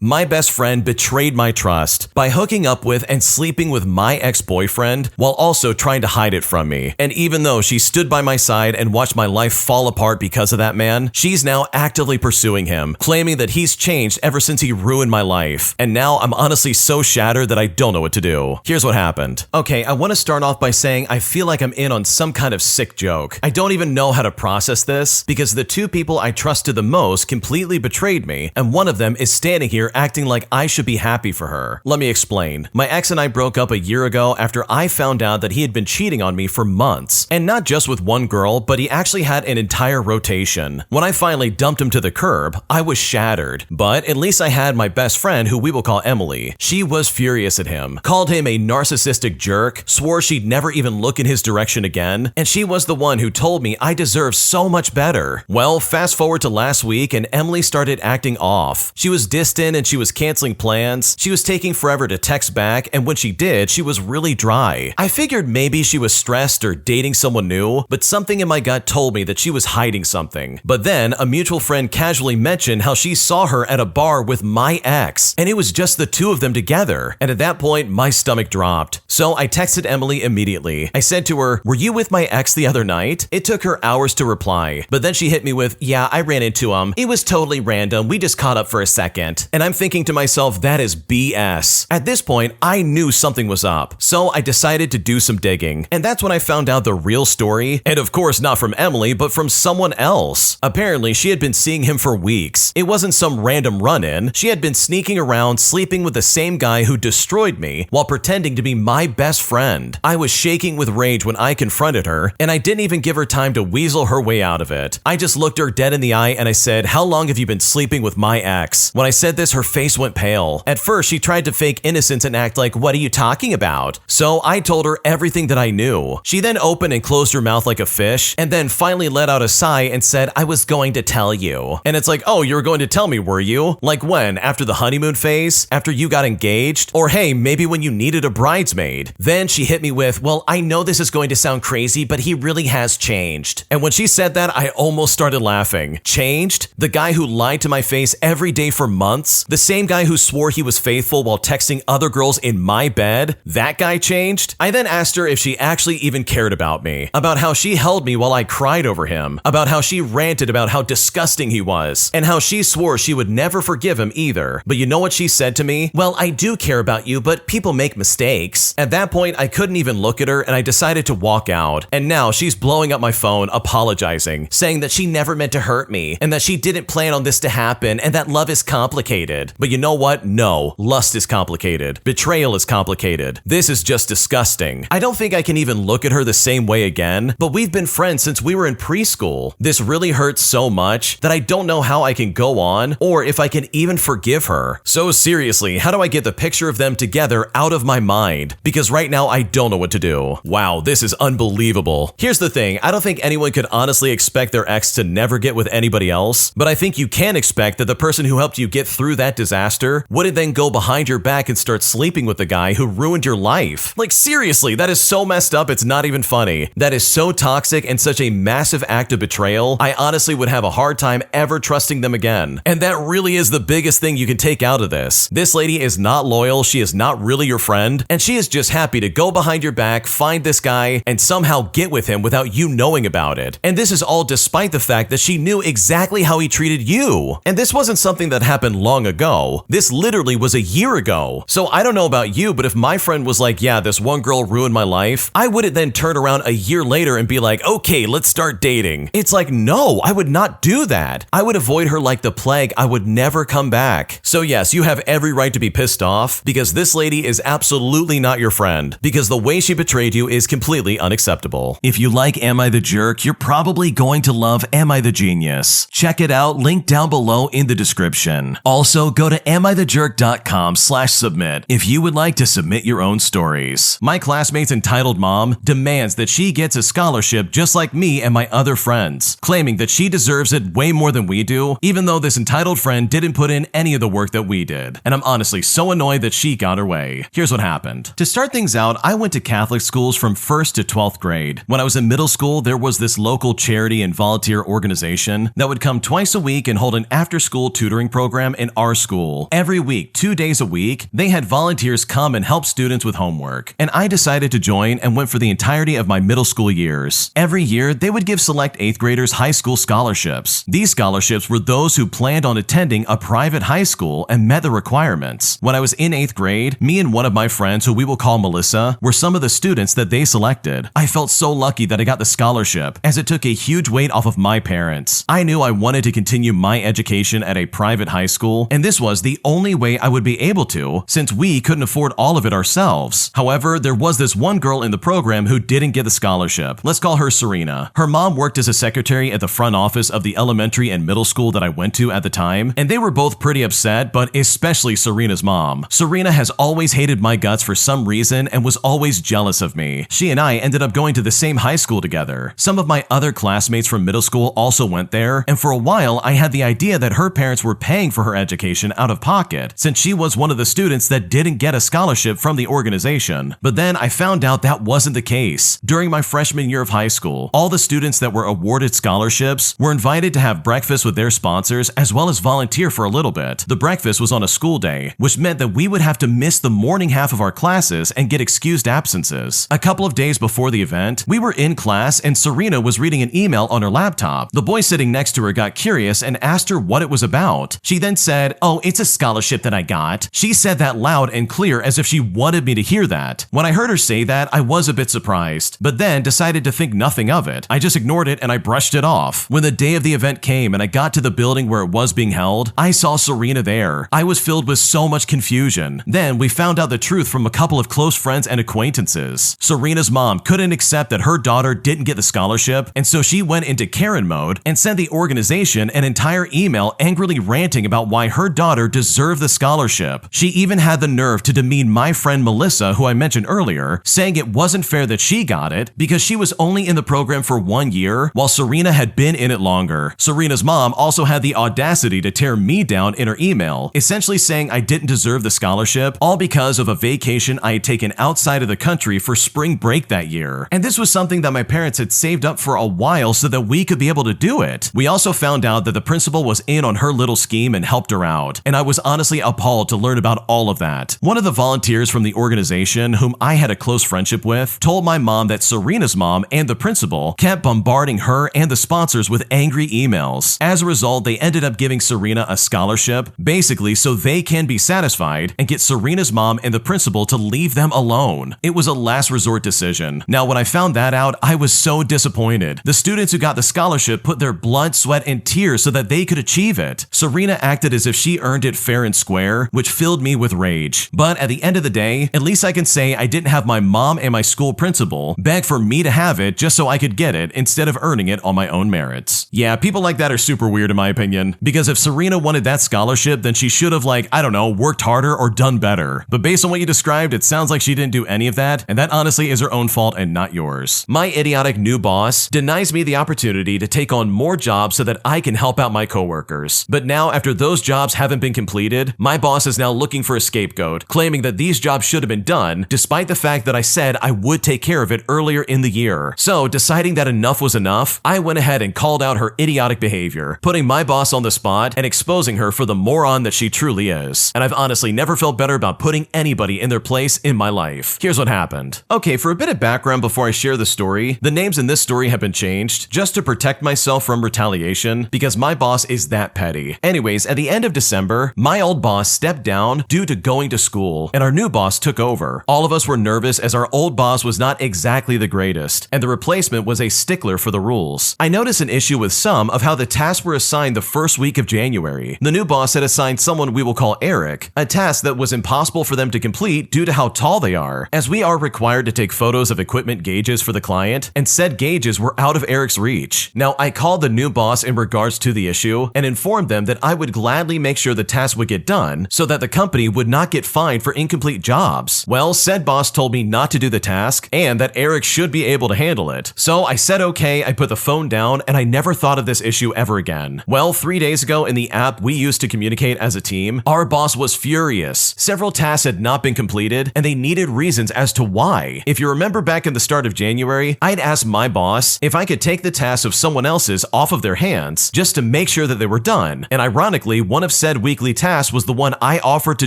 My best friend betrayed my trust by hooking up with and sleeping with my ex-boyfriend while also trying to hide it from me. And even though she stood by my side and watched my life fall apart because of that man, she's now actively pursuing him, claiming that he's changed ever since he ruined my life. And now I'm honestly so shattered that I don't know what to do. Here's what happened. Okay, I want to start off by saying I feel like I'm in on some kind of sick joke. I don't even know how to process this because the two people I trusted the most completely betrayed me, and one of them is standing here acting like I should be happy for her. Let me explain. My ex and I broke up a year ago after I found out that he had been cheating on me for months. And not just with one girl, but he actually had an entire rotation. When I finally dumped him to the curb, I was shattered. But at least I had my best friend, who we will call Emily. She was furious at him, called him a narcissistic jerk, swore she'd never even look in his direction again, and she was the one who told me I deserve so much better. Well, fast forward to last week and Emily started acting off. She was distant and she was canceling plans. She was taking forever to text back, and when she did, she was really dry. I figured maybe she was stressed or dating someone new, but something in my gut told me that she was hiding something. But then a mutual friend casually mentioned how she saw her at a bar with my ex, and it was just the two of them together. And at that point, my stomach dropped. So I texted Emily immediately. I said to her, "Were you with my ex the other night?" It took her hours to reply, but then she hit me with, "Yeah, I ran into him. It was totally random. We just caught up for a second." And I'm thinking to myself, that is BS. At this point, I knew something was up, so I decided to do some digging. And that's when I found out the real story, and of course not from Emily, but from someone else. Apparently, she had been seeing him for weeks. It wasn't some random run-in. She had been sneaking around, sleeping with the same guy who destroyed me while pretending to be my best friend. I was shaking with rage when I confronted her, and I didn't even give her time to weasel her way out of it. I just looked her dead in the eye and I said, "How long have you been sleeping with my ex?" When I said this, her face went pale. At first, she tried to fake innocence and act like, "What are you talking about?" So I told her everything that I knew. She then opened and closed her mouth like a fish, and then finally let out a sigh and said, "I was going to tell you." And it's like, oh, you were going to tell me, were you? Like when? After the honeymoon phase? After you got engaged? Or hey, maybe when you needed a bridesmaid? Then she hit me with, "Well, I know this is going to sound crazy, but he really has changed." And when she said that, I almost started laughing. Changed? The guy who lied to my face every day for months? The same guy who swore he was faithful while texting other girls in my bed? That guy changed? I then asked her if she actually even cared about me, about how she held me while I cried over him, about how she ranted about how disgusting he was, and how she swore she would never forgive him either. But you know what she said to me? "Well, I do care about you, but people make mistakes." At that point, I couldn't even look at her and I decided to walk out. And now she's blowing up my phone, apologizing, saying that she never meant to hurt me, and that she didn't plan on this to happen, and that love is complicated. But you know what? No, lust is complicated. Betrayal is complicated. This is just disgusting. I don't think I can even look at her the same way again, but we've been friends since we were in preschool. This really hurts so much that I don't know how I can go on or if I can even forgive her. So seriously, how do I get the picture of them together out of my mind? Because right now I don't know what to do. Wow, this is unbelievable. Here's the thing, I don't think anyone could honestly expect their ex to never get with anybody else, but I think you can expect that the person who helped you get through that disaster wouldn't then go behind your back and start sleeping with the guy who ruined your life. Like seriously, that is so messed up, it's not even funny. That is so toxic and such a massive act of betrayal, I honestly would have a hard time ever trusting them again. And that really is the biggest thing you can take out of this. This lady is not loyal, she is not really your friend, and she is just happy to go behind your back, find this guy, and somehow get with him without you knowing about it. And this is all despite the fact that she knew exactly how he treated you. And this wasn't something that happened long ago. This literally was a year ago. So I don't know about you, but if my friend was like, "Yeah, this one girl ruined my life," I wouldn't then turn around a year later and be like, "Okay, let's start dating." It's like, no, I would not do that. I would avoid her like the plague. I would never come back. So yes, you have every right to be pissed off because this lady is absolutely not your friend, because the way she betrayed you is completely unacceptable. If you like Am I the Jerk, you're probably going to love Am I the Genius. Check it out, link down below in the description. Also, go to amithejerk.com/submit if you would like to submit your own stories. My classmate's entitled mom demands that she gets a scholarship just like me and my other friends, claiming that she deserves it way more than we do, even though this entitled friend didn't put in any of the work that we did. And I'm honestly so annoyed that she got her way. Here's what happened. To start things out, I went to Catholic schools from 1st to 12th grade. When I was in middle school, there was this local charity and volunteer organization that would come twice a week and hold an after-school tutoring program in our our school. Every week, 2 days a week, they had volunteers come and help students with homework. And I decided to join and went for the entirety of my middle school years. Every year, they would give select 8th graders high school scholarships. These scholarships were those who planned on attending a private high school and met the requirements. When I was in 8th grade, me and one of my friends, who we will call Melissa, were some of the students that they selected. I felt so lucky that I got the scholarship, as it took a huge weight off of my parents. I knew I wanted to continue my education at a private high school, and this was the only way I would be able to, since we couldn't afford all of it ourselves. However, there was this one girl in the program who didn't get the scholarship. Let's call her Serena. Her mom worked as a secretary at the front office of the elementary and middle school that I went to at the time, and they were both pretty upset, but especially Serena's mom. Serena has always hated my guts for some reason and was always jealous of me. She and I ended up going to the same high school together. Some of my other classmates from middle school also went there, and for a while I had the idea that her parents were paying for her education out of pocket, since she was one of the students that didn't get a scholarship from the organization. But then I found out that wasn't the case. During my freshman year of high school, all the students that were awarded scholarships were invited to have breakfast with their sponsors as well as volunteer for a little bit. The breakfast was on a school day, which meant that we would have to miss the morning half of our classes and get excused absences. A couple of days before the event, we were in class and Serena was reading an email on her laptop. The boy sitting next to her got curious and asked her what it was about. She then said, "Oh, it's a scholarship that I got." She said that loud and clear as if she wanted me to hear that. When I heard her say that, I was a bit surprised, but then decided to think nothing of it. I just ignored it and I brushed it off. When the day of the event came and I got to the building where it was being held, I saw Serena there. I was filled with so much confusion. Then we found out the truth from a couple of close friends and acquaintances. Serena's mom couldn't accept that her daughter didn't get the scholarship, and so she went into Karen mode and sent the organization an entire email angrily ranting about why her daughter deserved the scholarship. She even had the nerve to demean my friend Melissa, who I mentioned earlier, saying it wasn't fair that she got it because she was only in the program for 1 year while Serena had been in it longer. Serena's mom also had the audacity to tear me down in her email, essentially saying I didn't deserve the scholarship, all because of a vacation I had taken outside of the country for spring break that year. And this was something that my parents had saved up for a while so that we could be able to do it. We also found out that the principal was in on her little scheme and helped her out, and I was honestly appalled to learn about all of that. One of the volunteers from the organization, whom I had a close friendship with, told my mom that Serena's mom and the principal kept bombarding her and the sponsors with angry emails. As a result, they ended up giving Serena a scholarship, basically so they can be satisfied and get Serena's mom and the principal to leave them alone. It was a last resort decision. Now, when I found that out, I was so disappointed. The students who got the scholarship put their blood, sweat, and tears so that they could achieve it. Serena acted as if she earned it fair and square, which filled me with rage. But at the end of the day, at least I can say I didn't have my mom and my school principal beg for me to have it just so I could get it instead of earning it on my own merits. Yeah, people like that are super weird in my opinion, because if Serena wanted that scholarship, then she should have, I don't know, worked harder or done better. But based on what you described, it sounds like she didn't do any of that, and that honestly is her own fault and not yours. My idiotic new boss denies me the opportunity to take on more jobs so that I can help out my coworkers. But now, after those jobs haven't been completed, my boss is now looking for a scapegoat, claiming that these jobs should have been done, despite the fact that I said I would take care of it earlier in the year. So, deciding that enough was enough, I went ahead and called out her idiotic behavior, putting my boss on the spot and exposing her for the moron that she truly is. And I've honestly never felt better about putting anybody in their place in my life. Here's what happened. Okay, for a bit of background before I share the story, the names in this story have been changed just to protect myself from retaliation because my boss is that petty. Anyways, at the end of December, my old boss stepped down due to going to school, and our new boss took over. All of us were nervous as our old boss was not exactly the greatest, and the replacement was a stickler for the rules. I noticed an issue with some of how the tasks were assigned the first week of January. The new boss had assigned someone we will call Eric, a task that was impossible for them to complete due to how tall they are, as we are required to take photos of equipment gauges for the client, and said gauges were out of Eric's reach. Now, I called the new boss in regards to the issue and informed them that I would gladly make sure the task would get done so that the company would not get fined for incomplete jobs. Well, said boss told me not to do the task and that Eric should be able to handle it. So I said okay, I put the phone down, and I never thought of this issue ever again. Well, 3 days ago in the app we used to communicate as a team, our boss was furious. Several tasks had not been completed, and they needed reasons as to why. If you remember back in the start of January, I'd asked my boss if I could take the tasks of someone else's off of their hands just to make sure that they were done, and ironically, one of said weekly task was the one I offered to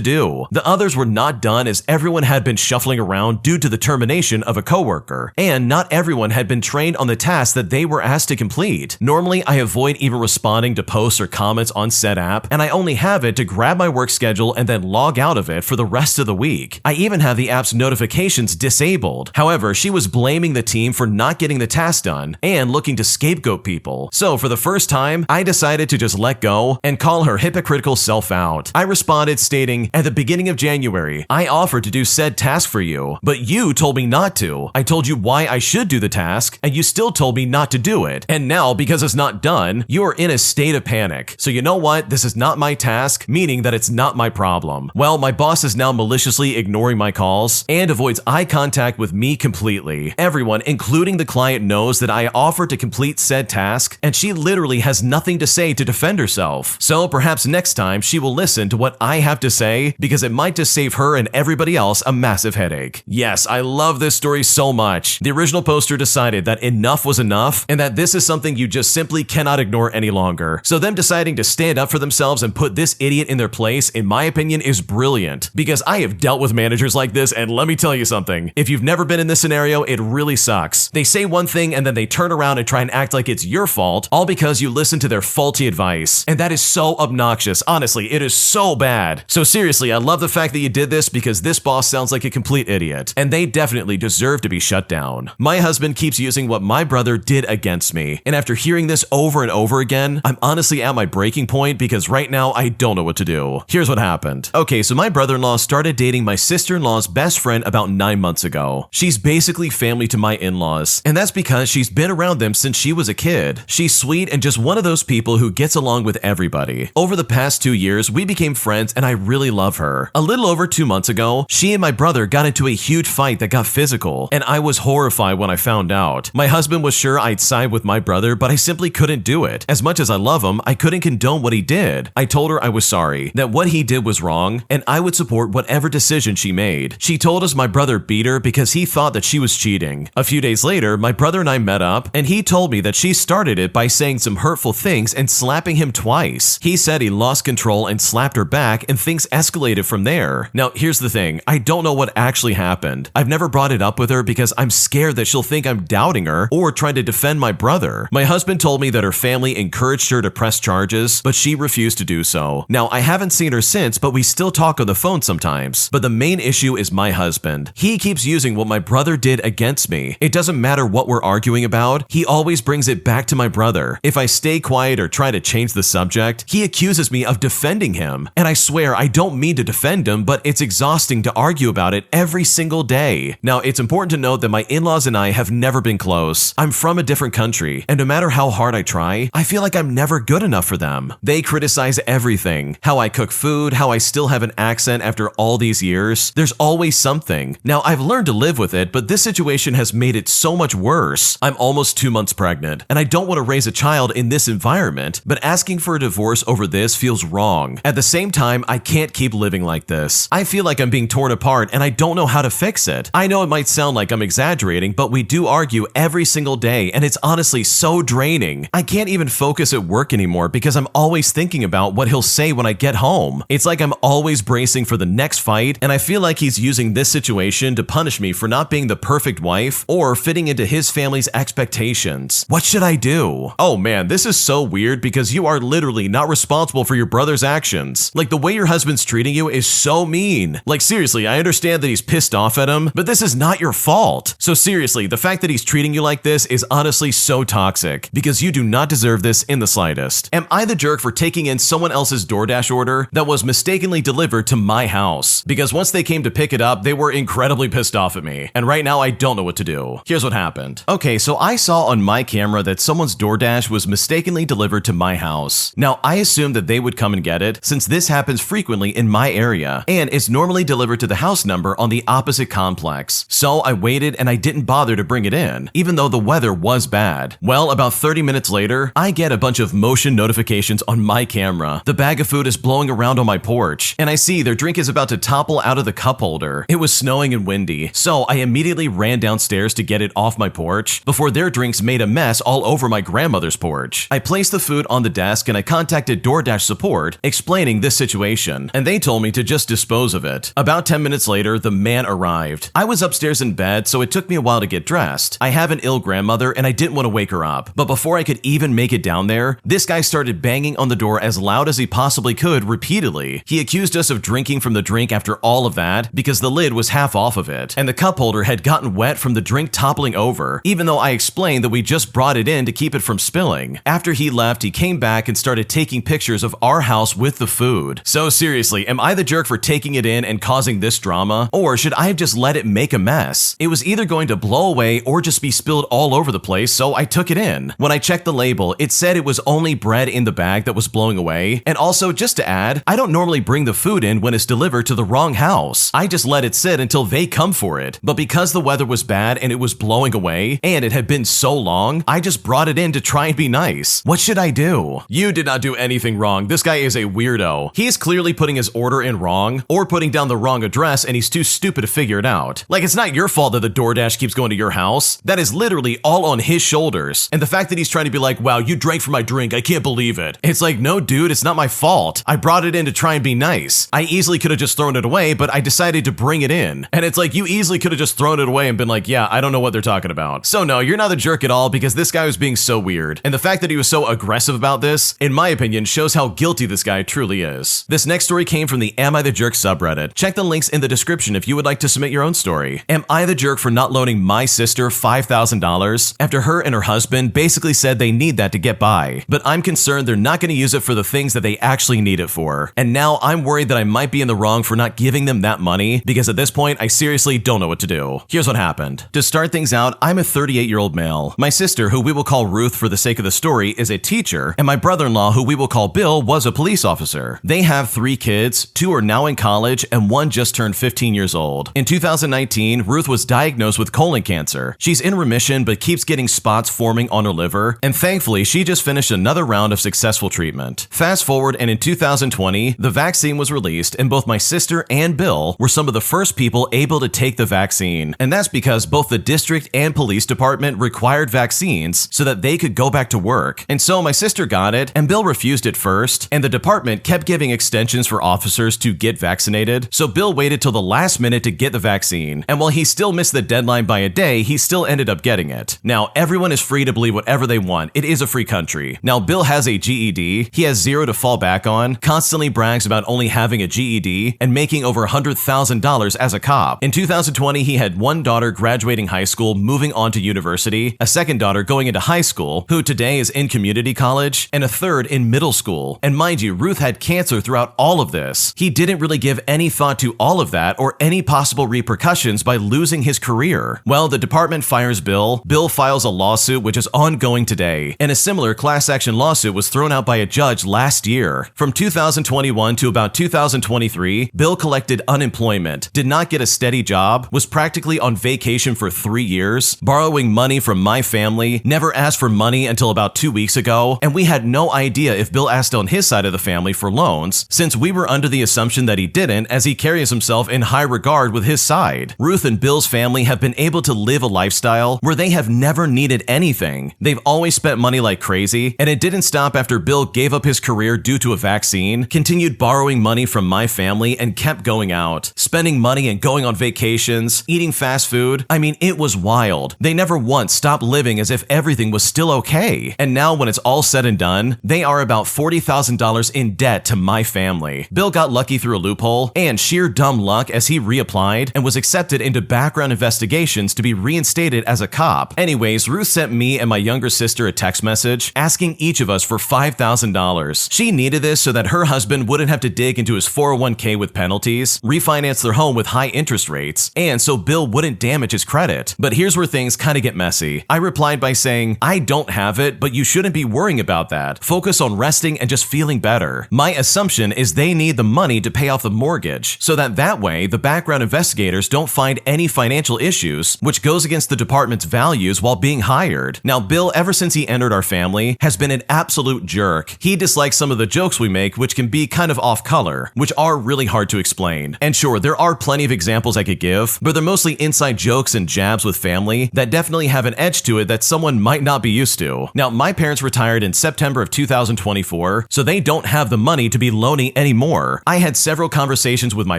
do. The others were not done as everyone had been shuffling around due to the termination of a coworker, and not everyone had been trained on the task that they were asked to complete. Normally, I avoid even responding to posts or comments on said app, and I only have it to grab my work schedule and then log out of it for the rest of the week. I even have the app's notifications disabled. However, she was blaming the team for not getting the task done and looking to scapegoat people. So for the first time, I decided to just let go and call her hypocritical self out. I responded stating, "At the beginning of January, I offered to do said task for you, but you told me not to. I told you why I should do the task, and you still told me not to do it. And now, because it's not done, you are in a state of panic. So you know what? This is not my task, meaning that it's not my problem." Well, my boss is now maliciously ignoring my calls and avoids eye contact with me completely. Everyone, including the client, knows that I offered to complete said task, and she literally has nothing to say to defend herself. So perhaps next time she will listen to what I have to say, because it might just save her and everybody else a massive headache. Yes, I love this story so much. The original poster decided that enough was enough and that this is something you just simply cannot ignore any longer. So them deciding to stand up for themselves and put this idiot in their place, in my opinion, is brilliant, because I have dealt with managers like this, and let me tell you something. If you've never been in this scenario, it really sucks. They say one thing and then they turn around and try and act like it's your fault, all because you listen to their faulty advice. And that is so obnoxious. Honestly, it is so bad. So seriously, I love the fact that you did this, because this boss sounds like a complete idiot, and they definitely deserve to be shut down. My husband keeps using what my brother did against me, and after hearing this over and over again, I'm honestly at my breaking point, because right now I don't know what to do. Here's what happened. Okay, so my brother-in-law started dating my sister-in-law's best friend about 9 months ago. She's basically family to my in-laws, and that's because she's been around them since she was a kid. She's sweet and just one of those people who gets along with everybody. Over the past 2 years, we became friends, and I really love her. A little over 2 months ago, she and my brother got into a huge fight that got physical, and I was horrified when I found out. My husband was sure I'd side with my brother, but I simply couldn't do it. As much as I love him, I couldn't condone what he did. I told her I was sorry, that what he did was wrong, and I would support whatever decision she made. She told us my brother beat her because he thought that she was cheating. A few days later, my brother and I met up, and he told me that she started it by saying some hurtful things and slapping him twice. He said he lost control and slapped her back, and things escalated from there. Now, here's the thing. I don't know what actually happened. I've never brought it up with her because I'm scared that she'll think I'm doubting her or trying to defend my brother. My husband told me that her family encouraged her to press charges, but she refused to do so. Now, I haven't seen her since, but we still talk on the phone sometimes. But the main issue is my husband. He keeps using what my brother did against me. It doesn't matter what we're arguing about, he always brings it back to my brother. If I stay quiet or try to change the subject, he accuses me of defending him. And I swear I don't mean to defend him, but it's exhausting to argue about it every single day. Now, it's important to note that my in-laws and I have never been close. I'm from a different country, and no matter how hard I try, I feel like I'm never good enough for them. They criticize everything. How I cook food, how I still have an accent after all these years. There's always something. Now, I've learned to live with it, but this situation has made it so much worse. I'm almost 2 months pregnant, and I don't want to raise a child in this environment, but asking for a divorce over this feels wrong. At the same time, I can't keep living like this. I feel like I'm being torn apart, and I don't know how to fix it. I know it might sound like I'm exaggerating, but we do argue every single day, and it's honestly so draining. I can't even focus at work anymore because I'm always thinking about what he'll say when I get home. It's like I'm always bracing for the next fight, and I feel like he's using this situation to punish me for not being the perfect wife or fitting into his family's expectations. What should I do? Oh man, this is so weird because you are literally not responsible for your brother's actions. Like, the way your husband's treating you is so mean. Like, seriously, I understand that he's pissed off at him, but this is not your fault. So seriously, the fact that he's treating you like this is honestly so toxic, because you do not deserve this in the slightest. Am I the jerk for taking in someone else's DoorDash order that was mistakenly delivered to my house? Because once they came to pick it up, they were incredibly pissed off at me, and right now I don't know what to do. Here's what happened. Okay, so I saw on my camera that someone's DoorDash was mistakenly delivered to my house. Now, I assumed that they would come and get it, since this happens frequently in my area, and it's normally delivered to the house number on the opposite complex. So I waited and I didn't bother to bring it in, even though the weather was bad. Well, about 30 minutes later, I get a bunch of motion notifications on my camera. The bag of food is blowing around on my porch, and I see their drink is about to topple out of the cup holder. It was snowing and windy, so I immediately ran downstairs to get it off my porch before their drinks made a mess all over my grandmother's porch. I placed the food on the desk and I contacted DoorDash support support, explaining this situation, and they told me to just dispose of it. About 10 minutes later, the man arrived. I was upstairs in bed, so it took me a while to get dressed. I have an ill grandmother, and I didn't want to wake her up. But before I could even make it down there, this guy started banging on the door as loud as he possibly could repeatedly. He accused us of drinking from the drink after all of that because the lid was half off of it, and the cup holder had gotten wet from the drink toppling over, even though I explained that we just brought it in to keep it from spilling. After he left, he came back and started taking pictures of our house with the food. So seriously, am I the jerk for taking it in and causing this drama? Or should I have just let it make a mess? It was either going to blow away or just be spilled all over the place, so I took it in. When I checked the label, it said it was only bread in the bag that was blowing away. And also, just to add, I don't normally bring the food in when it's delivered to the wrong house. I just let it sit until they come for it. But because the weather was bad and it was blowing away, and it had been so long, I just brought it in to try and be nice. What should I do? You did not do anything wrong. This guy is a weirdo. He is clearly putting his order in wrong, or putting down the wrong address, and he's too stupid to figure it out. Like, it's not your fault that the DoorDash keeps going to your house. That is literally all on his shoulders. And the fact that he's trying to be like, wow, you drank from my drink, I can't believe it. It's like, no dude, it's not my fault. I brought it in to try and be nice. I easily could have just thrown it away, but I decided to bring it in. And it's like, you easily could have just thrown it away and been like, yeah, I don't know what they're talking about. So no, you're not a jerk at all because this guy was being so weird. And the fact that he was so aggressive about this, in my opinion, shows how guilty this guy truly is. This next story came from the Am I the Jerk subreddit. Check the links in the description if you would like to submit your own story. Am I the jerk for not loaning my sister $5,000 after her and her husband basically said they need that to get by? But I'm concerned they're not going to use it for the things that they actually need it for. And now I'm worried that I might be in the wrong for not giving them that money because at this point, I seriously don't know what to do. Here's what happened. To start things out, I'm a 38-year-old male. My sister, who we will call Ruth for the sake of the story, is a teacher, and my brother-in-law, who we will call Bill, was a police officer. They have 3 kids, 2 are now in college, and 1 just turned 15 years old. In 2019, Ruth was diagnosed with colon cancer. She's in remission but keeps getting spots forming on her liver, and thankfully, she just finished another round of successful treatment. Fast forward, and in 2020, the vaccine was released, and both my sister and Bill were some of the first people able to take the vaccine. And that's because both the district and police department required vaccines so that they could go back to work. And so my sister got it, and Bill refused at first, and the department kept giving extensions for officers to get vaccinated, so Bill waited till the last minute to get the vaccine. And while he still missed the deadline by a day, he still ended up getting it. Now, everyone is free to believe whatever they want. It is a free country. Now, Bill has a GED, he has 0 to fall back on, constantly brags about only having a GED, and making over $100,000 as a cop. In 2020, he had 1 daughter graduating high school, moving on to university, a second daughter going into high school, who today is in community college, and a third in middle school. And mind you, Ruth had cancer throughout all of this. He didn't really give any thought to all of that or any possible repercussions by losing his career. Well, the department fires Bill. Bill files a lawsuit which is ongoing today, and a similar class action lawsuit was thrown out by a judge last year. From 2021 to about 2023, Bill collected unemployment, did not get a steady job, was practically on vacation for 3 years, borrowing money from my family, never asked for money until about 2 weeks ago, and we had no idea if Bill asked on his side of the family for loans, since we were under the assumption that he didn't, as he carries himself in high regard with his side. Ruth and Bill's family have been able to live a lifestyle where they have never needed anything. They've always spent money like crazy, and it didn't stop after Bill gave up his career due to a vaccine, continued borrowing money from my family, and kept going out, spending money and going on vacations, eating fast food. I mean, it was wild. They never once stopped living as if everything was still okay. And now when it's all said and done, they are about $40,000 in debt to my family. Bill got lucky through a loophole, and sheer dumb luck as he reapplied and was accepted into background investigations to be reinstated as a cop. Anyways, Ruth sent me and my younger sister a text message asking each of us for $5,000. She needed this so that her husband wouldn't have to dig into his 401k with penalties, refinance their home with high interest rates, and so Bill wouldn't damage his credit. But here's where things kind of get messy. I replied by saying, I don't have it, but you shouldn't be worrying about that. Focus on resting and just feeling better. My assumption is they need the money to pay off the mortgage, so that way the background investigators don't find any financial issues, which goes against the department's values while being hired. Now, Bill, ever since he entered our family, has been an absolute jerk. He dislikes some of the jokes we make, which can be kind of off color, which are really hard to explain. And sure, there are plenty of examples I could give, but they're mostly inside jokes and jabs with family that definitely have an edge to it that someone might not be used to. Now, my parents retired in September of 2024, so they they don't have the money to be loaning anymore. I had several conversations with my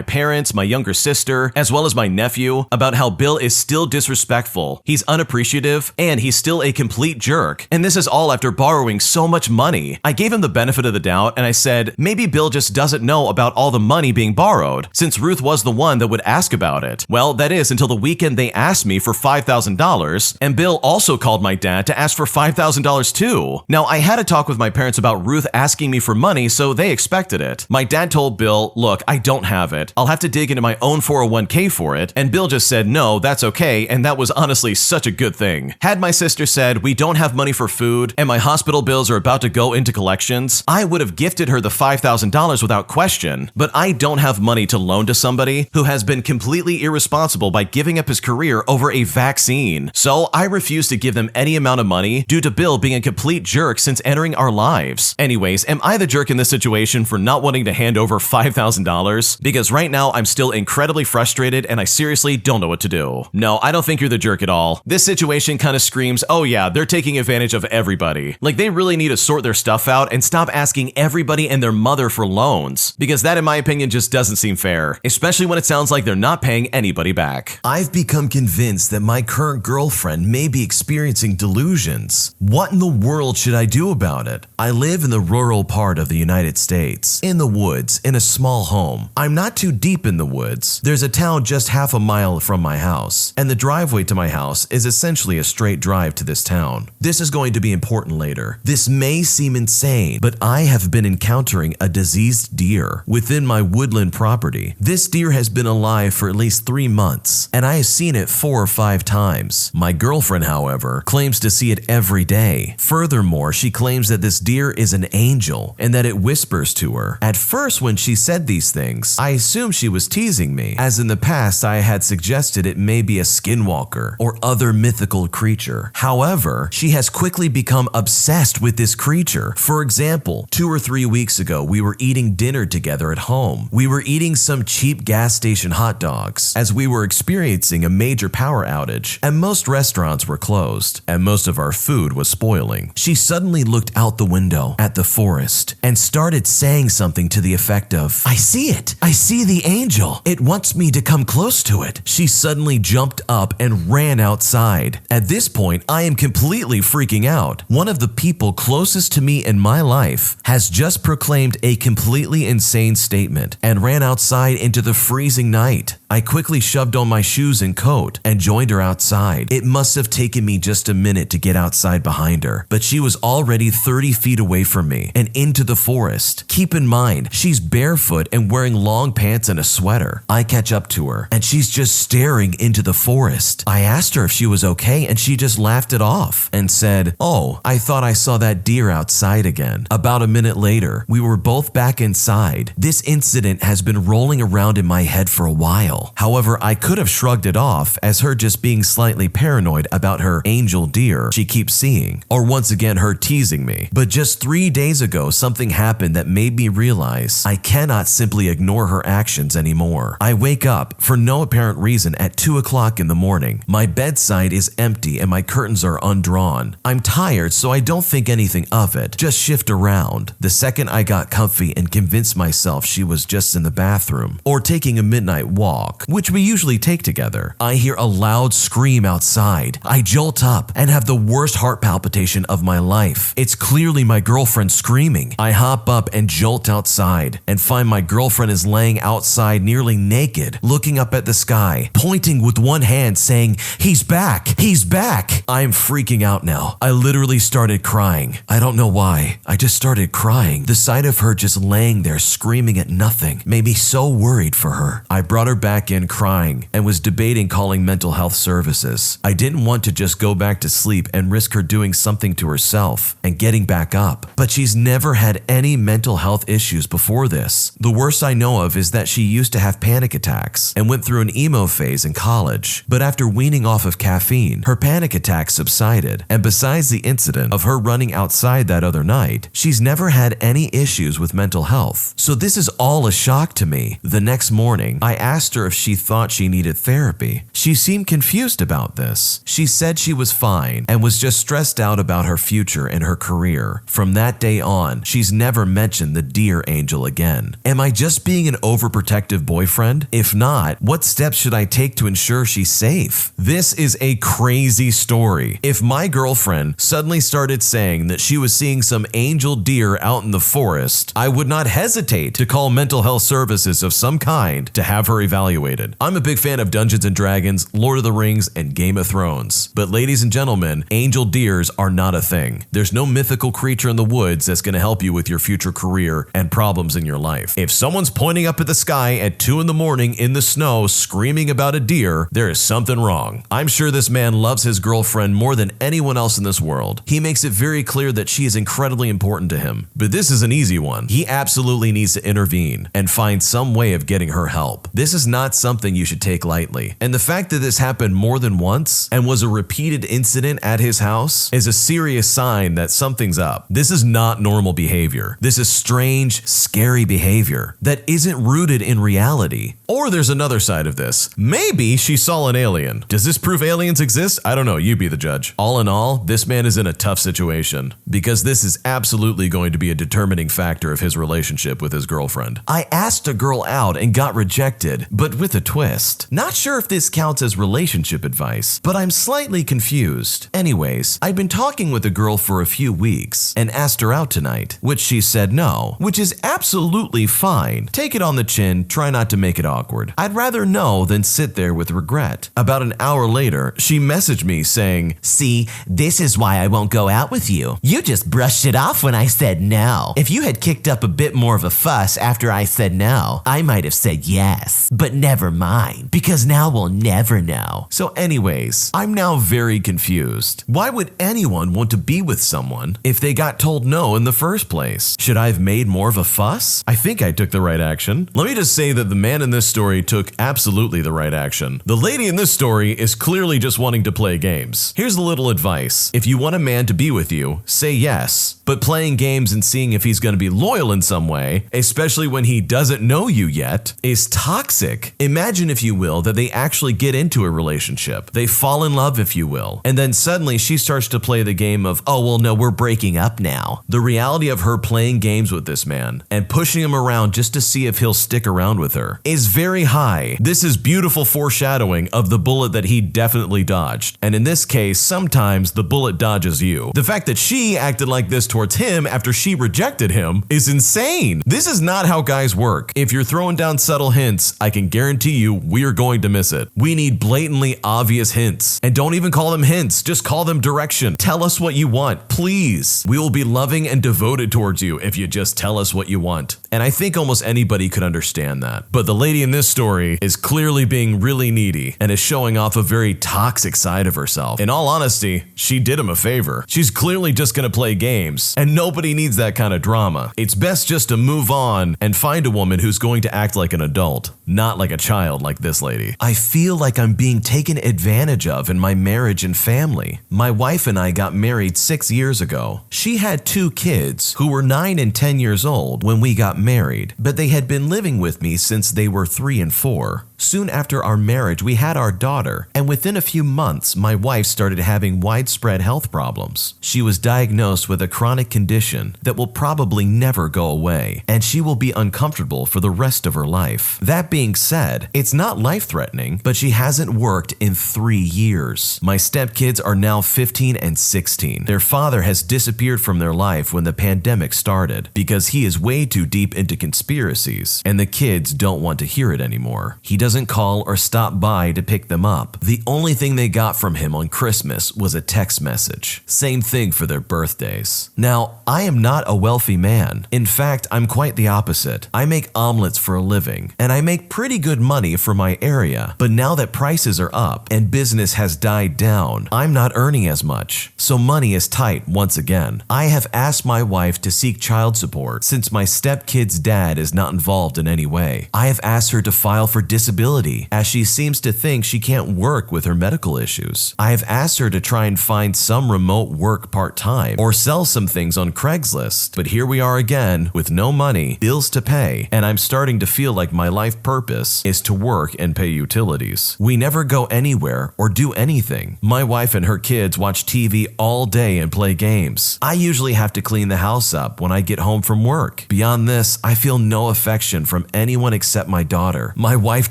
parents, my younger sister, as well as my nephew about how Bill is still disrespectful, he's unappreciative, and he's still a complete jerk. And this is all after borrowing so much money. I gave him the benefit of the doubt and I said, maybe Bill just doesn't know about all the money being borrowed, since Ruth was the one that would ask about it. Well, that is until the weekend they asked me for $5,000, and Bill also called my dad to ask for $5,000 too. Now, I had a talk with my parents about Ruth asking me for money, so they expected it. My dad told Bill, look, I don't have it. I'll have to dig into my own 401k for it, and Bill just said, no, that's okay, and that was honestly such a good thing. Had my sister said, we don't have money for food, and my hospital bills are about to go into collections, I would have gifted her the $5,000 without question, but I don't have money to loan to somebody who has been completely irresponsible by giving up his career over a vaccine. So I refuse to give them any amount of money due to Bill being a complete jerk since entering our lives. Anyways, am I the jerk in this situation for not wanting to hand over $5,000? Because right now I'm still incredibly frustrated and I seriously don't know what to do. No, I don't think you're the jerk at all. This situation kind of screams, oh yeah, they're taking advantage of everybody. Like they really need to sort their stuff out and stop asking everybody and their mother for loans. Because that in my opinion just doesn't seem fair, especially when it sounds like they're not paying anybody back. I've become convinced that my current girlfriend may be experiencing delusions. What in the world should I do about it? I live in the rural part of the United States, in the woods, in a small home. I'm not too deep in the woods. There's a town just half a mile from my house, and the driveway to my house is essentially a straight drive to this town. This is going to be important later. This may seem insane, but I have been encountering a diseased deer within my woodland property. This deer has been alive for at least 3 months, and I have seen it 4 or 5 times. My girlfriend, however, claims to see it every day. Furthermore, she claims that this deer is an angel and that it whispers to her. At first, when she said these things, I assumed she was teasing me, as in the past I had suggested it may be a skinwalker or other mythical creature. However, she has quickly become obsessed with this creature. For example, 2 or 3 weeks ago, we were eating dinner together at home. We were eating some cheap gas station hot dogs as we were experiencing a major power outage and most restaurants were closed and most of our food was spoiling. She suddenly looked out the window at the forest and started saying something to the effect of, I see it. I see the angel. It wants me to come close to it. She suddenly jumped up and ran outside. At this point, I am completely freaking out. One of the people closest to me in my life has just proclaimed a completely insane statement and ran outside into the freezing night. I quickly shoved on my shoes and coat and joined her outside. It must have taken me just a minute to get outside behind her, but she was already 30 feet away from me and into the forest. Keep in mind, she's barefoot and wearing long pants and a sweater. I catch up to her and she's just staring into the forest. I asked her if she was okay and she just laughed it off and said, oh, I thought I saw that deer outside again. About a minute later, we were both back inside. This incident has been rolling around in my head for a while. However, I could have shrugged it off as her just being slightly paranoid about her angel deer she keeps seeing, or once again her teasing me. But just 3 days ago, something happened that made me realize I cannot simply ignore her actions anymore. I wake up for no apparent reason at 2 o'clock in the morning. My bedside is empty and my curtains are undrawn. I'm tired, so I don't think anything of it. Just shift around. The second I got comfy and convinced myself she was just in the bathroom or taking a midnight walk, which we usually take together, I hear a loud scream outside. I jolt up and have the worst heart palpitation of my life. It's clearly my girlfriend screaming. I hop up and jolt outside and find my girlfriend is laying outside nearly naked, looking up at the sky, pointing with one hand saying, he's back, he's back. I am freaking out now. I literally started crying. I don't know why. I just started crying. The sight of her just laying there screaming at nothing made me so worried for her. I brought her back in crying and was debating calling mental health services. I didn't want to just go back to sleep and risk her doing something to herself and getting back up. But she's never had any mental health issues before this. The worst I know of is that she used to have panic attacks and went through an emo phase in college. But after weaning off of caffeine, her panic attacks subsided. And besides the incident of her running outside that other night, she's never had any issues with mental health. So this is all a shock to me. The next morning, I asked her if she thought she needed therapy. She seemed confused about this. She said she was fine and was just stressed out about her future and her career. From that day on, on, she's never mentioned the deer angel again. Am I just being an overprotective boyfriend? If not, what steps should I take to ensure she's safe? This is a crazy story. If my girlfriend suddenly started saying that she was seeing some angel deer out in the forest, I would not hesitate to call mental health services of some kind to have her evaluated. I'm a big fan of Dungeons and Dragons, Lord of the Rings, and Game of Thrones. But ladies and gentlemen, angel deers are not a thing. There's no mythical creature in the woods that's going to help you with your future career and problems in your life. If someone's pointing up at the sky at 2 in the morning in the snow screaming about a deer, there is something wrong. I'm sure this man loves his girlfriend more than anyone else in this world. He makes it very clear that she is incredibly important to him. But this is an easy one. He absolutely needs to intervene and find some way of getting her help. This is not something you should take lightly. And the fact that this happened more than once and was a repeated incident at his house is a serious sign that something's up. This is not normal behavior. This is strange, scary behavior that isn't rooted in reality. Or there's another side of this. Maybe she saw an alien. Does this prove aliens exist? I don't know. You be the judge. All in all, this man is in a tough situation because this is absolutely going to be a determining factor of his relationship with his girlfriend. I asked a girl out and got rejected, but with a twist. Not sure if this counts as relationship advice, but I'm slightly confused. Anyways, I'd been talking with a girl for a few weeks and asked her out tonight, which she said no, which is absolutely fine. Take it on the chin, try not to make it awkward. I'd rather no than sit there with regret. About an hour later, she messaged me saying, "See, this is why I won't go out with you. You just brushed it off when I said no. If you had kicked up a bit more of a fuss after I said no, I might have said yes. But never mind, because now we'll never know." So anyways, I'm now very confused. Why would anyone want to be with someone if they got told no in the first place? Should I have made more of a fuss? I think I took the right action. Let me just say that the man in this story took absolutely the right action. The lady in this story is clearly just wanting to play games. Here's a little advice. If you want a man to be with you, say yes. But playing games and seeing if he's going to be loyal in some way, especially when he doesn't know you yet, is toxic. Imagine, if you will, that they actually get into a relationship. They fall in love, if you will. And then suddenly she starts to play the game of, oh, well, no, we're breaking up now. The reality of her playing games with this man and pushing him around just to see if he'll stick around with her is very high. This is beautiful foreshadowing of the bullet that he definitely dodged. And in this case, sometimes the bullet dodges you. The fact that she acted like this towards him after she rejected him is insane. This is not how guys work. If you're throwing down subtle hints, I can guarantee you we're going to miss it. We need blatantly obvious hints. And don't even call them hints, just call them direction. Tell us what you want, please. We will be loving and devoted towards you if you just tell us what you want. And I think almost anybody could understand that. But the lady in this story is clearly being really needy and is showing off a very toxic side of herself. In all honesty, she did him a favor. She's clearly just gonna play games, and nobody needs that kind of drama. It's best just to move on and find a woman who's going to act like an adult, not like a child like this lady. I feel like I'm being taken advantage of in my marriage and family. My wife and I got married 6 years ago. She had 2 kids who were 9 and 10 years old when we got married, but they had been living with me since they were 3 and 4. Soon after our marriage, we had our daughter, and within a few months, my wife started having widespread health problems. She was diagnosed with a chronic condition that will probably never go away, and she will be uncomfortable for the rest of her life. That being said, it's not life-threatening, but she hasn't worked in 3 years. My stepkids are now 15 and 16. Their father has disappeared from their life when the pandemic started because he is way too deep into conspiracies, and the kids don't want to hear it anymore. He doesn't call or stop by to pick them up. The only thing they got from him on Christmas was a text message. Same thing for their birthdays. Now, I am not a wealthy man. In fact, I'm quite the opposite. I make omelets for a living, and I make pretty good money for my area. But now that prices are up and business has died down, I'm not earning as much. So money is tight once again. I have asked my wife to seek child support since my stepkid's dad is not involved in any way. I have asked her to file for disability disability, as she seems to think she can't work with her medical issues. I have asked her to try and find some remote work part-time or sell some things on Craigslist, but here we are again with no money, bills to pay, and I'm starting to feel like my life purpose is to work and pay utilities. We never go anywhere or do anything. My wife and her kids watch TV all day and play games. I usually have to clean the house up when I get home from work. Beyond this, I feel no affection from anyone except my daughter. My wife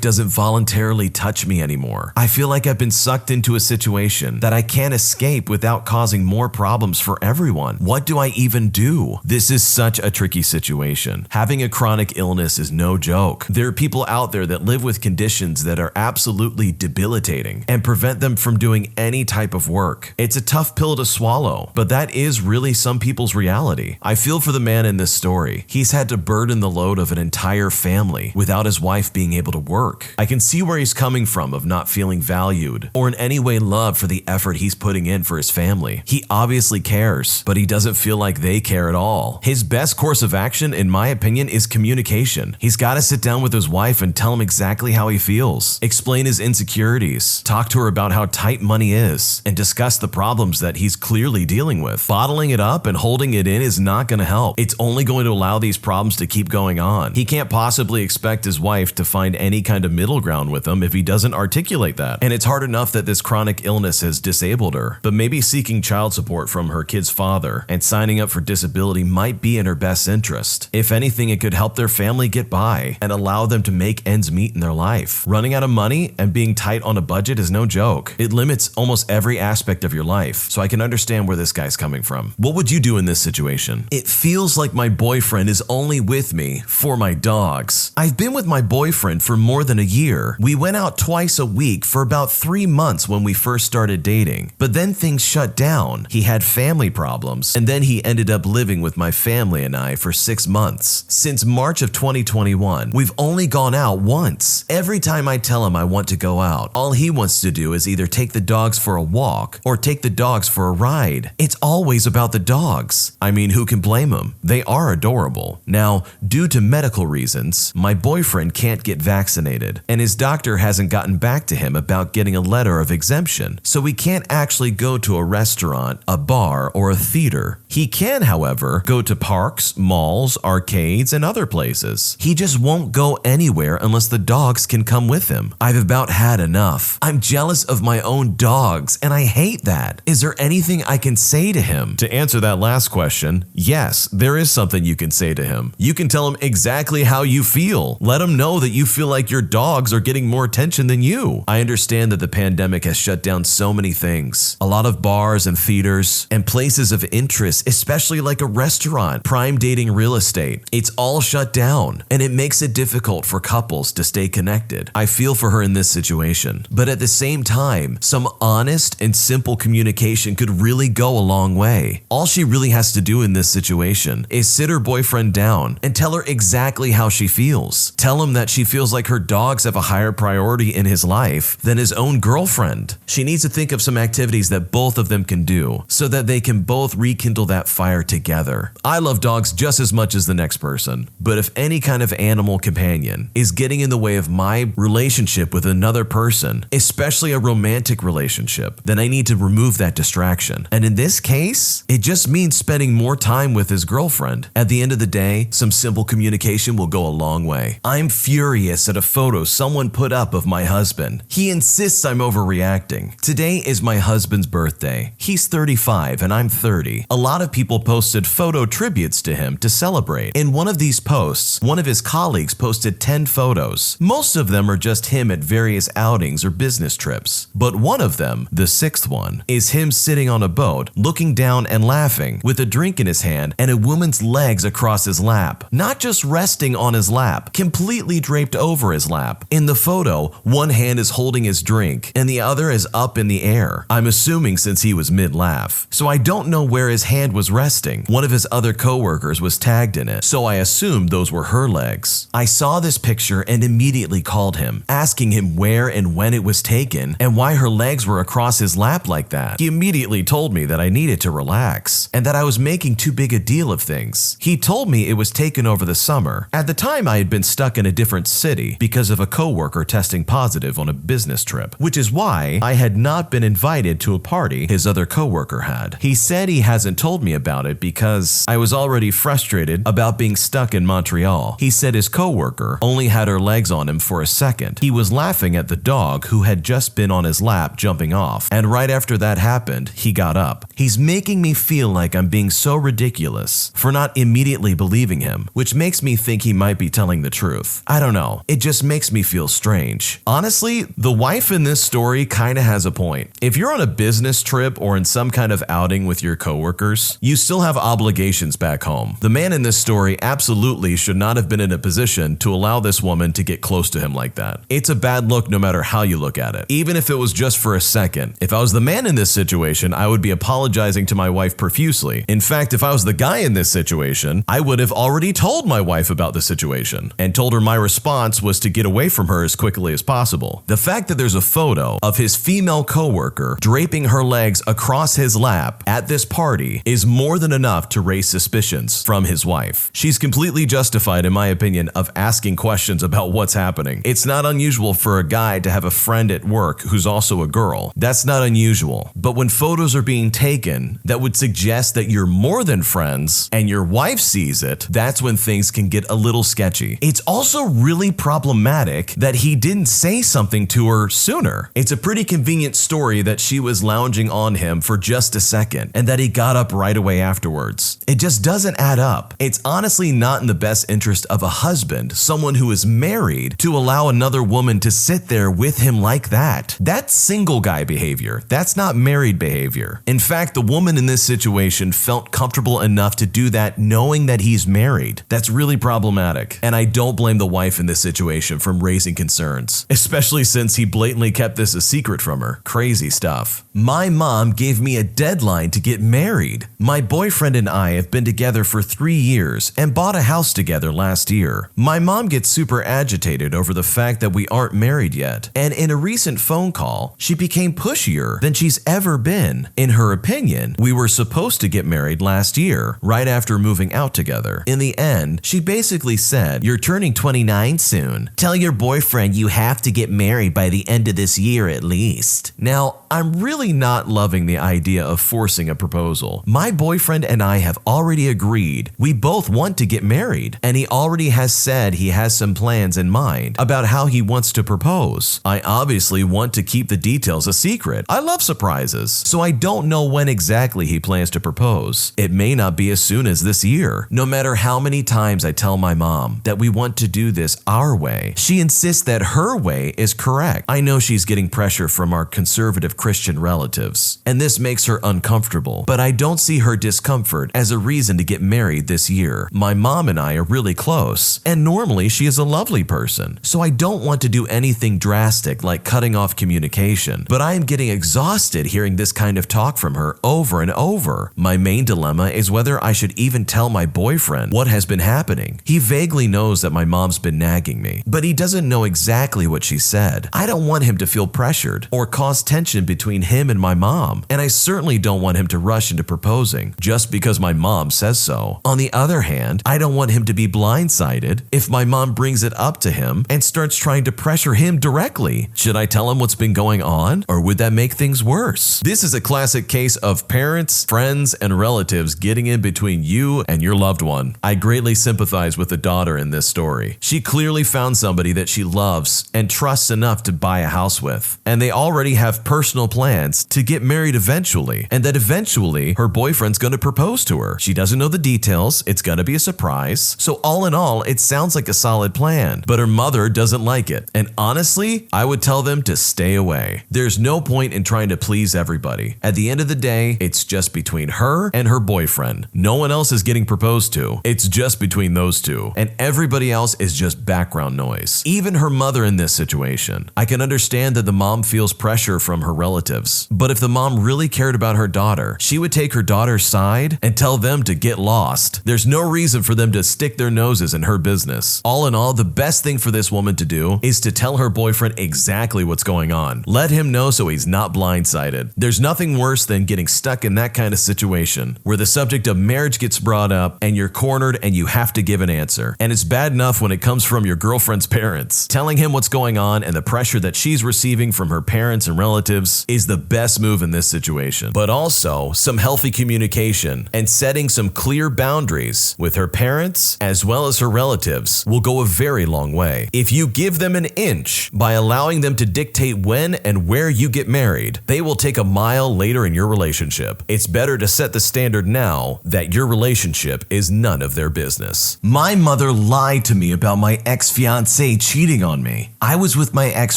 doesn't voluntarily touch me anymore. I feel like I've been sucked into a situation that I can't escape without causing more problems for everyone. What do I even do? This is such a tricky situation. Having a chronic illness is no joke. There are people out there that live with conditions that are absolutely debilitating and prevent them from doing any type of work. It's a tough pill to swallow, but that is really some people's reality. I feel for the man in this story. He's had to burden the load of an entire family without his wife being able to work. I can see where he's coming from of not feeling valued or in any way loved for the effort he's putting in for his family. He obviously cares, but he doesn't feel like they care at all. His best course of action, in my opinion, is communication. He's got to sit down with his wife and tell him exactly how he feels, explain his insecurities, talk to her about how tight money is, and discuss the problems that he's clearly dealing with. Bottling it up and holding it in is not going to help. It's only going to allow these problems to keep going on. He can't possibly expect his wife to find any kind of middle ground with him if he doesn't articulate that. And it's hard enough that this chronic illness has disabled her, but maybe seeking child support from her kid's father and signing up for disability might be in her best interest. If anything, it could help their family get by and allow them to make ends meet in their life. Running out of money and being tight on a budget is no joke. It limits almost every aspect of your life, so I can understand where this guy's coming from. What would you do in this situation? It feels like my boyfriend is only with me for my dogs. I've been with my boyfriend for more than a year. We went out twice a week for about 3 months when we first started dating, but then things shut down. He had family problems, and then he ended up living with my family and I for 6 months. Since March of 2021, we've only gone out once. Every time I tell him I want to go out, all he wants to do is either take the dogs for a walk or take the dogs for a ride. It's always about the dogs. I mean, who can blame him? They are adorable. Now, due to medical reasons, my boyfriend can't get vaccinated, and his doctor hasn't gotten back to him about getting a letter of exemption, so we can't actually go to a restaurant, a bar, or a theater. He can, however, go to parks, malls, arcades, and other places. He just won't go anywhere unless the dogs can come with him. I've about had enough. I'm jealous of my own dogs, and I hate that. Is there anything I can say to him? To answer that last question, yes, there is something you can say to him. You can tell him exactly how you feel. Let him know that you feel like your dogs are getting more attention than you. I understand that the pandemic has shut down so many things. A lot of bars and theaters and places of interest, especially like a restaurant, prime dating real estate. It's all shut down, and it makes it difficult for couples to stay connected. I feel for her in this situation, but at the same time, some honest and simple communication could really go a long way. All she really has to do in this situation is sit her boyfriend down and tell her exactly how she feels. Tell him that she feels like her dogs have a higher priority in his life than his own girlfriend. She needs to think of some activities that both of them can do so that they can both rekindle that fire together. I love dogs just as much as the next person, but if any kind of animal companion is getting in the way of my relationship with another person, especially a romantic relationship, then I need to remove that distraction. And in this case, it just means spending more time with his girlfriend. At the end of the day, some simple communication will go a long way. I'm furious at a photo someone put up of my husband. He insists I'm overreacting. Today is my husband's birthday. He's 35 and I'm 30. A lot of people posted photo tributes to him to celebrate. In one of these posts, one of his colleagues posted 10 photos. Most of them are just him at various outings or business trips. But one of them, the 6th one, is him sitting on a boat, looking down and laughing, with a drink in his hand and a woman's legs across his lap. Not just resting on his lap, completely draped over his lap. In the photo, one hand is holding his drink and the other is up in the air. I'm assuming since he was mid-laugh. So I don't know where his hand was resting. One of his other coworkers was tagged in it, so I assumed those were her legs. I saw this picture and immediately called him, asking him where and when it was taken and why her legs were across his lap like that. He immediately told me that I needed to relax and that I was making too big a deal of things. He told me it was taken over the summer. At the time, I had been stuck in a different city because of of a coworker testing positive on a business trip, which is why I had not been invited to a party his other coworker had. He said he hasn't told me about it because I was already frustrated about being stuck in Montreal. He said his coworker only had her legs on him for a second. He was laughing at the dog who had just been on his lap jumping off, and right after that happened, he got up. He's making me feel like I'm being so ridiculous for not immediately believing him, which makes me think he might be telling the truth. I don't know. It just makes me feel strange. Honestly, the wife in this story kinda has a point. If you're on a business trip or in some kind of outing with your coworkers, you still have obligations back home. The man in this story absolutely should not have been in a position to allow this woman to get close to him like that. It's a bad look no matter how you look at it, even if it was just for a second. If I was the man in this situation, I would be apologizing to my wife profusely. In fact, if I was the guy in this situation, I would have already told my wife about the situation and told her my response was to get away from her as quickly as possible. The fact that there's a photo of his female coworker draping her legs across his lap at this party is more than enough to raise suspicions from his wife. She's completely justified, in my opinion, of asking questions about what's happening. It's not unusual for a guy to have a friend at work who's also a girl. That's not unusual. But when photos are being taken that would suggest that you're more than friends and your wife sees it, that's when things can get a little sketchy. It's also really problematic that he didn't say something to her sooner. It's a pretty convenient story that she was lounging on him for just a second and that he got up right away afterwards. It just doesn't add up. It's honestly not in the best interest of a husband, someone who is married, to allow another woman to sit there with him like that. That's single guy behavior. That's not married behavior. In fact, the woman in this situation felt comfortable enough to do that knowing that he's married. That's really problematic. And I don't blame the wife in this situation from raising concerns, especially since he blatantly kept this a secret from her. Crazy stuff. My mom gave me a deadline to get married. My boyfriend and I have been together for 3 years and bought a house together last year. My mom gets super agitated over the fact that we aren't married yet, and in a recent phone call, she became pushier than she's ever been. In her opinion, we were supposed to get married last year, right after moving out together. In the end, she basically said, "You're turning 29 soon. Tell your boyfriend you have to get married by the end of this year at least." Now, I'm really not loving the idea of forcing a proposal. My boyfriend and I have already agreed we both want to get married, and he already has said he has some plans in mind about how he wants to propose. I obviously want to keep the details a secret. I love surprises, so I don't know when exactly he plans to propose. It may not be as soon as this year. No matter how many times I tell my mom that we want to do this our way, she insists that her way is correct. I know she's getting pressure from our conservative Christian relatives, and this makes her uncomfortable, but I don't see her discomfort as a reason to get married this year. My mom and I are really close, and normally she is a lovely person, so I don't want to do anything drastic like cutting off communication, but I am getting exhausted hearing this kind of talk from her over and over. My main dilemma is whether I should even tell my boyfriend what has been happening. He vaguely knows that my mom's been nagging me, but he doesn't know exactly what she said. I don't want him to feel pressured or cause tension between him and my mom, and I certainly don't want him to rush into proposing just because my mom says so. On the other hand, I don't want him to be blindsided if my mom brings it up to him and starts trying to pressure him directly. Should I tell him what's been going on, or would that make things worse? This is a classic case of parents, friends, and relatives getting in between you and your loved one. I greatly sympathize with the daughter in this story. She clearly found somebody that she loves and trusts enough to buy a house with, and they already have personal plans to get married eventually, and that eventually her boyfriend's going to propose to her. She doesn't know the details. It's going to be a surprise. So all in all, it sounds like a solid plan, but her mother doesn't like it. And honestly, I would tell them to stay away. There's no point in trying to please everybody. At the end of the day, it's just between her and her boyfriend. No one else is getting proposed to. It's just between those two, and everybody else is just background noise. Even her mother in this situation. I can understand that the mom feels pressure from her relatives, but if the mom really cared about her daughter, she would take her daughter's side and tell them to get lost. There's no reason for them to stick their noses in her business. All in all, the best thing for this woman to do is to tell her boyfriend exactly what's going on. Let him know so he's not blindsided. There's nothing worse than getting stuck in that kind of situation where the subject of marriage gets brought up and you're cornered and you have to give an answer. And it's bad enough when it comes from your girlfriend's parents parents. Telling him what's going on and the pressure that she's receiving from her parents and relatives is the best move in this situation. But also, some healthy communication and setting some clear boundaries with her parents as well as her relatives will go a very long way. If you give them an inch by allowing them to dictate when and where you get married, they will take a mile later in your relationship. It's better to set the standard now that your relationship is none of their business. My mother lied to me about my ex-fiancé cheating on me. I was with my ex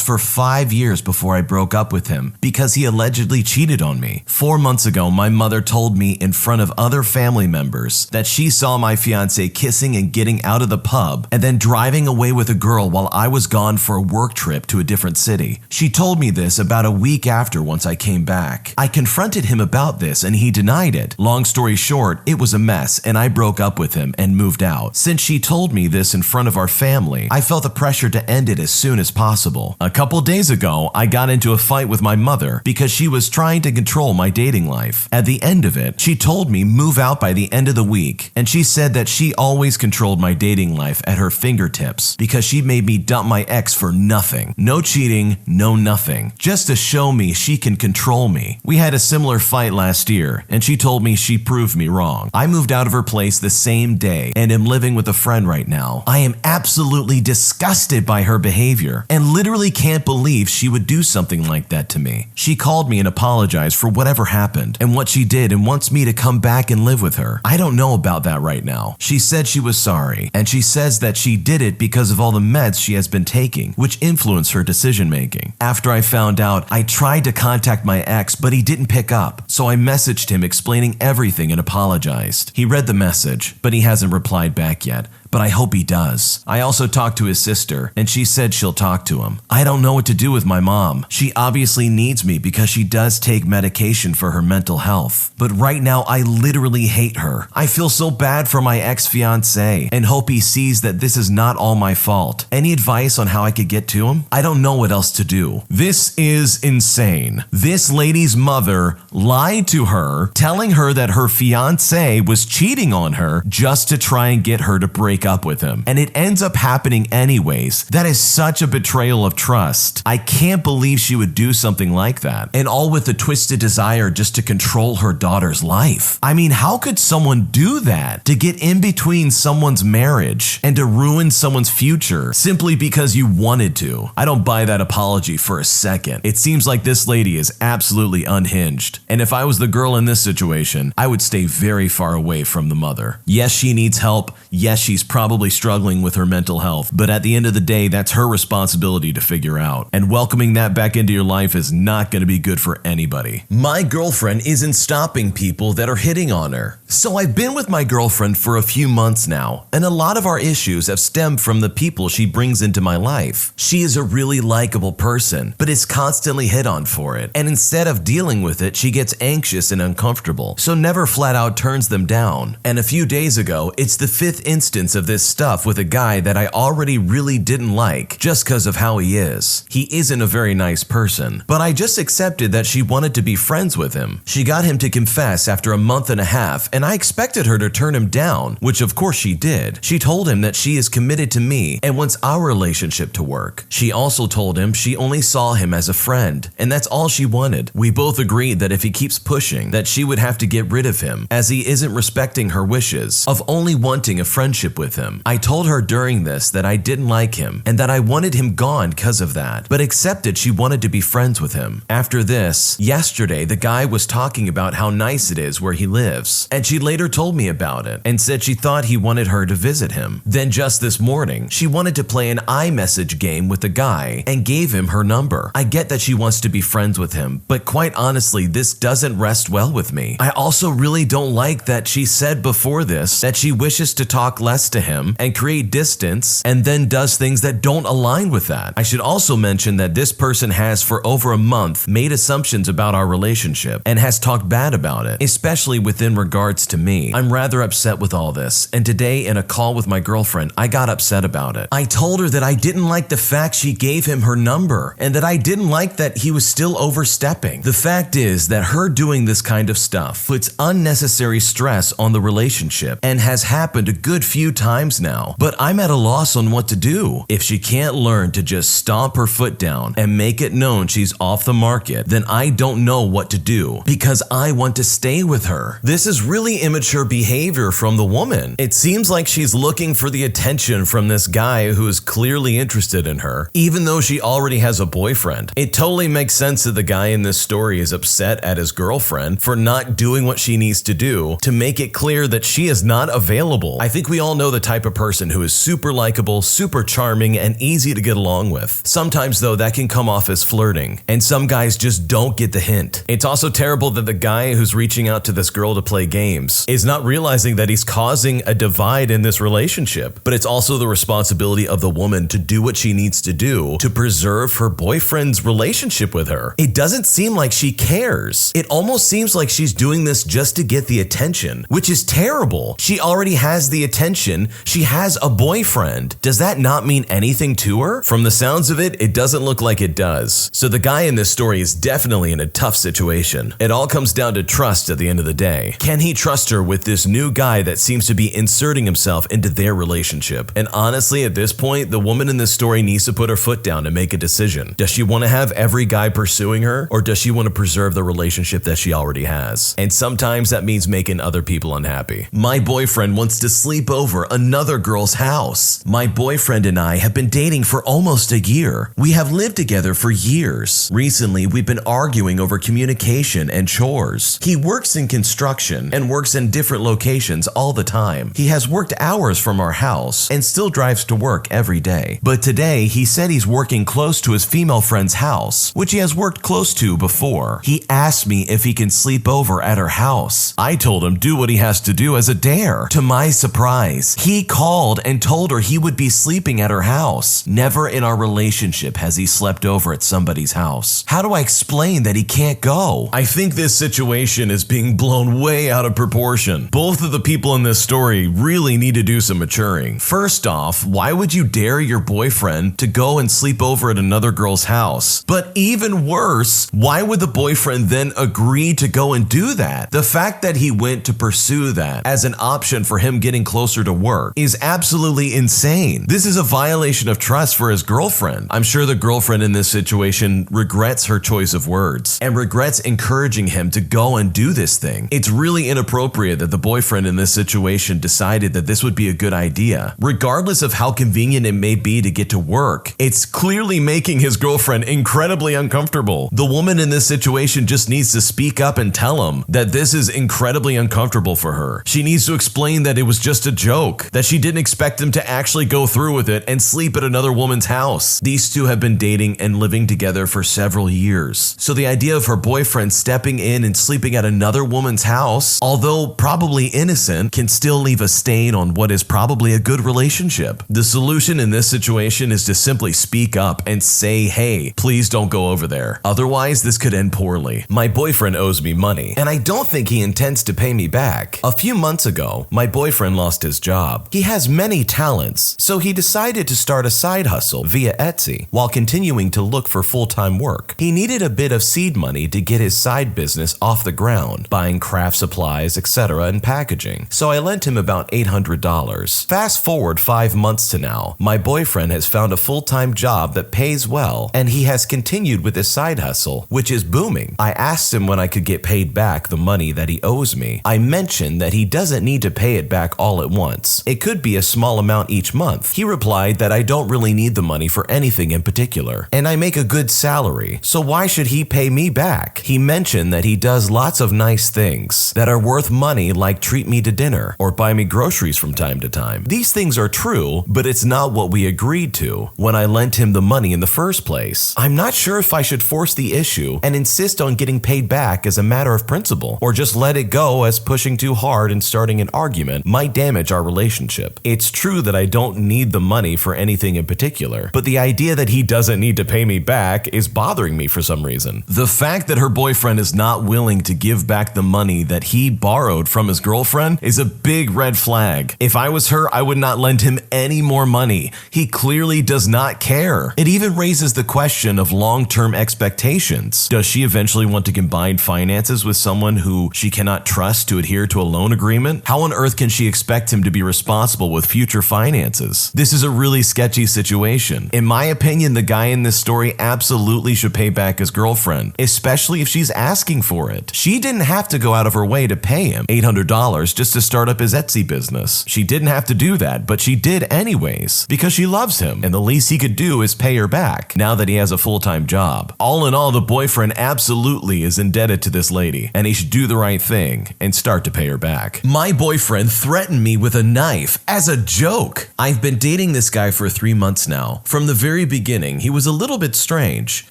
for 5 years before I broke up with him because he allegedly cheated on me. 4 months ago, my mother told me in front of other family members that she saw my fiancé kissing and getting out of the pub and then driving away with a girl while I was gone for a work trip to a different city. She told me this about a week after once I came back. I confronted him about this and he denied it. Long story short, it was a mess and I broke up with him and moved out. Since she told me this in front of our family, I felt the pressure to end it as soon as possible. A couple days ago, I got into a fight with my mother because she was trying to control my dating life. At the end of it, she told me move out by the end of the week, and she said that she always controlled my dating life at her fingertips because she made me dump my ex for nothing. No cheating, no nothing. Just to show me she can control me. We had a similar fight last year, and she told me she proved me wrong. I moved out of her place the same day and am living with a friend right now. I am absolutely disgusted by her behavior and literally can't believe she would do something like that to me. She called me and apologized for whatever happened and what she did and wants me to come back and live with her. I don't know about that right now. She said she was sorry, and she says that she did it because of all the meds she has been taking, which influenced her decision making. After I found out, I tried to contact my ex, but he didn't pick up, so I messaged him explaining everything and apologized. He read the message, but he hasn't replied back yet. But I hope he does. I also talked to his sister, and she said she'll talk to him. I don't know what to do with my mom. She obviously needs me because she does take medication for her mental health. But right now, I literally hate her. I feel so bad for my ex-fiancé and hope he sees that this is not all my fault. Any advice on how I could get to him? I don't know what else to do. This is insane. This lady's mother lied to her, telling her that her fiancé was cheating on her just to try and get her to break up with him, and it ends up happening anyways. That is such a betrayal of trust. I can't believe she would do something like that, and all with a twisted desire just to control her daughter's life. I mean, how could someone do that? To get in between someone's marriage and to ruin someone's future simply because you wanted to? I don't buy that apology for a second. It seems like this lady is absolutely unhinged, and if I was the girl in this situation, I would stay very far away from the mother. Yes, she needs help. Yes, she's probably struggling with her mental health, but at the end of the day, that's her responsibility to figure out. And welcoming that back into your life is not going to be good for anybody. My girlfriend isn't stopping people that are hitting on her. So I've been with my girlfriend for a few months now, and a lot of our issues have stemmed from the people she brings into my life. She is a really likable person, but is constantly hit on for it. And instead of dealing with it, she gets anxious and uncomfortable, so never flat out turns them down. And a few days ago, it's the 5th instance of this stuff with a guy that I already really didn't like just because of how he is. He isn't a very nice person, but I just accepted that she wanted to be friends with him. She got him to confess after a month and a half, and I expected her to turn him down, which of course she did. She told him that she is committed to me and wants our relationship to work. She also told him she only saw him as a friend, and that's all she wanted. We both agreed that if he keeps pushing, that she would have to get rid of him, as he isn't respecting her wishes of only wanting a friendship with him. I told her during this that I didn't like him and that I wanted him gone because of that, but accepted she wanted to be friends with him. After this, yesterday the guy was talking about how nice it is where he lives, and she later told me about it and said she thought he wanted her to visit him. Then just this morning, she wanted to play an iMessage game with the guy and gave him her number. I get that she wants to be friends with him, but quite honestly, this doesn't rest well with me. I also really don't like that she said before this that she wishes to talk less to him and create distance, and then does things that don't align with that. I should also mention that this person has for over a month made assumptions about our relationship and has talked bad about it, especially within regards to me. I'm rather upset with all this, and today in a call with my girlfriend, I got upset about it. I told her that I didn't like the fact she gave him her number and that I didn't like that he was still overstepping. The fact is that her Her doing this kind of stuff puts unnecessary stress on the relationship and has happened a good few times now. But I'm at a loss on what to do. If she can't learn to just stomp her foot down and make it known she's off the market, then I don't know what to do because I want to stay with her. This is really immature behavior from the woman. It seems like she's looking for the attention from this guy who is clearly interested in her, even though she already has a boyfriend. It totally makes sense that the guy in this story is upset at his girlfriend for not doing what she needs to do to make it clear that she is not available. I think we all know the type of person who is super likable, super charming, and easy to get along with. Sometimes though, that can come off as flirting, and some guys just don't get the hint. It's also terrible that the guy who's reaching out to this girl to play games is not realizing that he's causing a divide in this relationship. But it's also the responsibility of the woman to do what she needs to do to preserve her boyfriend's relationship with her. It doesn't seem like she cares. It almost seems like she's doing this just to get the attention, which is terrible. She already has the attention. She has a boyfriend. Does that not mean anything to her? From the sounds of it, it doesn't look like it does. So the guy in this story is definitely in a tough situation. It all comes down to trust at the end of the day. Can he trust her with this new guy that seems to be inserting himself into their relationship? And honestly, at this point, the woman in this story needs to put her foot down and make a decision. Does she want to have every guy pursuing her, or does she want to preserve the relationship that she already has? And sometimes that means making other people unhappy. My boyfriend wants to sleep over another girl's house. My boyfriend and I have been dating for almost a year. We have lived together for years. Recently, we've been arguing over communication and chores. He works in construction and works in different locations all the time. He has worked hours from our house and still drives to work every day. But today, he said he's working close to his female friend's house, which he has worked close to before. He asked me if he can sleep over at her house. I told him do what he has to do as a dare. To my surprise, he called and told her he would be sleeping at her house. Never in our relationship has he slept over at somebody's house. How do I explain that he can't go? I think this situation is being blown way out of proportion. Both of the people in this story really need to do some maturing. First off, why would you dare your boyfriend to go and sleep over at another girl's house? But even worse, why would the boyfriend then agree to go and do that? The fact that he went to pursue that as an option for him getting closer to work is absolutely insane. This is a violation of trust for his girlfriend. I'm sure the girlfriend in this situation regrets her choice of words and regrets encouraging him to go and do this thing. It's really inappropriate that the boyfriend in this situation decided that this would be a good idea. Regardless of how convenient it may be to get to work, it's clearly making his girlfriend incredibly uncomfortable. The woman in this situation just needs to speak up and tell him that this is incredibly uncomfortable for her. She needs to explain that it was just a joke, that she didn't expect him to actually go through with it and sleep at another woman's house. These two have been dating and living together for several years. So the idea of her boyfriend stepping in and sleeping at another woman's house, although probably innocent, can still leave a stain on what is probably a good relationship. The solution in this situation is to simply speak up and say, hey, please don't go over there. Otherwise, this could end poorly. My boyfriend owes me money, and I don't think he intends to pay me back. A few months ago, my boyfriend lost his job. He has many talents, so he decided to start a side hustle via Etsy while continuing to look for full-time work. He needed a bit of seed money to get his side business off the ground, buying craft supplies, etc., and packaging. So I lent him about $800. Fast forward 5 months to now, my boyfriend has found a full-time job that pays well, and he has continued with his side hustle, which is booming. I asked him when I could get paid back the money that he owes me. I mentioned that he doesn't need to pay it back all at once. It could be a small amount each month. He replied that I don't really need the money for anything in particular, and I make a good salary, so why should he pay me back? He mentioned that he does lots of nice things that are worth money, like treat me to dinner or buy me groceries from time to time. These things are true, but it's not what we agreed to when I lent him the money in the first place. I'm not sure if I should force the issue and insist on getting paid back as a matter of principle, or just let it go, as pushing too hard and starting an argument might damage our relationship. It's true that I don't need the money for anything in particular, but the idea that he doesn't need to pay me back is bothering me for some reason. The fact that her boyfriend is not willing to give back the money that he borrowed from his girlfriend is a big red flag. If I was her, I would not lend him any more money. He clearly does not care. It even raises the question of long-term expectations. Does she eventually want to combine finances with someone who she cannot trust to adhere to a loan agreement? How on earth can she expect him to be responsible with future finances? This is a really sketchy situation. In my opinion, the guy in this story absolutely should pay back his girlfriend, especially if she's asking for it. She didn't have to go out of her way to pay him $800 just to start up his Etsy business. She didn't have to do that, but she did anyways, because she loves him, and the least he could do is pay her back, now that he has a full-time job. All in all, the boyfriend absolutely is indebted to this lady, and he should do the right thing and start to pay her back. My boyfriend threatened me with a knife as a joke. I've been dating this guy for 3 months now. From the very beginning, he was a little bit strange.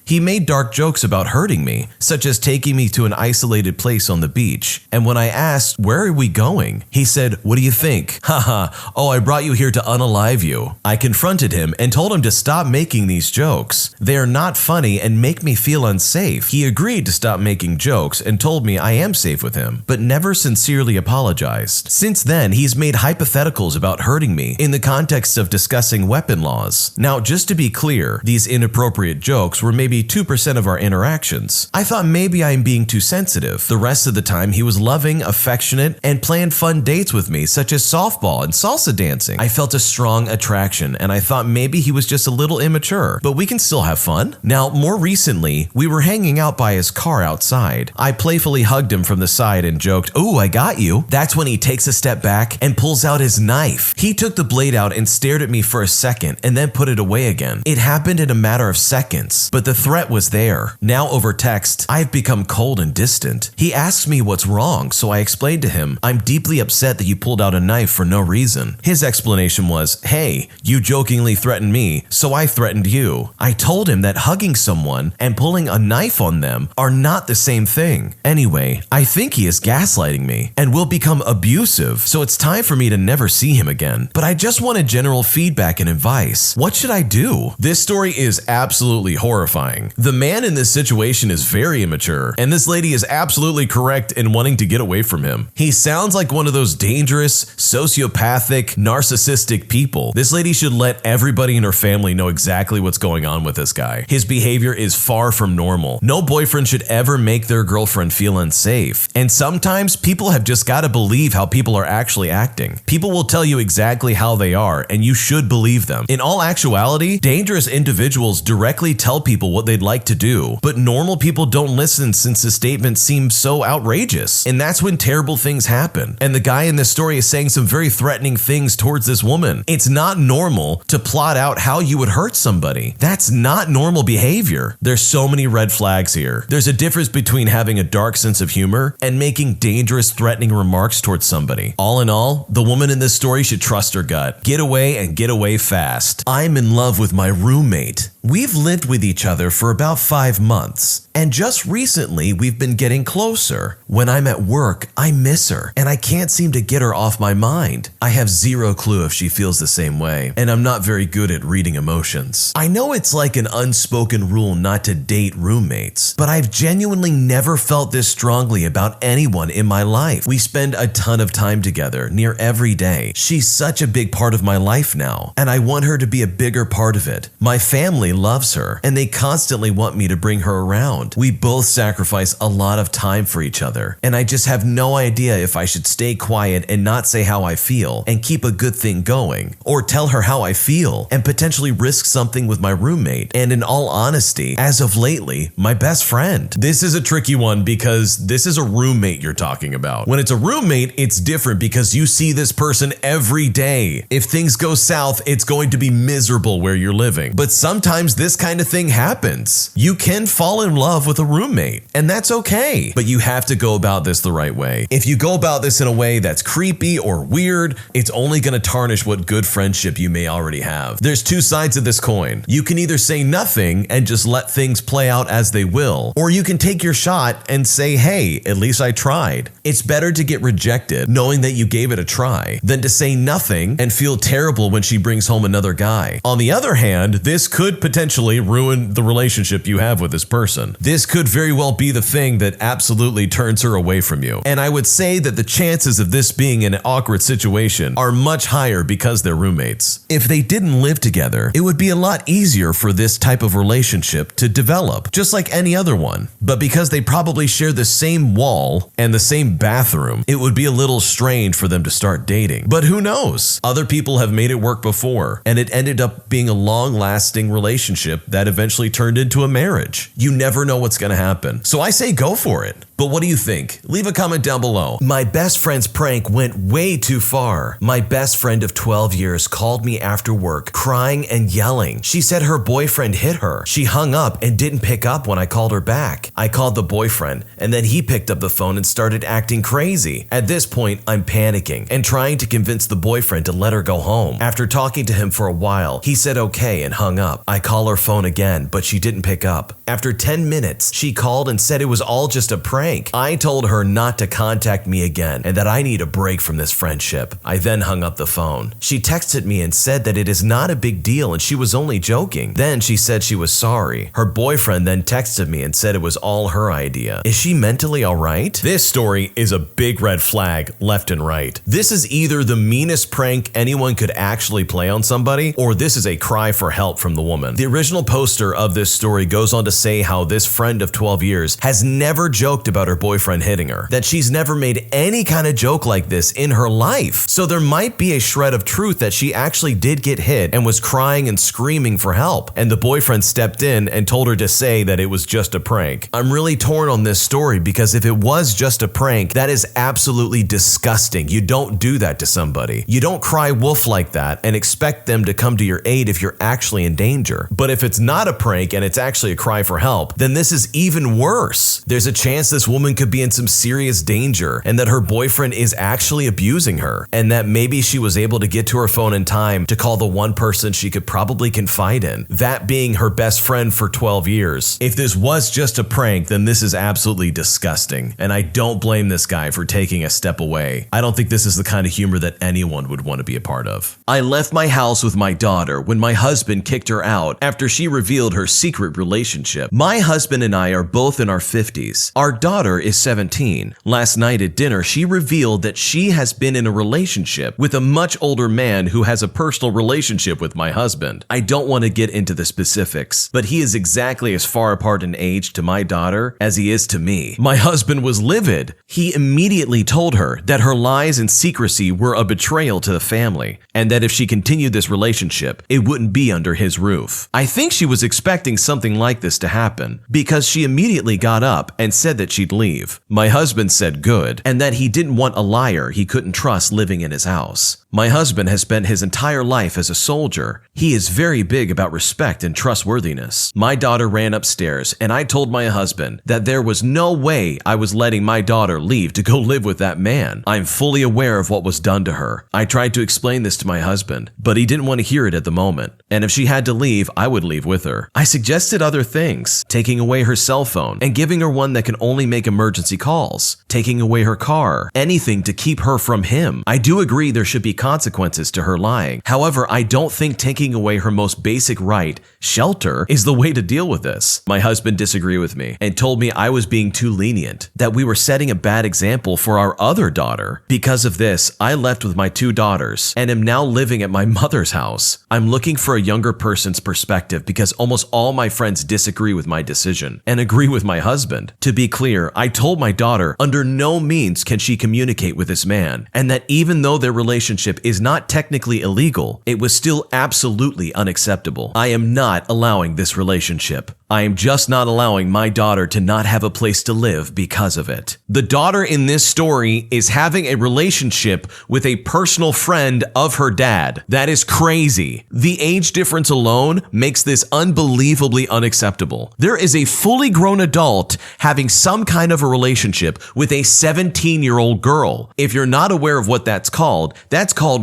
He made dark jokes about hurting me, such as taking me to an isolated place on the beach, and when I asked, "Where are we going?" he said, "What do you think?" Haha, "Oh, I brought you here to unalive you." I confronted him and told him to stop making these jokes. They are not funny and make me feel unsafe. He agreed to stop making jokes and told me I am safe with him, but never sincerely apologized. Since then, he's made hypotheticals about hurting me in the context of discussing weapon laws. Now, just to be clear, these inappropriate jokes were maybe 2% of our interactions. I thought maybe I'm being too sensitive. The rest of the time, he was loving, affectionate, and planned fun dates with me, such as softball and salsa dancing. I felt a strong attraction, and I thought maybe he was just a little immature, but we can still have fun. Now, more recently, we were hanging out by his car outside. I playfully hugged him from the side and joked, "Ooh, I got you." That's when he takes a step back and pulls out his knife. He took the blade out and stared at me for a second and then put it away again. It happened in a matter of seconds, but the threat was there. Now over text, I've become cold and distant. He asks me what's wrong, so I explained to him, "I'm deeply upset that you pulled out a knife for no reason." His explanation was, "Hey, you jokingly threatened me, so I threatened you." I told him that hugging someone and pulling a knife on them are not the same thing. Anyway, I think he is gaslighting me and will become abusive, so it's time for me to never see him again. But I just wanted general feedback and advice. What should I do? This story is absolutely horrifying. The man in this situation is very immature, and this lady is absolutely correct in wanting to get away from him. He sounds like one of those dangerous, sociopathic, narcissistic people. This lady should let everybody in her family know exactly what's going on with this guy. His behavior is far from normal. No boyfriend should ever make their girlfriend feel unsafe. And sometimes people have just got to believe how people are actually acting. People will tell you exactly how they are, and you should believe them. In all actuality, dangerous individuals directly tell people what they'd like to do, but normal people don't listen since the statement seems so outrageous. And that's when terrible things happen. And the guy in this story is saying some very threatening things towards this woman. It's not normal to plot out how you would hurt somebody. That's not normal behavior. There's so many red flags here. There's a difference between having a dark sense of humor and making dangerous, threatening remarks towards somebody. All in all, the woman in this story should trust her gut. Get away and get away fast. I'm in love with my roommate. We've lived with each other for about 5 months, and just recently we've been getting closer. When I'm at work, I miss her, and I can't seem to get her off my mind. I have zero clue if she feels the same way, and I'm not very good at reading emotions. I know it's like an unspoken rule not to date roommates, but I've genuinely never felt this strongly about anyone in my life. We spend a ton of time together, near every day. She's such a big part of my life now, and I want her to be a bigger part of it. My family loves her, and they constantly want me to bring her around. We both sacrifice a lot of time for each other, and I just have no idea if I should stay quiet and not say how I feel and keep a good thing going, or tell her how I feel and potentially risk something with my roommate, and in all honesty, as of lately, my best friend. This is a tricky one because this is a roommate you're talking about. When it's a roommate, it's different because you see this person every day. If things go south, it's going to be miserable where you're living. But sometimes this kind of thing happens. You can fall in love with a roommate, and that's okay. But you have to go about this the right way. If you go about this in a way that's creepy or weird, it's only going to tarnish what good friendship you may already have. There's two sides of this coin. You can either say nothing and just let things play out as they will, or you can take your shot and say, hey, at least I tried. It's better to get rejected knowing that you gave it a try than to say nothing and feel terrible when she brings home another guy. On the other hand, this could potentially ruin the relationship you have with this person. This could very well be the thing that absolutely turns her away from you. And I would say that the chances of this being an awkward situation are much higher because they're roommates. If they didn't live together, it would be a lot easier for this type of relationship to develop, just like any other one. But because they probably share the same wall and the same bathroom, it would be a little strange for them to start dating. But who knows? Other people have made it work before, and it ended up being a long-lasting relationship that eventually turned into a marriage. You never know what's going to happen. So I say go for it. But what do you think? Leave a comment down below. My best friend's prank went way too far. My best friend of 12 years called me after work, crying and yelling. She said her boyfriend hit her. She hung up and didn't pick up when I called her back. I called the boyfriend, and then he picked up the phone and started acting crazy. At this point, I'm panicking and trying to convince the boyfriend to let her go home. After talking to him for a while, he said okay and hung up. I call her phone again, but she didn't pick up. After 10 minutes, she called and said it was all just a prank. I told her not to contact me again and that I need a break from this friendship. I then hung up the phone. She texted me and said that it is not a big deal and she was only joking. Then she said she was sorry. Her boyfriend then texted me and said it was all her idea. Is she mentally alright? This story is a big red flag left and right. This is either the meanest prank anyone could actually play on somebody, or this is a cry for help from the woman. The original poster of this story goes on to say how this friend of 12 years has never joked about her boyfriend hitting her, that she's never made any kind of joke like this in her life. So there might be a shred of truth that she actually did get hit and was crying and screaming for help, and the boyfriend stepped in and told her to say that it was just a prank. I'm really torn on this story because if it was just a prank, that is absolutely disgusting. You don't do that to somebody. You don't cry wolf like that and expect them to come to your aid if you're actually in danger. But if it's not a prank and it's actually a cry for help, then this is even worse. There's a chance this woman could be in some serious danger and that her boyfriend is actually abusing her, and that maybe she was able to get to her phone in time to call the one person she could probably confide in, that being her best friend for 12 years. If this was just a prank, then this is absolutely disgusting, and I don't blame this guy for taking a step away. I don't think this is the kind of humor that anyone would want to be a part of. I left my house with my daughter when my husband kicked her out after she revealed her secret relationship. My husband and I are both in our 50s. Our daughter is 17. Last night at dinner, she revealed that she has been in a relationship with a much older man who has a personal relationship with my husband. I don't want to get into the specifics, but he is exactly as far apart in age to my daughter as he is to me. My husband was livid. He immediately told her that her lies and secrecy were a betrayal to the family, and that if she continued this relationship, it wouldn't be under his roof. I think she was expecting something like this to happen because she immediately got up and said that she'd leave. My husband said good, and that he didn't want a liar he couldn't trust living in his house. My husband has spent his entire life as a soldier. He is very big about respect and trustworthiness. My daughter ran upstairs, and I told my husband that there was no way I was letting my daughter leave to go live with that man. I'm fully aware of what was done to her. I tried to explain this to my husband, but he didn't want to hear it at the moment. And if she had to leave, I would leave with her. I suggested other things, taking away her cell phone and giving her one that can only make emergency calls, taking away her car, anything to keep her from him. I do agree there should be consequences to her lying. However, I don't think taking away her most basic right, shelter, is the way to deal with this. My husband disagreed with me and told me I was being too lenient, that we were setting a bad example for our other daughter. Because of this, I left with my 2 daughters and am now living at my mother's house. I'm looking for a younger person's perspective because almost all my friends disagree with my decision and agree with my husband. To be clear, I told my daughter under no means can she communicate with this man, and that even though their relationship is not technically illegal, it was still absolutely unacceptable. I am not allowing this relationship. I am just not allowing my daughter to not have a place to live because of it. The daughter in this story is having a relationship with a personal friend of her dad. That is crazy. The age difference alone makes this unbelievably unacceptable. There is a fully grown adult having some kind of a relationship with a 17-year-old girl. If you're not aware of what that's called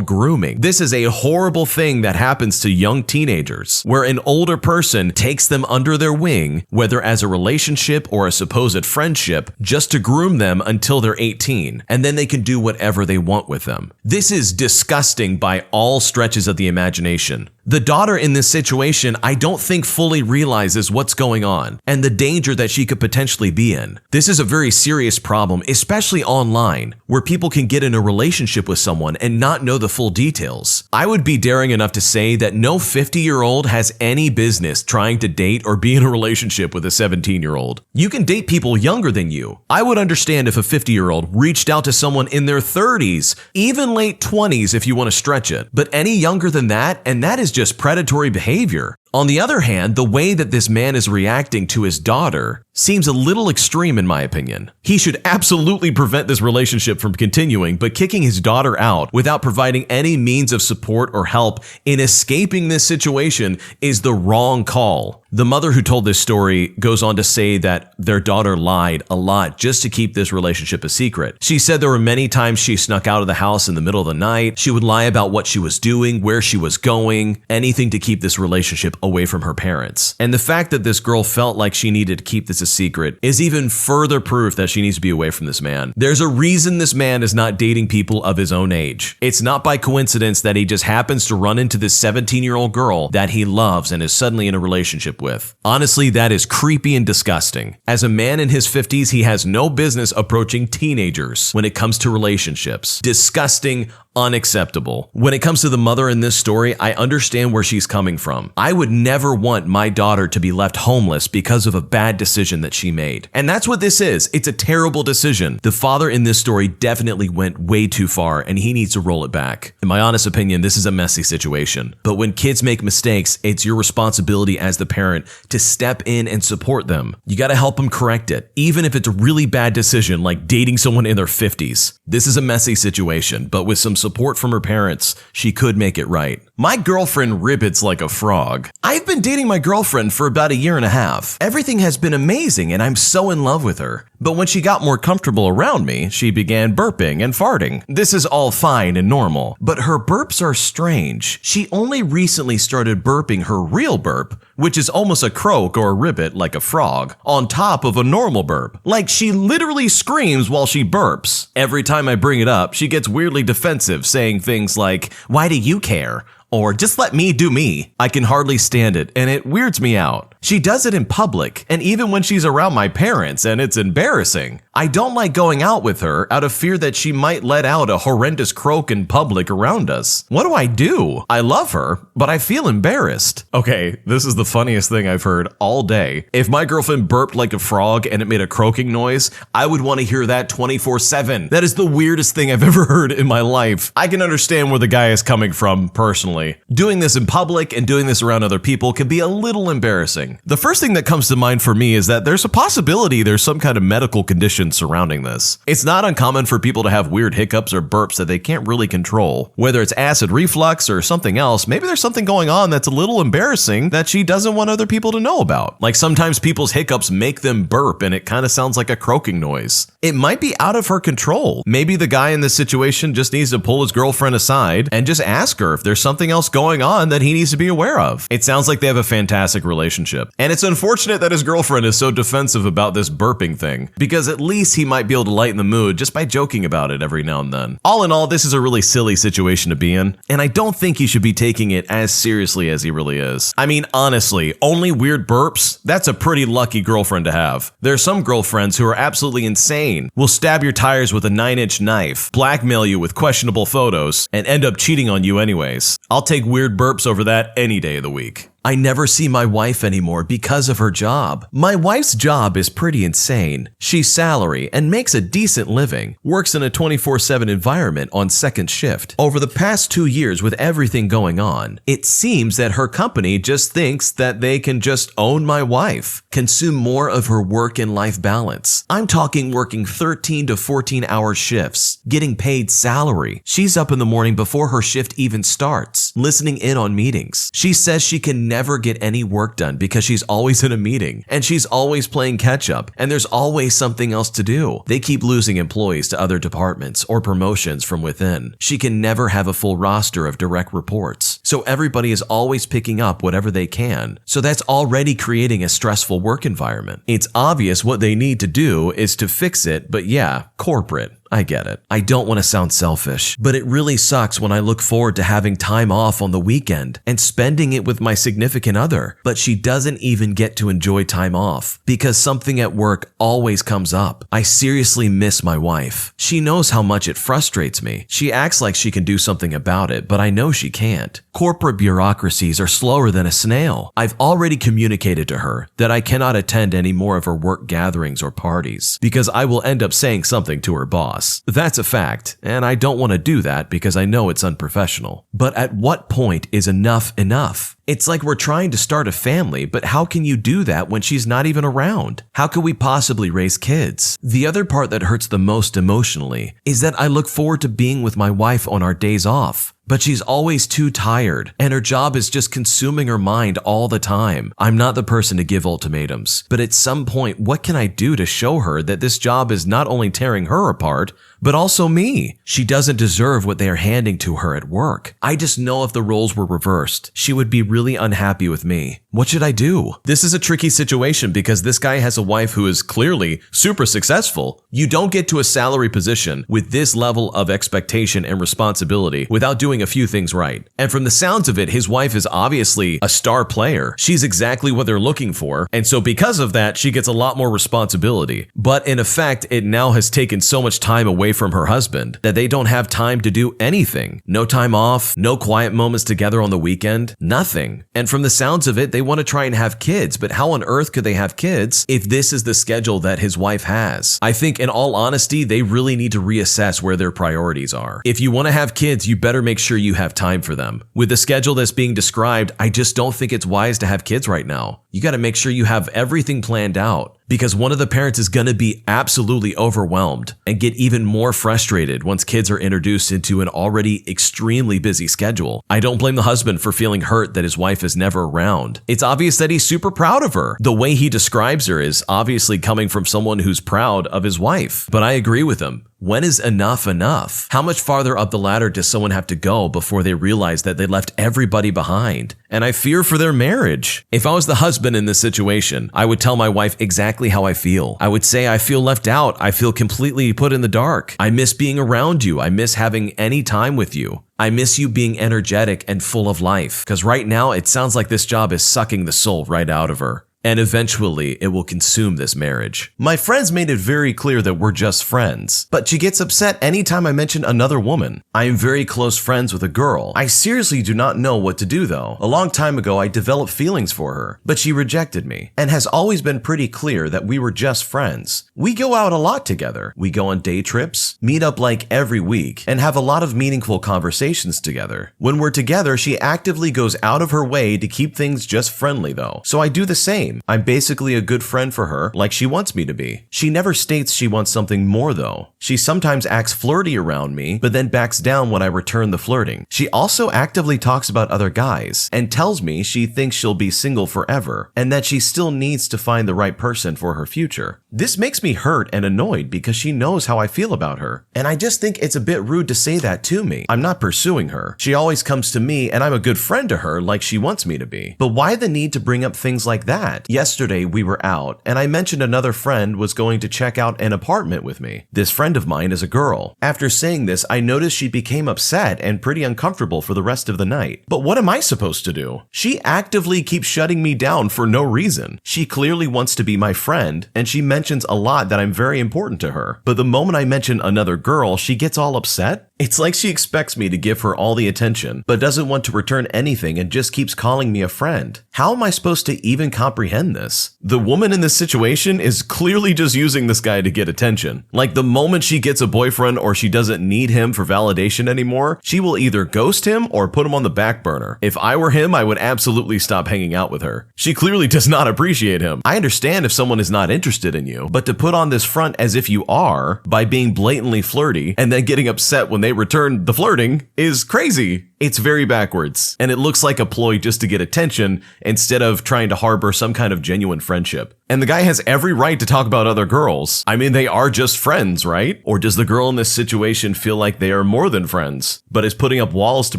grooming. This is a horrible thing that happens to young teenagers, where an older person takes them under their wing, whether as a relationship or a supposed friendship, just to groom them until they're 18, and then they can do whatever they want with them. This is disgusting by all stretches of the imagination. The daughter in this situation, I don't think fully realizes what's going on and the danger that she could potentially be in. This is a very serious problem, especially online, where people can get in a relationship with someone and not know the full details. I would be daring enough to say that no 50-year-old has any business trying to date or be in a relationship with a 17-year-old. You can date people younger than you. I would understand if a 50-year-old reached out to someone in their 30s, even late 20s if you want to stretch it. But any younger than that, and that is just predatory behavior. On the other hand, the way that this man is reacting to his daughter seems a little extreme in my opinion. He should absolutely prevent this relationship from continuing, but kicking his daughter out without providing any means of support or help in escaping this situation is the wrong call. The mother who told this story goes on to say that their daughter lied a lot just to keep this relationship a secret. She said there were many times she snuck out of the house in the middle of the night. She would lie about what she was doing, where she was going, anything to keep this relationship away from her parents. And the fact that this girl felt like she needed to keep this a secret is even further proof that she needs to be away from this man. There's a reason this man is not dating people of his own age. It's not by coincidence that he just happens to run into this 17-year-old girl that he loves and is suddenly in a relationship with. Honestly, that is creepy and disgusting. As a man in his 50s, he has no business approaching teenagers when it comes to relationships. Disgusting, unacceptable. When it comes to the mother in this story, I understand where she's coming from. I would never want my daughter to be left homeless because of a bad decision that she made. And that's what this is. It's a terrible decision. The father in this story definitely went way too far and he needs to roll it back. In my honest opinion, this is a messy situation. But when kids make mistakes, it's your responsibility as the parent to step in and support them. You got to help them correct it, even if it's a really bad decision like dating someone in their 50s. This is a messy situation, but with some support from her parents, she could make it right. My girlfriend ribbits like a frog. I've been dating my girlfriend for about a year and a half. Everything has been amazing and I'm so in love with her. But when she got more comfortable around me, she began burping and farting. This is all fine and normal, but her burps are strange. She only recently started burping her real burp, which is almost a croak or a ribbit like a frog, on top of a normal burp. Like she literally screams while she burps. Every time I bring it up, she gets weirdly defensive, saying things like, "Why do you care?" Or "Just let me do me." I can hardly stand it, and it weirds me out. She does it in public, and even when she's around my parents, and it's embarrassing. I don't like going out with her out of fear that she might let out a horrendous croak in public around us. What do I do? I love her, but I feel embarrassed. Okay, this is the funniest thing I've heard all day. If my girlfriend burped like a frog and it made a croaking noise, I would want to hear that 24/7. That is the weirdest thing I've ever heard in my life. I can understand where the guy is coming from personally. Doing this in public and doing this around other people can be a little embarrassing. The first thing that comes to mind for me is that there's a possibility there's some kind of medical condition surrounding this. It's not uncommon for people to have weird hiccups or burps that they can't really control. Whether it's acid reflux or something else, maybe there's something going on that's a little embarrassing that she doesn't want other people to know about. Like sometimes people's hiccups make them burp and it kind of sounds like a croaking noise. It might be out of her control. Maybe the guy in this situation just needs to pull his girlfriend aside and just ask her if there's something else going on that he needs to be aware of. It sounds like they have a fantastic relationship. And it's unfortunate that his girlfriend is so defensive about this burping thing, because at least he might be able to lighten the mood just by joking about it every now and then. All in all, this is a really silly situation to be in, and I don't think he should be taking it as seriously as he really is. I mean, honestly, only weird burps? That's a pretty lucky girlfriend to have. There are some girlfriends who are absolutely insane, will stab your tires with a 9-inch knife, blackmail you with questionable photos, and end up cheating on you anyways. I'll take weird burps over that any day of the week. I never see my wife anymore because of her job. My wife's job is pretty insane. She's salary and makes a decent living, works in a 24/7 environment on second shift. Over the past 2 years with everything going on, it seems that her company just thinks that they can just own my wife, consume more of her work and life balance. I'm talking working 13 to 14-hour shifts, getting paid salary. She's up in the morning before her shift even starts, listening in on meetings. She says she can never get any work done because she's always in a meeting and she's always playing catch up and there's always something else to do. They keep losing employees to other departments or promotions from within. She can never have a full roster of direct reports. So everybody is always picking up whatever they can. So that's already creating a stressful work environment. It's obvious what they need to do is to fix it, but yeah, corporate. I get it. I don't want to sound selfish, but it really sucks when I look forward to having time off on the weekend and spending it with my significant other, but she doesn't even get to enjoy time off because something at work always comes up. I seriously miss my wife. She knows how much it frustrates me. She acts like she can do something about it, but I know she can't. Corporate bureaucracies are slower than a snail. I've already communicated to her that I cannot attend any more of her work gatherings or parties because I will end up saying something to her boss. That's a fact, and I don't want to do that because I know it's unprofessional. But at what point is enough enough? It's like we're trying to start a family, but how can you do that when she's not even around? How could we possibly raise kids? The other part that hurts the most emotionally is that I look forward to being with my wife on our days off. But she's always too tired, and her job is just consuming her mind all the time. I'm not the person to give ultimatums, but at some point, what can I do to show her that this job is not only tearing her apart, but also me? She doesn't deserve what they are handing to her at work. I just know if the roles were reversed, she would be really unhappy with me. What should I do? This is a tricky situation because this guy has a wife who is clearly super successful. You don't get to a salary position with this level of expectation and responsibility without doing a few things right. And from the sounds of it, his wife is obviously a star player. She's exactly what they're looking for. And so because of that, she gets a lot more responsibility. But in effect, it now has taken so much time away from her husband that they don't have time to do anything. No time off, no quiet moments together on the weekend, nothing. And from the sounds of it, they want to try and have kids, but how on earth could they have kids if this is the schedule that his wife has? I think in all honesty, they really need to reassess where their priorities are. If you want to have kids, you better make sure you have time for them. With the schedule that's being described, I just don't think it's wise to have kids right now. You got to make sure you have everything planned out, because one of the parents is going to be absolutely overwhelmed and get even more frustrated once kids are introduced into an already extremely busy schedule. I don't blame the husband for feeling hurt that his wife is never around. It's obvious that he's super proud of her. The way he describes her is obviously coming from someone who's proud of his wife. But I agree with him. When is enough enough? How much farther up the ladder does someone have to go before they realize that they left everybody behind? And I fear for their marriage. If I was the husband in this situation, I would tell my wife exactly how I feel. I would say I feel left out. I feel completely put in the dark. I miss being around you. I miss having any time with you. I miss you being energetic and full of life. Because right now, it sounds like this job is sucking the soul right out of her. And eventually, it will consume this marriage. My friends made it very clear that we're just friends, but she gets upset anytime I mention another woman. I am very close friends with a girl. I seriously do not know what to do though. A long time ago, I developed feelings for her, but she rejected me and has always been pretty clear that we were just friends. We go out a lot together. We go on day trips, meet up like every week, and have a lot of meaningful conversations together. When we're together, she actively goes out of her way to keep things just friendly though, so I do the same. I'm basically a good friend for her, like she wants me to be. She never states she wants something more though. She sometimes acts flirty around me, but then backs down when I return the flirting. She also actively talks about other guys and tells me she thinks she'll be single forever and that she still needs to find the right person for her future. This makes me hurt and annoyed because she knows how I feel about her. And I just think it's a bit rude to say that to me. I'm not pursuing her. She always comes to me and I'm a good friend to her like she wants me to be. But why the need to bring up things like that? Yesterday we were out and I mentioned another friend was going to check out an apartment with me. This friend of mine is a girl. After saying this, I noticed she became upset and pretty uncomfortable for the rest of the night. But what am I supposed to do? She actively keeps shutting me down for no reason. She clearly wants to be my friend and she mentions a lot that I'm very important to her. But the moment I mention another girl, she gets all upset. It's like she expects me to give her all the attention, but doesn't want to return anything and just keeps calling me a friend. How am I supposed to even comprehend this? The woman in this situation is clearly just using this guy to get attention. Like the moment she gets a boyfriend or she doesn't need him for validation anymore, she will either ghost him or put him on the back burner. If I were him, I would absolutely stop hanging out with her. She clearly does not appreciate him. I understand if someone is not interested in you, but to put on this front as if you are by being blatantly flirty and then getting upset when they return the flirting is crazy. It's very backwards, and it looks like a ploy just to get attention instead of trying to harbor some kind of genuine friendship. And the guy has every right to talk about other girls. I mean, they are just friends, right? Or does the girl in this situation feel like they are more than friends, but is putting up walls to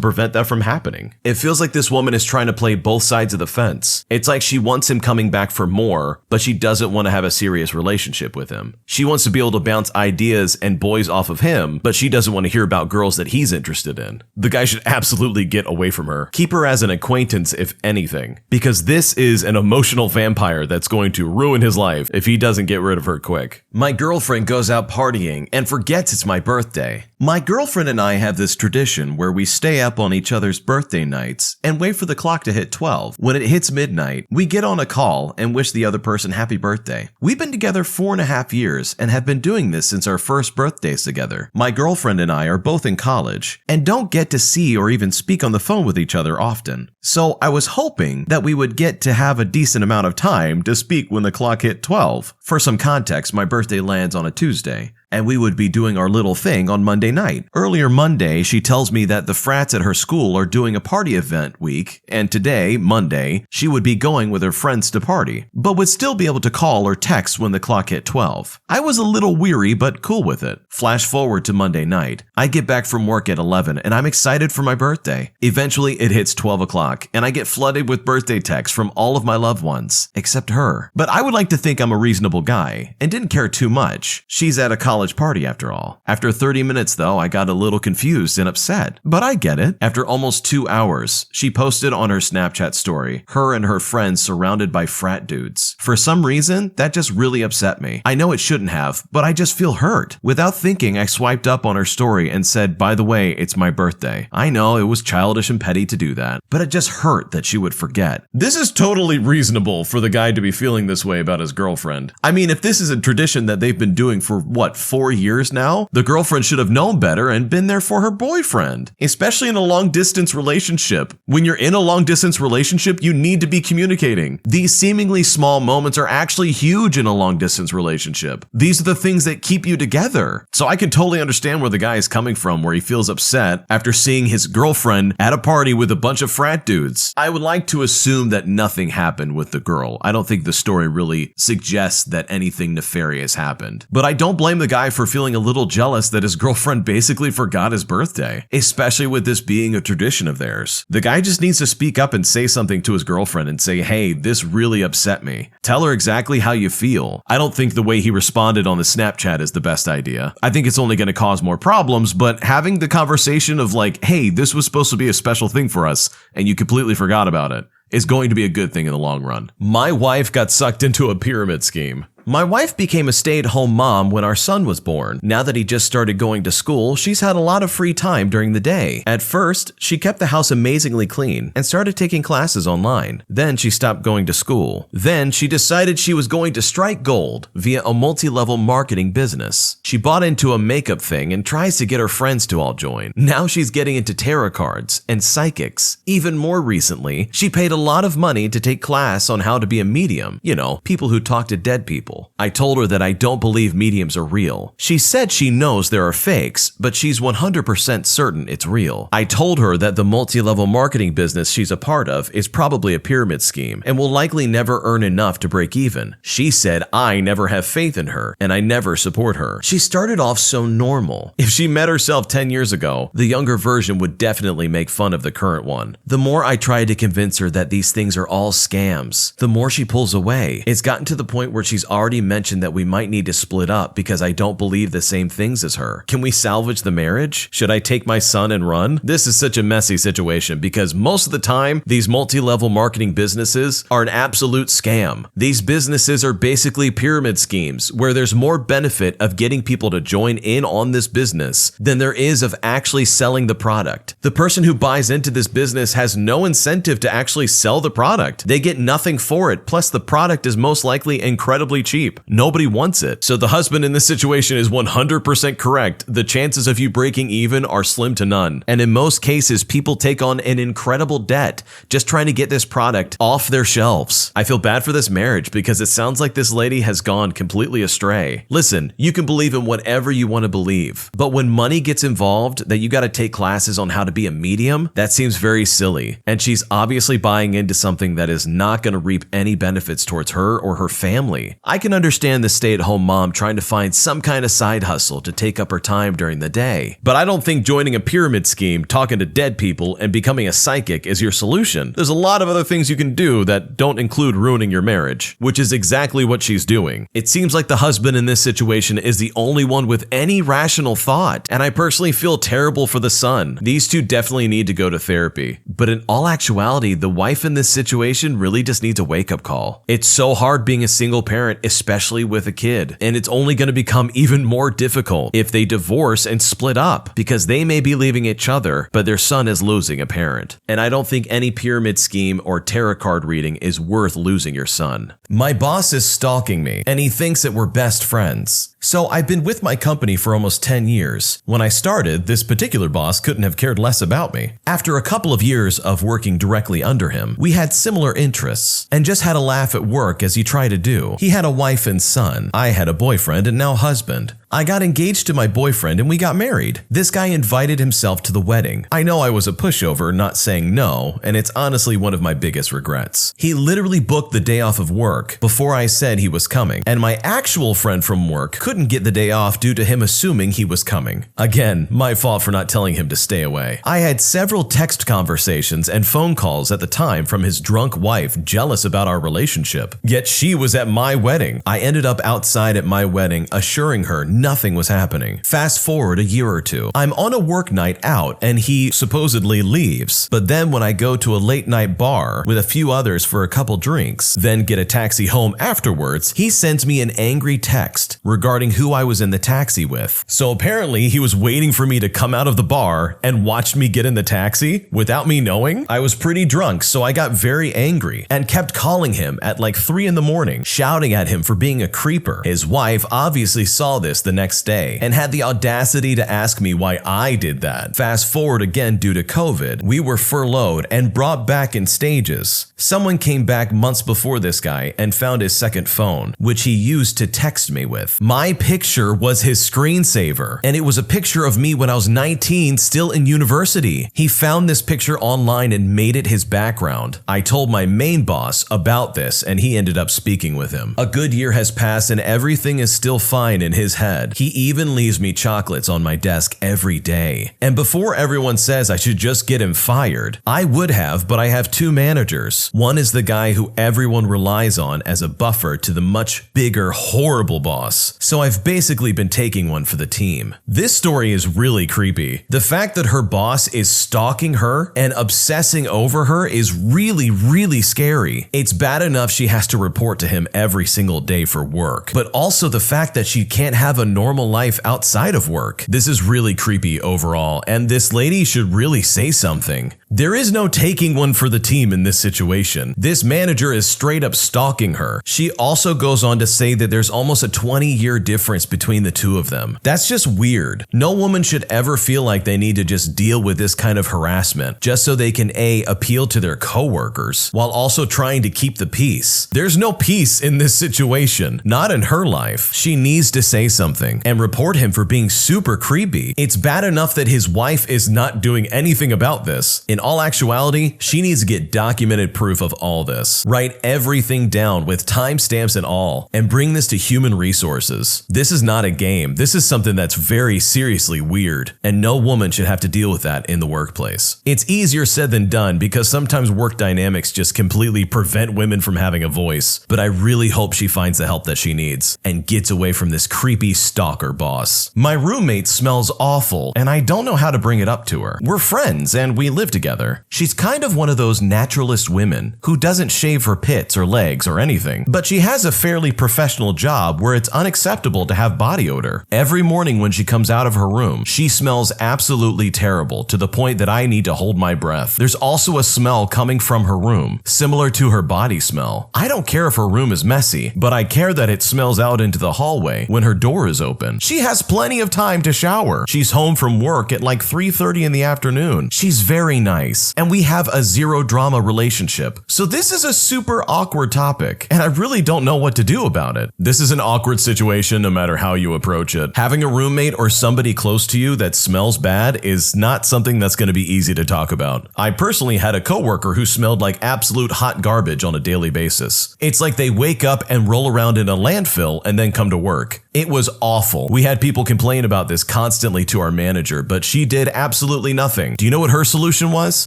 prevent that from happening? It feels like this woman is trying to play both sides of the fence. It's like she wants him coming back for more, but she doesn't want to have a serious relationship with him. She wants to be able to bounce ideas and boys off of him, but she doesn't want to hear about girls that he's interested in. The guy should absolutely get away from her. Keep her as an acquaintance, if anything, because this is an emotional vampire that's going to ruin his life if he doesn't get rid of her quick. My girlfriend goes out partying and forgets it's my birthday. My girlfriend and I have this tradition where we stay up on each other's birthday nights and wait for the clock to hit 12. When it hits midnight, we get on a call and wish the other person happy birthday. We've been together 4.5 years and have been doing this since our first birthdays together. My girlfriend and I are both in college and don't get to see or even speak on the phone with each other often. So I was hoping that we would get to have a decent amount of time to speak when the clock hit 12. For some context, my birthday lands on a Tuesday, and we would be doing our little thing on Monday night. Earlier Monday, she tells me that the frats at her school are doing a party event week, and today, Monday, she would be going with her friends to party, but would still be able to call or text when the clock hit 12. I was a little weary, but cool with it. Flash forward to Monday night. I get back from work at 11, and I'm excited for my birthday. Eventually, it hits 12 o'clock, and I get flooded with birthday texts from all of my loved ones, except her. But I would like to think I'm a reasonable guy, and didn't care too much. She's at a college party after all. After 30 minutes though, I got a little confused and upset. But I get it. After almost 2 hours, she posted on her Snapchat story, her and her friends surrounded by frat dudes. For some reason, that just really upset me. I know it shouldn't have, but I just feel hurt. Without thinking, I swiped up on her story and said, by the way, it's my birthday. I know it was childish and petty to do that, but it just hurt that she would forget. This is totally reasonable for the guy to be feeling this way about his girlfriend. I mean, if this is a tradition that they've been doing for, 4 years now, the girlfriend should have known better and been there for her boyfriend, especially in a long-distance relationship. When you're in a long-distance relationship, you need to be communicating. These seemingly small moments are actually huge in a long-distance relationship. These are the things that keep you together. So I can totally understand where the guy is coming from, where he feels upset after seeing his girlfriend at a party with a bunch of frat dudes. I would like to assume that nothing happened with the girl. I don't think the story really suggests that anything nefarious happened. But I don't blame the guy for feeling a little jealous that his girlfriend basically forgot his birthday, especially with this being a tradition of theirs. The guy just needs to speak up and say something to his girlfriend and say, hey, this really upset me. Tell her exactly how you feel. I don't think the way he responded on the Snapchat is the best idea. I think it's only going to cause more problems, but having the conversation of like, hey, this was supposed to be a special thing for us and you completely forgot about it is going to be a good thing in the long run. My wife got sucked into a pyramid scheme. My wife became a stay-at-home mom when our son was born. Now that he just started going to school, she's had a lot of free time during the day. At first, she kept the house amazingly clean and started taking classes online. Then she stopped going to school. Then she decided she was going to strike gold via a multi-level marketing business. She bought into a makeup thing and tries to get her friends to all join. Now she's getting into tarot cards and psychics. Even more recently, she paid a lot of money to take class on how to be a medium. You know, people who talk to dead people. I told her that I don't believe mediums are real. She said she knows there are fakes, but she's 100% certain it's real. I told her that the multi-level marketing business she's a part of is probably a pyramid scheme and will likely never earn enough to break even. She said I never have faith in her and I never support her. She started off so normal. If she met herself 10 years ago, the younger version would definitely make fun of the current one. The more I tried to convince her that these things are all scams, the more she pulls away. It's gotten to the point where she's already mentioned that we might need to split up because I don't believe the same things as her. Can we salvage the marriage? Should I take my son and run? This is such a messy situation because most of the time, these multi-level marketing businesses are an absolute scam. These businesses are basically pyramid schemes where there's more benefit of getting people to join in on this business than there is of actually selling the product. The person who buys into this business has no incentive to actually sell the product. They get nothing for it, plus the product is most likely incredibly cheap. Nobody wants it. So the husband in this situation is 100% correct. The chances of you breaking even are slim to none. And in most cases, people take on an incredible debt just trying to get this product off their shelves. I feel bad for this marriage because it sounds like this lady has gone completely astray. Listen, you can believe in whatever you want to believe, but when money gets involved that you got to take classes on how to be a medium, that seems very silly. And she's obviously buying into something that is not going to reap any benefits towards her or her family. I can understand the stay-at-home mom trying to find some kind of side hustle to take up her time during the day, but I don't think joining a pyramid scheme, talking to dead people, and becoming a psychic is your solution. There's a lot of other things you can do that don't include ruining your marriage, which is exactly what she's doing. It seems like the husband in this situation is the only one with any rational thought, and I personally feel terrible for the son. These two definitely need to go to therapy. But in all actuality, the wife in this situation really just needs a wake-up call. It's so hard being a single parent, especially with a kid, and it's only going to become even more difficult if they divorce and split up, because they may be leaving each other, but their son is losing a parent. And I don't think any pyramid scheme or tarot card reading is worth losing your son. My boss is stalking me, and he thinks that we're best friends. So I've been with my company for almost 10 years. When I started, this particular boss couldn't have cared less about me. After a couple of years of working directly under him, we had similar interests and just had a laugh at work as you try to do. He had a wife and son. I had a boyfriend and now husband. I got engaged to my boyfriend and we got married. This guy invited himself to the wedding. I know I was a pushover not saying no, and it's honestly one of my biggest regrets. He literally booked the day off of work before I said he was coming, and my actual friend from work couldn't get the day off due to him assuming he was coming. Again, my fault for not telling him to stay away. I had several text conversations and phone calls at the time from his drunk wife jealous about our relationship. Yet she was at my wedding. I ended up outside at my wedding assuring her nothing was happening. Fast forward a year or two. I'm on a work night out and he supposedly leaves. But then when I go to a late night bar with a few others for a couple drinks, then get a taxi home afterwards, he sends me an angry text regarding who I was in the taxi with. So apparently he was waiting for me to come out of the bar and watched me get in the taxi without me knowing. I was pretty drunk, so I got very angry and kept calling him at like 3 in the morning, shouting at him for being a creeper. His wife obviously saw this the next day and had the audacity to ask me why I did that. Fast forward again due to COVID, we were furloughed and brought back in stages. Someone came back months before this guy and found his second phone, which he used to text me with. My picture was his screensaver, and it was a picture of me when I was 19, still in university. He found this picture online and made it his background. I told my main boss about this and he ended up speaking with him. A good year has passed and everything is still fine in his head. He even leaves me chocolates on my desk every day. And before everyone says I should just get him fired, I would have, but I have two managers. One is the guy who everyone relies on as a buffer to the much bigger, horrible boss. So I've basically been taking one for the team. This story is really creepy. The fact that her boss is stalking her and obsessing over her is really, really scary. It's bad enough she has to report to him every single day for work, but also the fact that she can't have a normal life outside of work. This is really creepy overall, and this lady should really say something. There is no taking one for the team in this situation. This manager is straight up stalking her. She also goes on to say that there's almost a 20-year difference between the two of them. That's just weird. No woman should ever feel like they need to just deal with this kind of harassment just so they can appeal to their coworkers while also trying to keep the peace. There's no peace in this situation, not in her life. She needs to say something and report him for being super creepy. It's bad enough that his wife is not doing anything about this. In all actuality, she needs to get documented proof of all this. Write everything down with timestamps and all, and bring this to human resources. This is not a game. This is something that's very seriously weird, and no woman should have to deal with that in the workplace. It's easier said than done because sometimes work dynamics just completely prevent women from having a voice, but I really hope she finds the help that she needs and gets away from this creepy stalker boss. My roommate smells awful, and I don't know how to bring it up to her. We're friends and we live together, together. She's kind of one of those naturalist women who doesn't shave her pits or legs or anything, but she has a fairly professional job where it's unacceptable to have body odor. Every morning when she comes out of her room, she smells absolutely terrible to the point that I need to hold my breath. There's also a smell coming from her room, similar to her body smell. I don't care if her room is messy, but I care that it smells out into the hallway when her door is open. She has plenty of time to shower. She's home from work at like 3:30 in the afternoon. She's very nice, and we have a zero drama relationship. So this is a super awkward topic, and I really don't know what to do about it. This is an awkward situation no matter how you approach it. Having a roommate or somebody close to you that smells bad is not something that's going to be easy to talk about. I personally had a coworker who smelled like absolute hot garbage on a daily basis. It's like they wake up and roll around in a landfill and then come to work. It was awful. We had people complain about this constantly to our manager, but she did absolutely nothing. Do you know what her solution was?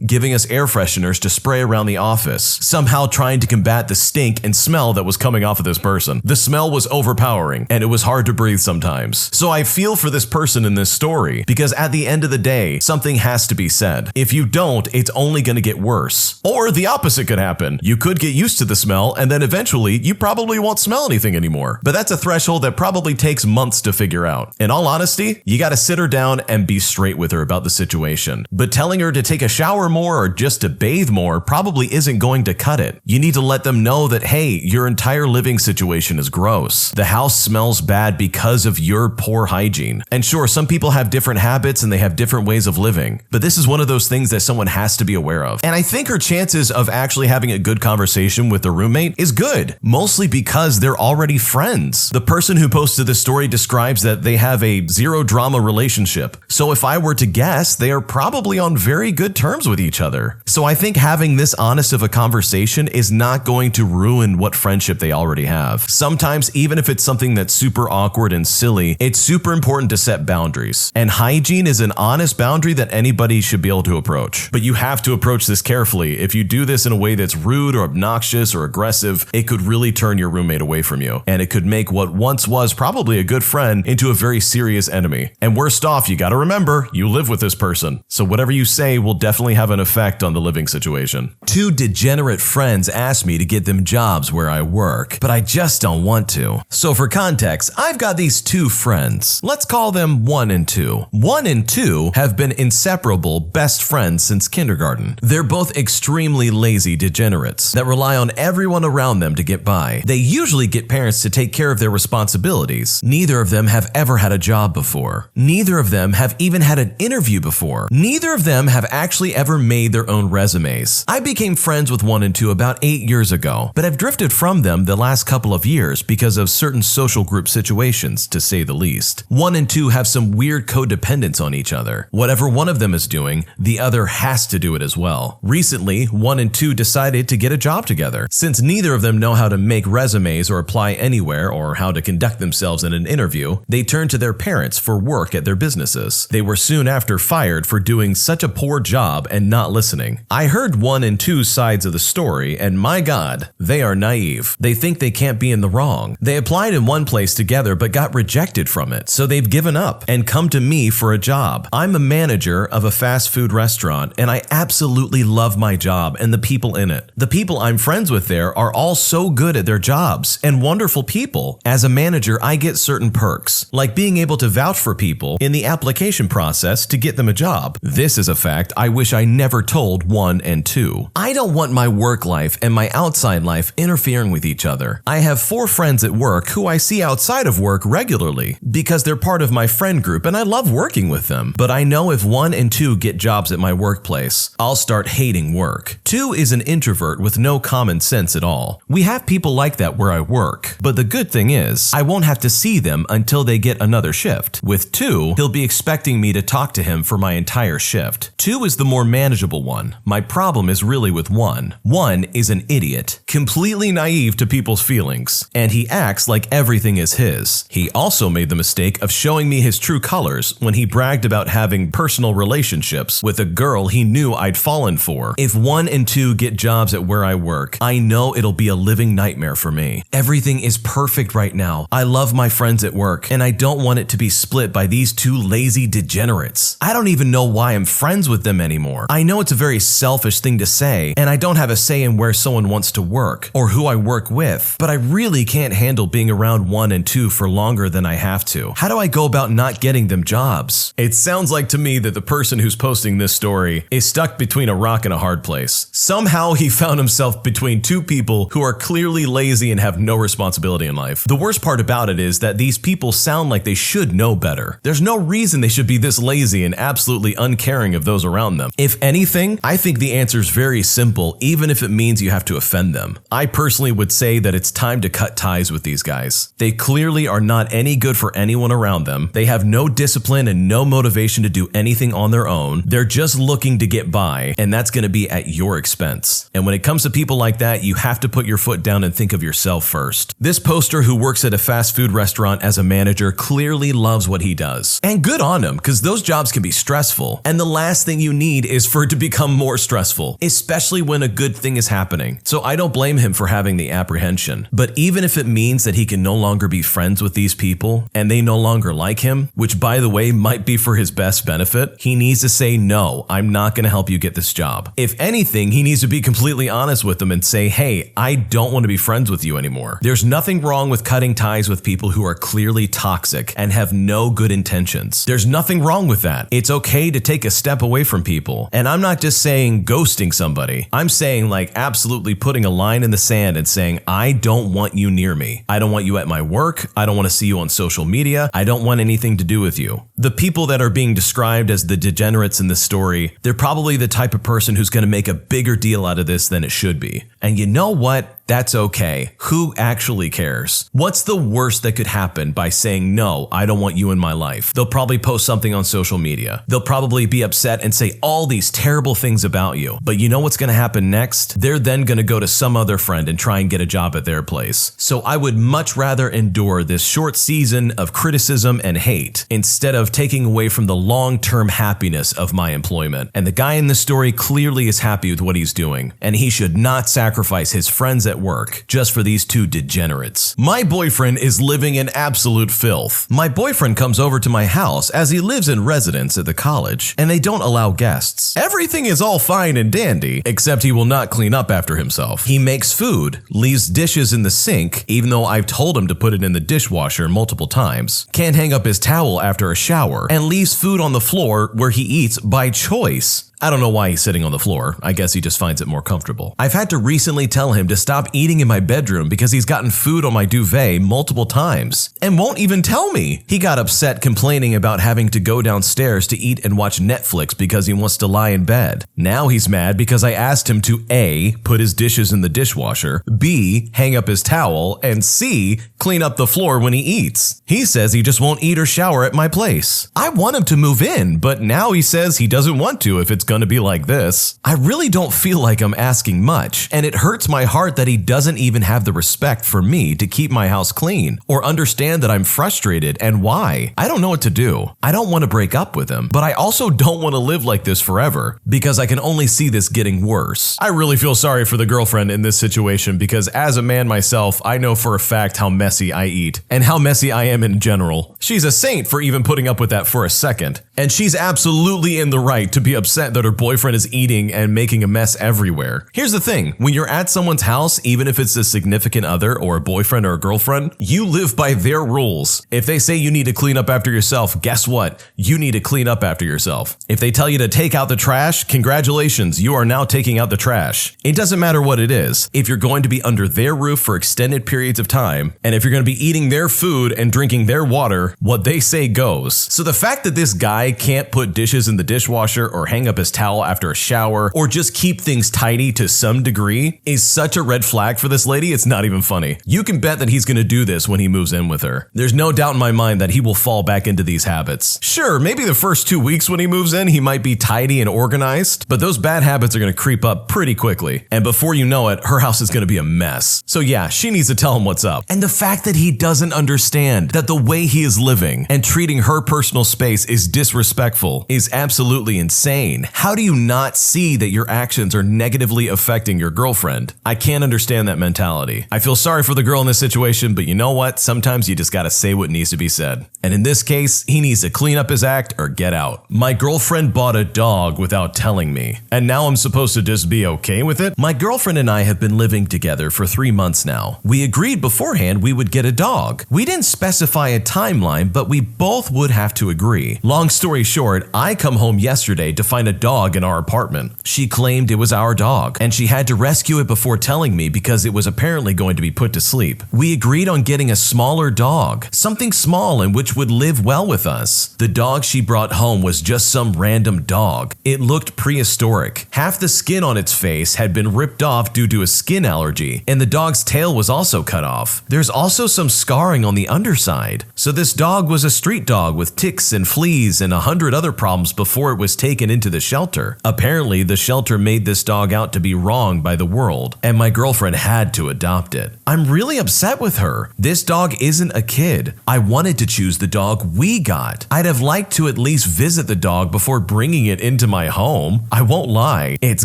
Giving us air fresheners to spray around the office, somehow trying to combat the stink and smell that was coming off of this person. The smell was overpowering, and it was hard to breathe sometimes. So I feel for this person in this story, because at the end of the day, something has to be said. If you don't, it's only going to get worse. Or the opposite could happen. You could get used to the smell, and then eventually, you probably won't smell anything anymore. But that's a threshold that probably takes months to figure out. In all honesty, you gotta sit her down and be straight with her about the situation. But telling her to take a shower more or just to bathe more probably isn't going to cut it. You need to let them know that, hey, your entire living situation is gross. The house smells bad because of your poor hygiene. And sure, some people have different habits and they have different ways of living, but this is one of those things that someone has to be aware of. And I think her chances of actually having a good conversation with the roommate is good, mostly because they're already friends. The person who posted this story describes that they have a zero drama relationship. So if I were to guess, they are probably on very good terms with each other. So I think having this honest of a conversation is not going to ruin what friendship they already have. Sometimes, even if it's something that's super awkward and silly, it's super important to set boundaries. And hygiene is an honest boundary that anybody should be able to approach. But you have to approach this carefully. If you do this in a way that's rude or obnoxious or aggressive, it could really turn your roommate away from you. And it could make what once was probably a good friend into a very serious enemy. And worst off, you gotta remember, you live with this person. So whatever you say will definitely have an effect on the living situation. 2 degenerate friends asked me to get them jobs where I work, but I just don't want to. So for context, I've got these 2 friends. Let's call them 1 and 2. 1 and 2 have been inseparable best friends since kindergarten. They're both extremely lazy degenerates that rely on everyone around them to get by. They usually get parents to take care of their responsibilities. Neither of them have ever had a job before. Neither of them have even had an interview before. Neither of them have actually ever made their own resumes. I became friends with 1 and 2 about 8 years ago, but I've drifted from them the last couple of years because of certain social group situations, to say the least. 1 and 2 have some weird codependence on each other. Whatever one of them is doing, the other has to do it as well. Recently, 1 and 2 decided to get a job together. Since neither of them know how to make resumes or apply anywhere or how to conduct themselves in an interview, they turned to their parents for work at their businesses. They were soon after fired for doing such a poor job and not listening. I heard 1 and 2 sides of the story, and my God, they are naive. They think they can't be in the wrong. They applied in one place together but got rejected from it, so they've given up and come to me for a job. I'm a manager of a fast food restaurant, and I absolutely love my job and the people in it. The people I'm friends with there are all so good at their jobs and wonderful people. As a manager, I get certain perks, like being able to vouch for people in the application process to get them a job. This is a fact I wish I never told 1 and 2. I don't want my work life and my outside life interfering with each other. I have 4 friends at work who I see outside of work regularly because they're part of my friend group and I love working with them. But I know if 1 and 2 get jobs at my workplace, I'll start hating work. 2 is an introvert with no common sense at all. We have people like that where I work, but the good thing is I won't have to see them until they get another shift. With 2, he'll be expecting me to talk to him for my entire shift. 2 is the more manageable one. My problem is really with 1. 1 is an idiot, completely naive to people's feelings, and he acts like everything is his. He also made the mistake of showing me his true colors when he bragged about having personal relationships with a girl he knew I'd fallen for. If 1 and 2 get jobs at where I work, I know it'll be a living nightmare for me. Everything is perfect right now. I love my friends at work, and I don't want it to be split by these two lazy degenerates. I don't even know why I'm friends with them anymore. I know it's a very selfish thing to say, and I don't have a say in where someone wants to work or who I work with, but I really can't handle being around 1 and 2 for longer than I have to. How do I go about not getting them jobs? It sounds like to me that the person who's posting this story is stuck between a rock and a hard place. Somehow he found himself between two people who are clearly lazy and have no responsibility in life. The worst part about it is that these people sound like they should know better. There's no reason they should be this lazy and absolutely uncaring of those around them. If anything, I think the answer is very simple, even if it means you have to offend them. I personally would say that it's time to cut ties with these guys. They clearly are not any good for anyone around them. They have no discipline and no motivation to do anything on their own. They're just looking to get by, and that's going to be at your expense. And when it comes to people like that, you have to put your foot down and think of yourself first. This poster who works at a fast food restaurant as a manager clearly loves what he does. And good on him, because those jobs can be stressful. And the last thing you need is for it to become more stressful, especially when a good thing is happening. So I don't blame him for having the apprehension. But even if it means that he can no longer be friends with these people, and they no longer like him, which by the way might be for his best benefit, he needs to say, no, I'm not going to help you get this job. If anything, he needs to be completely honest with them and say, hey, I don't want to be friends with you anymore. There's nothing wrong with cutting ties with people who are clearly toxic and have no good intentions. There's nothing wrong with that. It's okay to take a step away from people. And I'm not just saying ghosting somebody. I'm saying like absolutely putting a line in the sand and saying, I don't want you near me. I don't want you at my work. I don't want to see you on social media. I don't want anything to do with you. The people that are being described as the degenerates in this story, they're probably the type of person who's going to make a bigger deal out of this than it should be. And you know what? That's okay. Who actually cares? What's the worst that could happen by saying, no, I don't want you in my life? They'll probably post something on social media. They'll probably be upset and say all these terrible things about you. But you know what's going to happen next? They're then going to go to some other friend and try and get a job at their place. So I would much rather endure this short season of criticism and hate instead of taking away from the long-term happiness of my employment. And the guy in this story clearly is happy with what he's doing, and he should not sacrifice his friends at work just for these two degenerates. My boyfriend is living in absolute filth. My boyfriend comes over to my house as he lives in residence at the college, and they don't allow guests. Everything is all fine and dandy, except he will not clean up after himself. He makes food, leaves dishes in the sink, even though I've told him to put it in the dishwasher multiple times, can't hang up his towel after a shower, and leaves food on the floor where he eats by choice. I don't know why he's sitting on the floor. I guess he just finds it more comfortable. I've had to recently tell him to stop eating in my bedroom because he's gotten food on my duvet multiple times and won't even tell me. He got upset complaining about having to go downstairs to eat and watch Netflix because he wants to lie in bed. Now he's mad because I asked him to A, put his dishes in the dishwasher, B, hang up his towel, and C, clean up the floor when he eats. He says he just won't eat or shower at my place. I want him to move in, but now he says he doesn't want to if it's going to be like this. I really don't feel like I'm asking much, and it hurts my heart that he doesn't even have the respect for me to keep my house clean or understand that I'm frustrated and why. I don't know what to do. I don't want to break up with him, but I also don't want to live like this forever because I can only see this getting worse. I really feel sorry for the girlfriend in this situation because as a man myself, I know for a fact how messy I eat and how messy I am in general. She's a saint for even putting up with that for a second, and she's absolutely in the right to be upset that her boyfriend is eating and making a mess everywhere. Here's the thing, when you're at someone's house, even if it's a significant other or a boyfriend or a girlfriend, you live by their rules. If they say you need to clean up after yourself, guess what? You need to clean up after yourself. If they tell you to take out the trash, congratulations, you are now taking out the trash. It doesn't matter what it is. If you're going to be under their roof for extended periods of time, and if you're going to be eating their food and drinking their water, what they say goes. So the fact that this guy can't put dishes in the dishwasher or hang up his towel after a shower or just keep things tidy to some degree is such a red flag for this lady, it's not even funny. You can bet that he's going to do this when he moves in with her. There's no doubt in my mind that he will fall back into these habits. Sure, maybe the first 2 weeks when he moves in, he might be tidy and organized, but those bad habits are going to creep up pretty quickly. And before you know it, her house is going to be a mess. So yeah, she needs to tell him what's up. And the fact that he doesn't understand that the way he is living and treating her personal space is disrespectful is absolutely insane. How do you not see that your actions are negatively affecting your girlfriend? I can't understand that mentality. I feel sorry for the girl in this situation, but you know what? Sometimes you just gotta say what needs to be said. And in this case, he needs to clean up his act or get out. My girlfriend bought a dog without telling me, and now I'm supposed to just be okay with it? My girlfriend and I have been living together for 3 months now. We agreed beforehand we would get a dog. We didn't specify a timeline, but we both would have to agree. Long story short, I come home yesterday to find a dog in our apartment. She claimed it was our dog, and she had to rescue it before telling me because it was apparently going to be put to sleep. We agreed on getting a smaller dog, something small and which would live well with us. The dog she brought home was just some random dog. It looked prehistoric. Half the skin on its face had been ripped off due to a skin allergy, and the dog's tail was also cut off. There's also some scarring on the underside. So this dog was a street dog with ticks and fleas and 100 other problems before it was taken into the shelter. Apparently, the shelter made this dog out to be wronged by the world, and my girlfriend had to adopt it. I'm really upset with her. This dog isn't a kid. I wanted to choose the dog we got. I'd have liked to at least visit the dog before bringing it into my home. I won't lie, it's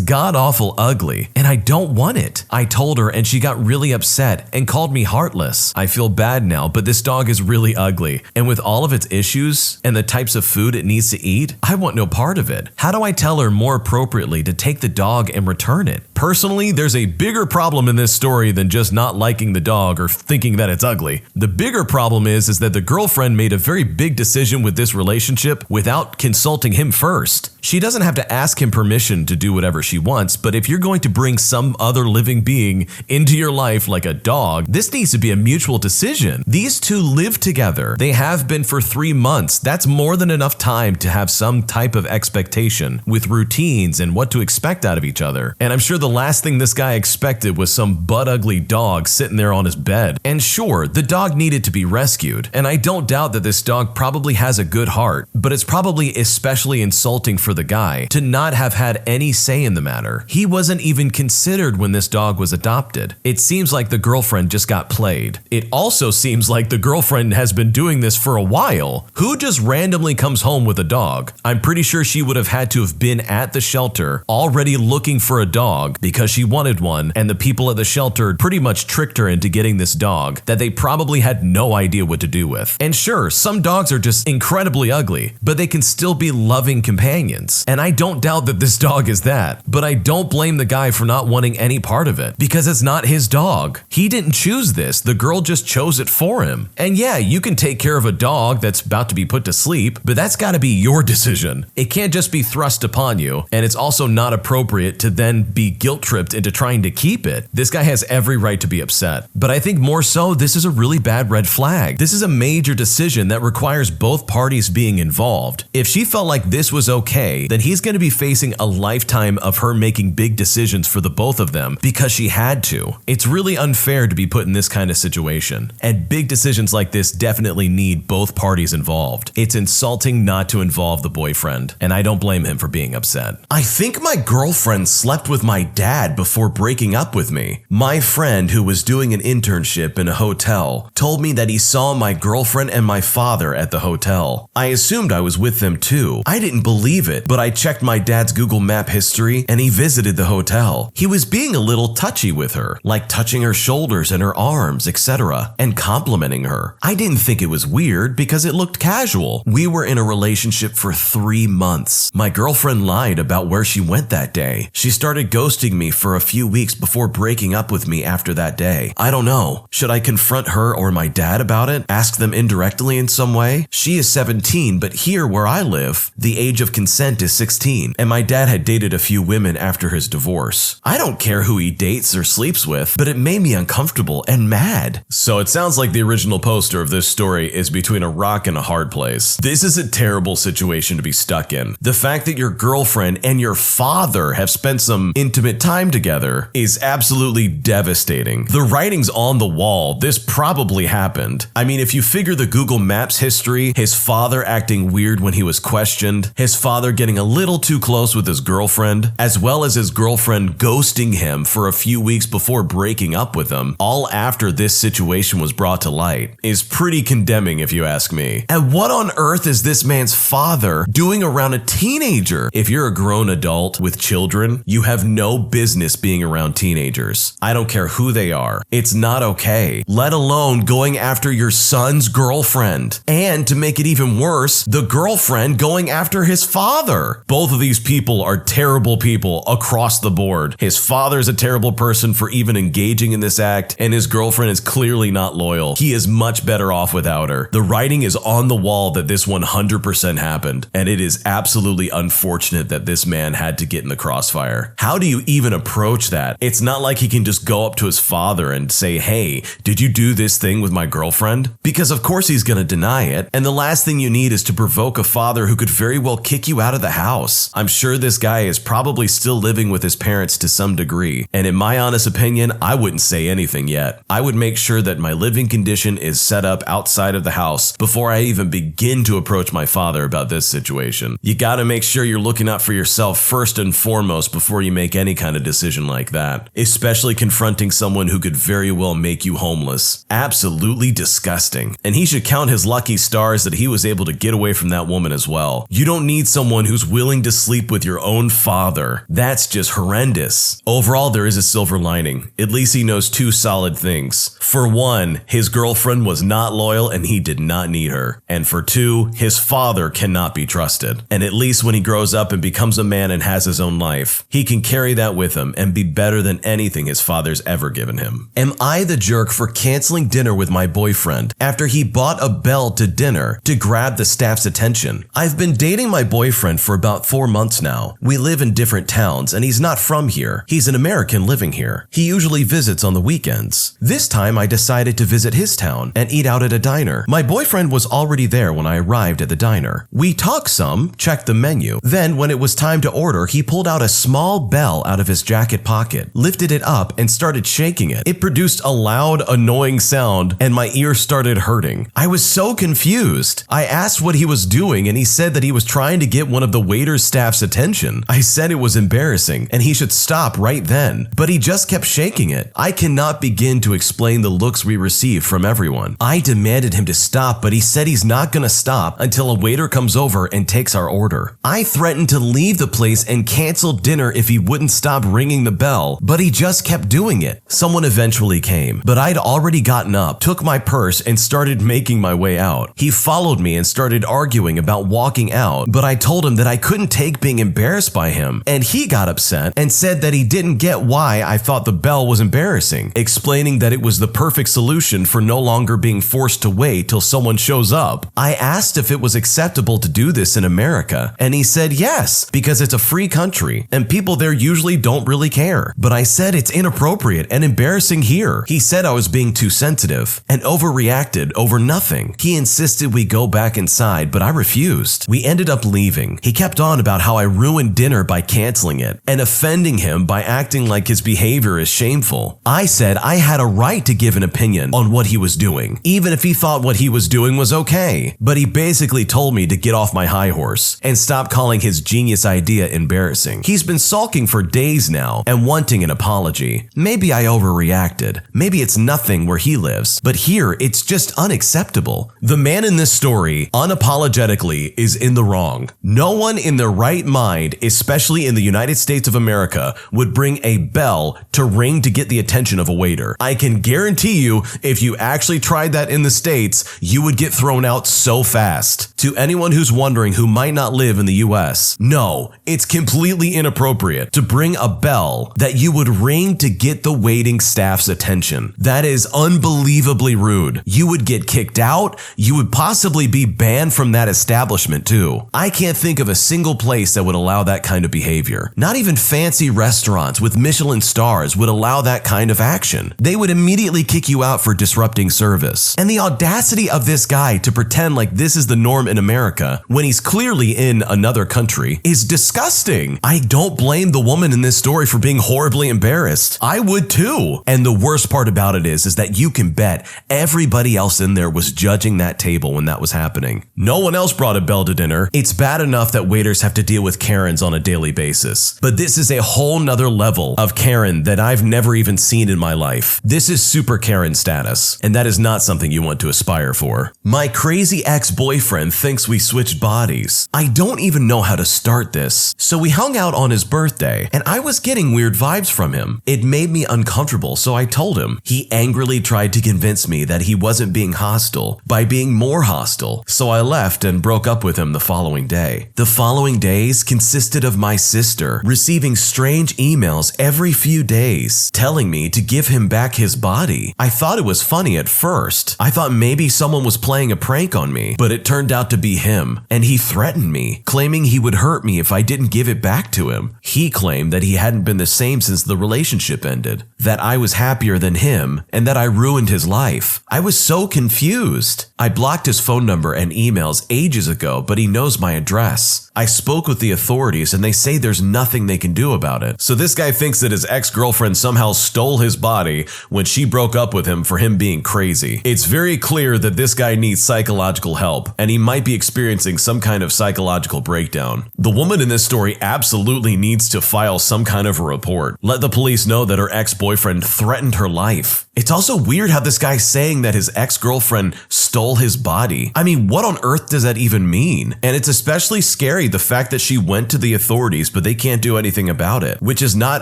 god-awful ugly, and I don't want it. I told her and she got really upset and called me heartless. I feel bad now, but this dog is really ugly, and with all of its issues and the types of food it needs to eat, I want no part of it. How do I tell her more appropriately to take the dog and return it? Personally, there's a bigger problem in this story than just not liking the dog or thinking that it's ugly. The bigger problem is that the girlfriend made a very big decision with this relationship without consulting him first. She doesn't have to ask him permission to do whatever she wants, but if you're going to bring some other living being into your life like a dog, this needs to be a mutual decision. These two live together. They have been for 3 months. That's more than enough time to have some type of expectation with routines and what to expect out of each other. And I'm sure the last thing this guy expected was some butt-ugly dog sitting there on his bed. And sure, the dog needed to be rescued, and I don't doubt that this dog probably has a good heart, but it's probably especially insulting for the guy to not have had any say in the matter. He wasn't even considered when this dog was adopted. It seems like the girlfriend just got played. It also seems like the girlfriend has been doing this for a while. Who just randomly comes home with a dog? I'm pretty sure she would have had to have been at the shelter already looking for a dog because she wanted one, and the people at the shelter pretty much tricked her into getting this dog that they probably had no idea what to do with. And sure, some dogs are just incredibly ugly, but they can still be loving companions. And I don't doubt that this dog is that, but I don't blame the guy for not wanting any part of it because it's not his dog. He didn't choose this, the girl just chose it for him. And yeah, you can take care of a dog that's about to be put to sleep, but that's gotta be your decision. It can't just be thrust upon you, and it's also not appropriate to then be guilt-tripped into trying to keep it. This guy has every right to be upset, but I think more so, this is a really bad red flag. This is a major decision that requires both parties being involved. If she felt like this was okay, then he's going to be facing a lifetime of her making big decisions for the both of them because she had to. It's really unfair to be put in this kind of situation, and big decisions like this definitely need both parties involved. It's insulting not to involve the boyfriend, and I don't blame him for being upset. I think my girlfriend slept with my dad before breaking up with me. My friend, who was doing an internship in a hotel, told me that he saw my girlfriend and my father at the hotel. I assumed I was with them too. I didn't believe it, but I checked my dad's Google Map history and he visited the hotel. He was being a little touchy with her, like touching her shoulders and her arms, etc., and complimenting her. I didn't think it was weird because it looked casual. We were in a relationship for 3 months. My girlfriend lied about where she went that day. She started ghosting me for a few weeks before breaking up with me after that day. I don't know. Should I confront her or my dad about it? Ask them indirectly in some way? She is 17, but here where I live, the age of consent is 16, and my dad had dated a few women after his divorce. I don't care who he dates or sleeps with, but it made me uncomfortable and mad. So it sounds like the original poster of this story is between a rock and a hard place. This is a terrible situation to be stuck in. The fact that your girlfriend and your father have spent some intimate time together is absolutely devastating. The writing's on the wall. This probably happened. I mean, if you figure the Google Maps history, his father acting weird when he was questioned, his father getting a little too close with his girlfriend, as well as his girlfriend ghosting him for a few weeks before breaking up with him, all after this situation was brought to light, is pretty condemning if you ask me. And what on earth is this man's father doing around a teenager? teenager. If you're a grown adult with children, you have no business being around teenagers. I don't care who they are. It's not okay. Let alone going after your son's girlfriend. And to make it even worse, the girlfriend going after his father. Both of these people are terrible people across the board. His father's a terrible person for even engaging in this act, and his girlfriend is clearly not loyal. He is much better off without her. The writing is on the wall that this 100% happened, and it is absolutely unfortunate that this man had to get in the crossfire. How do you even approach that? It's not like he can just go up to his father and say, hey, did you do this thing with my girlfriend? Because of course he's gonna deny it, and the last thing you need is to provoke a father who could very well kick you out of the house. I'm sure this guy is probably still living with his parents to some degree, and in my honest opinion, I wouldn't say anything yet. I would make sure that my living condition is set up outside of the house before I even begin to approach my father about this situation. You gotta make sure you're looking out for yourself first and foremost before you make any kind of decision like that, especially confronting someone who could very well make you homeless. Absolutely disgusting. And he should count his lucky stars that he was able to get away from that woman as well. You don't need someone who's willing to sleep with your own father. That's just horrendous. Overall, there is a silver lining. At least he knows two solid things. For one, his girlfriend was not loyal and he did not need her. And for two, his father cannot be trusted. And at least when he grows up and becomes a man and has his own life, he can carry that with him and be better than anything his father's ever given him. Am I the jerk for canceling dinner with my boyfriend after he bought a bell to dinner to grab the staff's attention? I've been dating my boyfriend for about 4 months now. We live in different towns and he's not from here. He's an American living here. He usually visits on the weekends. This time I decided to visit his town and eat out at a diner. My boyfriend was already there when I arrived at the diner. We talked some, checked the menu. Then when it was time to order, he pulled out a small bell out of his jacket pocket, lifted it up and started shaking it. It produced a loud, annoying sound and my ear started hurting. I was so confused. I asked what he was doing and he said that he was trying to get one of the waiter's staff's attention. I said it was embarrassing and he should stop right then, but he just kept shaking it. I cannot begin to explain the looks we received from everyone. I demanded him to stop, but he said he's not gonna stop until a waiter comes over and takes our order. I threatened to leave the place and cancel dinner if he wouldn't stop ringing the bell, but he just kept doing it. Someone eventually came, but I'd already gotten up, took my purse, and started making my way out. He followed me and started arguing about walking out, but I told him that I couldn't take being embarrassed by him, and he got upset and said that he didn't get why I thought the bell was embarrassing, explaining that it was the perfect solution for no longer being forced to wait till someone shows up. I asked if it was acceptable to do this in America, and he said yes, because it's a free country, and people there usually don't really care. But I said it's inappropriate and embarrassing here. He said I was being too sensitive and overreacted over nothing. He insisted we go back inside, but I refused. We ended up leaving. He kept on about how I ruined dinner by canceling it and offending him by acting like his behavior is shameful. I said I had a right to give an opinion on what he was doing, even if he thought what he was doing was okay. But he basically told me to get off my high horse and stop calling his genius idea embarrassing. He's been sulking for days now and wanting an apology. Maybe I overreacted. Maybe it's nothing where he lives, but here it's just unacceptable. The man in this story, unapologetically, is in the wrong. No one in their right mind, especially in the United States of America, would bring a bell to ring to get the attention of a waiter. I can guarantee you, if you actually tried that in the States, you would get thrown out so fast. To anyone who's wondering who might not live in the US, no, it's completely inappropriate to bring a bell that you would ring to get the waiting staff's attention. That is unbelievably rude. You would get kicked out. You would possibly be banned from that establishment too. I can't think of a single place that would allow that kind of behavior. Not even fancy restaurants with Michelin stars would allow that kind of action. They would immediately kick you out for disrupting service. And the audacity of this guy to pretend like this is the norm in America when he's clearly in another country is disgusting. I don't blame the woman in this story for being horribly embarrassed. I would too. And the worst part about it is that you can bet everybody else in there was judging that table when that was happening. No one else brought a bell to dinner. It's bad enough that waiters have to deal with Karens on a daily basis, but this is a whole nother level of Karen that I've never even seen in my life. This is super Karen status, and that is not something you want to aspire for. My crazy ex-boyfriend thinks we switched bodies. I don't even know how to start this. So we hung out on his birthday, and I was getting weird vibes from him. It made me uncomfortable, so I told him. He angrily tried to convince me that he wasn't being hostile by being more hostile, so I left and broke up with him the following day. The following days consisted of my sister receiving strange emails every few days telling me to give him back his body. I thought it was funny at first. I thought maybe someone was playing a prank on me, but it turned out to be him, and he threatened me, claiming he would hurt me if I didn't give it back to him. He claimed that he hadn't been the same since the relationship ended, that I was happier than him, and that I ruined his life. I was so confused. I blocked his phone number and emails ages ago, but he knows my address. I spoke with the authorities and they say there's nothing they can do about it. So this guy thinks that his ex-girlfriend somehow stole his body when she broke up with him for him being crazy. It's very clear that this guy needs psychological help, and he might be experiencing some kind of psychological breakdown. The woman in this story absolutely needs to file some kind of a report. Let the police know that her ex-boyfriend threatened her life. It's also weird how this guy's saying that his ex-girlfriend stole his body. I mean, what on earth does that even mean? And it's especially scary the fact that she went to the authorities, but they can't do anything about it, which is not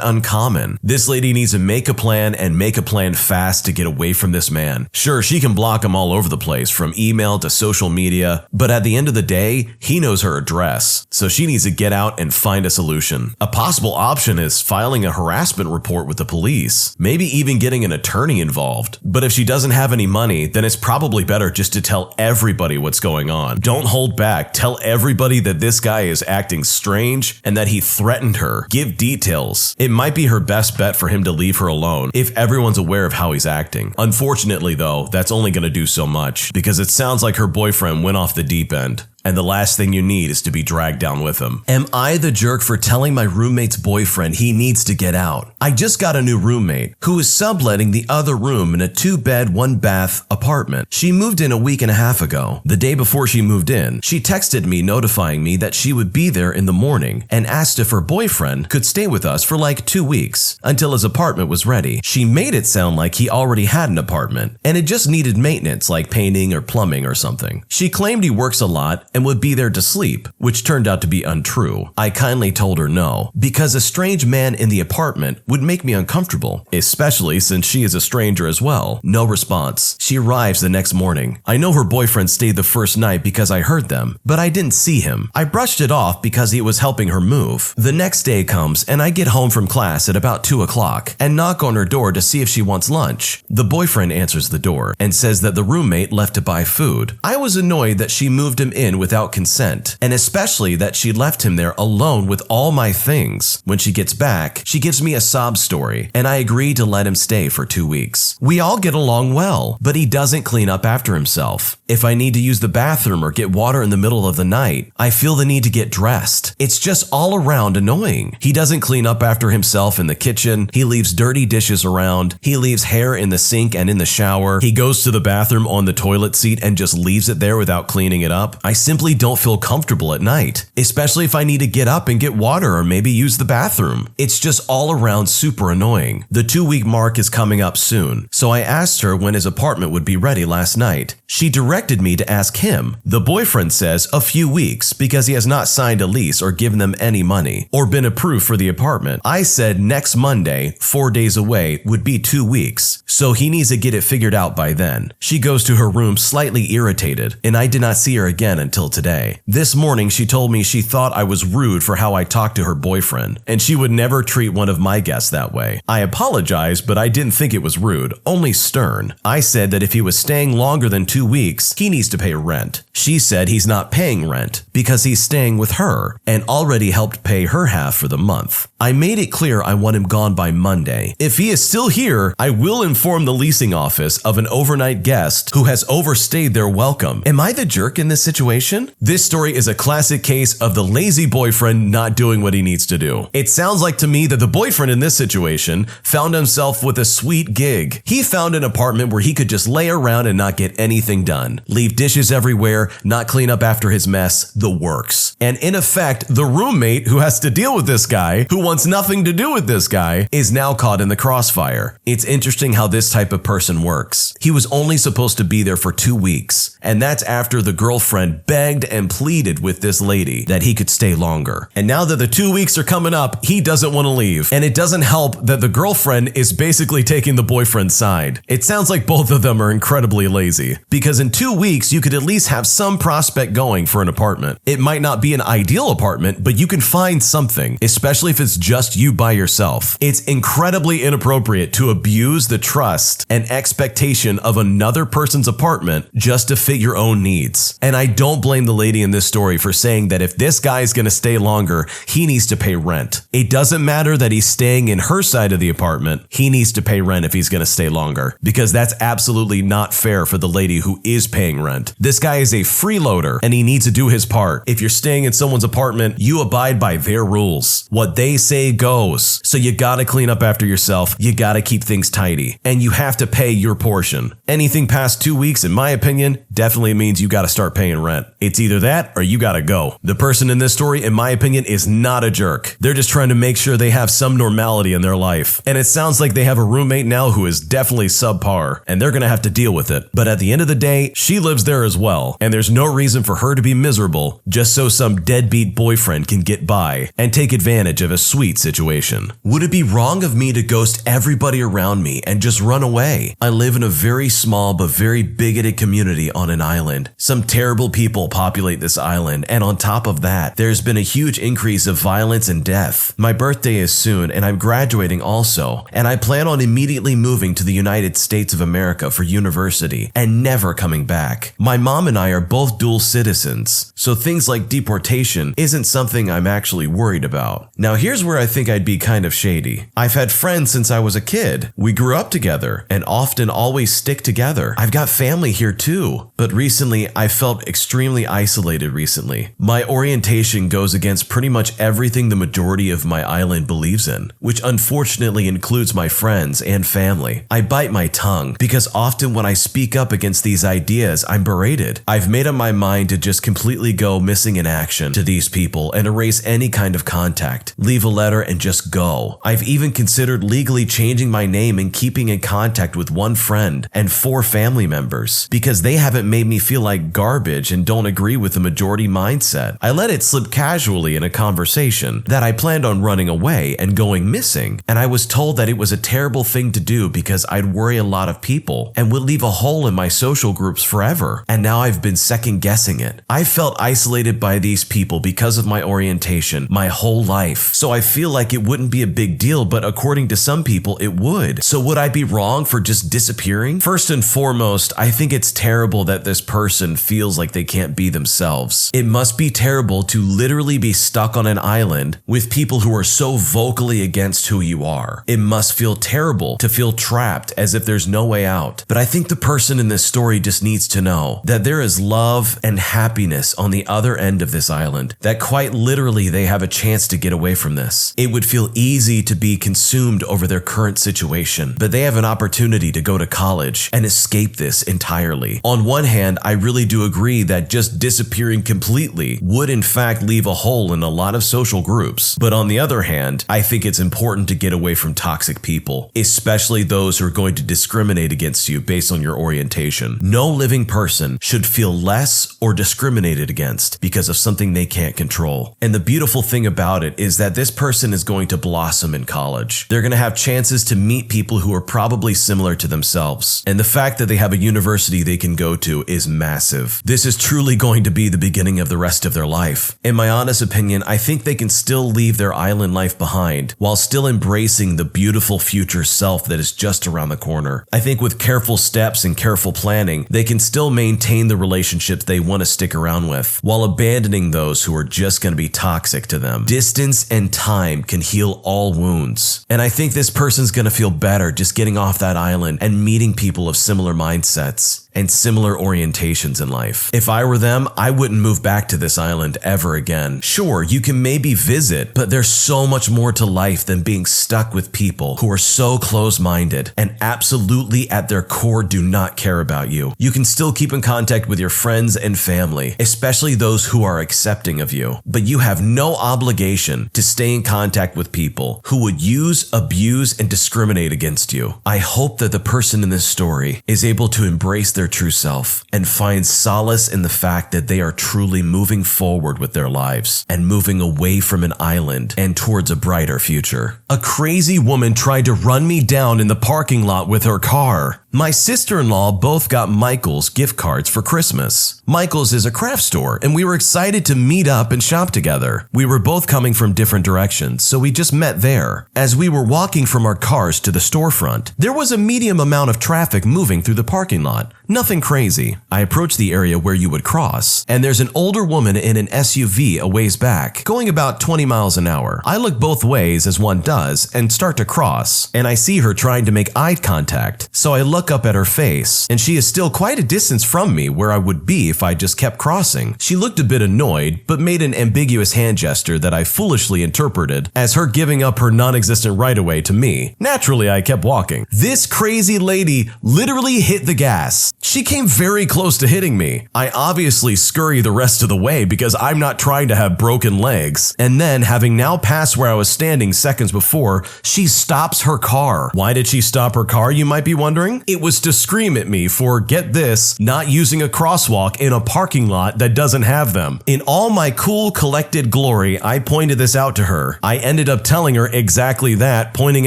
uncommon. This lady needs to make a plan and make a plan fast to get away from this man. Sure, she can block him all over the place, from email to social media, but at the end of the day, he knows her address, so she needs to get out and find a solution. A possible option is filing a harassment report with the police, maybe even getting an attorney involved. But if she doesn't have any money, then it's probably better just to tell everybody what's going on. Don't hold back. Tell everybody that this guy is acting strange and that he threatened her. Give details. It might be her best bet for him to leave her alone if everyone's aware of how he's acting. Unfortunately though, that's only going to do so much, because it sounds like her boyfriend went off the deep end. And the last thing you need is to be dragged down with him. Am I the jerk for telling my roommate's boyfriend he needs to get out? I just got a new roommate who is subletting the other room in a 2-bed, 1-bath apartment. She moved in a week and a half ago. The day before she moved in, she texted me notifying me that she would be there in the morning and asked if her boyfriend could stay with us for like 2 weeks until his apartment was ready. She made it sound like he already had an apartment and it just needed maintenance like painting or plumbing or something. She claimed he works a lot and would be there to sleep, which turned out to be untrue. I kindly told her no, because a strange man in the apartment would make me uncomfortable, especially since she is a stranger as well. No response. She arrives the next morning. I know her boyfriend stayed the first night because I heard them, but I didn't see him. I brushed it off because he was helping her move. The next day comes and I get home from class at about 2 o'clock and knock on her door to see if she wants lunch. The boyfriend answers the door and says that the roommate left to buy food. I was annoyed that she moved him in without consent, and especially that she left him there alone with all my things. When she gets back, she gives me a sob story, and I agree to let him stay for 2 weeks. We all get along well, but he doesn't clean up after himself. If I need to use the bathroom or get water in the middle of the night, I feel the need to get dressed. It's just all around annoying. He doesn't clean up after himself in the kitchen. He leaves dirty dishes around. He leaves hair in the sink and in the shower. He goes to the bathroom on the toilet seat and just leaves it there without cleaning it up. I simply don't feel comfortable at night, especially if I need to get up and get water or maybe use the bathroom. It's just all around super annoying. The 2-week mark is coming up soon, so I asked her when his apartment would be ready last night. She directed me to ask him. The boyfriend says a few weeks because he has not signed a lease or given them any money or been approved for the apartment. I said next Monday, 4 days away, would be 2 weeks, so he needs to get it figured out by then. She goes to her room slightly irritated, and I did not see her again until today. This morning, she told me she thought I was rude for how I talked to her boyfriend, and she would never treat one of my guests that way. I apologized, but I didn't think it was rude, only stern. I said that if he was staying longer than 2 weeks, he needs to pay rent. She said he's not paying rent because he's staying with her and already helped pay her half for the month. I made it clear I want him gone by Monday. If he is still here, I will inform the leasing office of an overnight guest who has overstayed their welcome. Am I the jerk in this situation? This story is a classic case of the lazy boyfriend not doing what he needs to do. It sounds like to me that the boyfriend in this situation found himself with a sweet gig. He found an apartment where he could just lay around and not get anything done. Leave dishes everywhere, not clean up after his mess, the works. And in effect, the roommate who has to deal with this guy, who wants nothing to do with this guy, is now caught in the crossfire. It's interesting how this type of person works. He was only supposed to be there for 2 weeks, and that's after the girlfriend begged begged and pleaded with this lady that he could stay longer. And now that the 2 weeks are coming up, he doesn't want to leave. And it doesn't help that the girlfriend is basically taking the boyfriend's side. It sounds like both of them are incredibly lazy, because in 2 weeks, you could at least have some prospect going for an apartment. It might not be an ideal apartment, but you can find something, especially if it's just you by yourself. It's incredibly inappropriate to abuse the trust and expectation of another person's apartment just to fit your own needs. And I don't blame the lady in this story for saying that if this guy is going to stay longer, he needs to pay rent. It doesn't matter that he's staying in her side of the apartment. He needs to pay rent if he's going to stay longer, because that's absolutely not fair for the lady who is paying rent. This guy is a freeloader and he needs to do his part. If you're staying in someone's apartment, you abide by their rules. What they say goes. So you gotta clean up after yourself. You gotta keep things tidy, and you have to pay your portion. Anything past 2 weeks, in my opinion, definitely means you gotta start paying rent. It's either that or you gotta go. The person in this story, in my opinion, is not a jerk. They're just trying to make sure they have some normality in their life. And it sounds like they have a roommate now who is definitely subpar, and they're gonna have to deal with it. But at the end of the day, she lives there as well, and there's no reason for her to be miserable just so some deadbeat boyfriend can get by and take advantage of a sweet situation. Would it be wrong of me to ghost everybody around me and just run away? I live in a very small but very bigoted community on an island. Some terrible people populate this island, and on top of that, there's been a huge increase of violence and death. My birthday is soon, and I'm graduating also, and I plan on immediately moving to the United States of America for university and never coming back. My mom and I are both dual citizens, so things like deportation isn't something I'm actually worried about. Now here's where I think I'd be kind of shady. I've had friends since I was a kid. We grew up together and often always stick together. I've got family here too, but recently I felt extremely isolated recently. My orientation goes against pretty much everything the majority of my island believes in, which unfortunately includes my friends and family. I bite my tongue because often when I speak up against these ideas, I'm berated. I've made up my mind to just completely go missing in action to these people and erase any kind of contact, leave a letter and just go. I've even considered legally changing my name and keeping in contact with one friend and 4 family members because they haven't made me feel like garbage and don't agree with the majority mindset. I let it slip casually in a conversation that I planned on running away and going missing, and I was told that it was a terrible thing to do because I'd worry a lot of people and would leave a hole in my social groups forever, and now I've been second guessing it. I felt isolated by these people because of my orientation my whole life, so I feel like it wouldn't be a big deal, but according to some people it would. So would I be wrong for just disappearing? First and foremost, I think it's terrible that this person feels like they can't be themselves. It must be terrible to literally be stuck on an island with people who are so vocally against who you are. It must feel terrible to feel trapped as if there's no way out. But I think the person in this story just needs to know that there is love and happiness on the other end of this island, that quite literally they have a chance to get away from this. It would feel easy to be consumed over their current situation, but they have an opportunity to go to college and escape this entirely. On one hand, I really do agree that just disappearing completely would in fact leave a hole in a lot of social groups. But on the other hand, I think it's important to get away from toxic people, especially those who are going to discriminate against you based on your orientation. No living person should feel less or discriminated against because of something they can't control. And the beautiful thing about it is that this person is going to blossom in college. They're going to have chances to meet people who are probably similar to themselves. And the fact that they have a university they can go to is massive. This is truly going to be the beginning of the rest of their life. In my honest opinion, I think they can still leave their island life behind while still embracing the beautiful future self that is just around the corner. I think with careful steps and careful planning, they can still maintain the relationships they want to stick around with while abandoning those who are just going to be toxic to them. Distance and time can heal all wounds. And I think this person's going to feel better just getting off that island and meeting people of similar mindsets and similar orientations in life. If I were them, I wouldn't move back to this island ever again. Sure, you can maybe visit, but there's so much more to life than being stuck with people who are so close-minded and absolutely at their core do not care about you. You can still keep in contact with your friends and family, especially those who are accepting of you, but you have no obligation to stay in contact with people who would use, abuse, and discriminate against you. I hope that the person in this story is able to embrace their their true self and find solace in the fact that they are truly moving forward with their lives and moving away from an island and towards a brighter future. A crazy woman tried to run me down in the parking lot with her car. My sister-in-law both got Michael's gift cards for Christmas. Michael's is a craft store, and we were excited to meet up and shop together. We were both coming from different directions, so we just met there. As we were walking from our cars to the storefront, there was a medium amount of traffic moving through the parking lot. Nothing crazy. I approached the area where you would cross, and there's an older woman in an SUV a ways back, going about 20 miles an hour. I look both ways, as one does, and start to cross, and I see her trying to make eye contact, so I look up at her face, and she is still quite a distance from me where I would be if I just kept crossing. She looked a bit annoyed, but made an ambiguous hand gesture that I foolishly interpreted as her giving up her non-existent right-of-way to me. Naturally, I kept walking. This crazy lady literally hit the gas. She came very close to hitting me. I obviously scurry the rest of the way because I'm not trying to have broken legs. And then, having now passed where I was standing seconds before, she stops her car. Why did she stop her car, you might be wondering? It was to scream at me for, get this, not using a crosswalk in a parking lot that doesn't have them. In all my cool collected glory, I pointed this out to her. I ended up telling her exactly that, pointing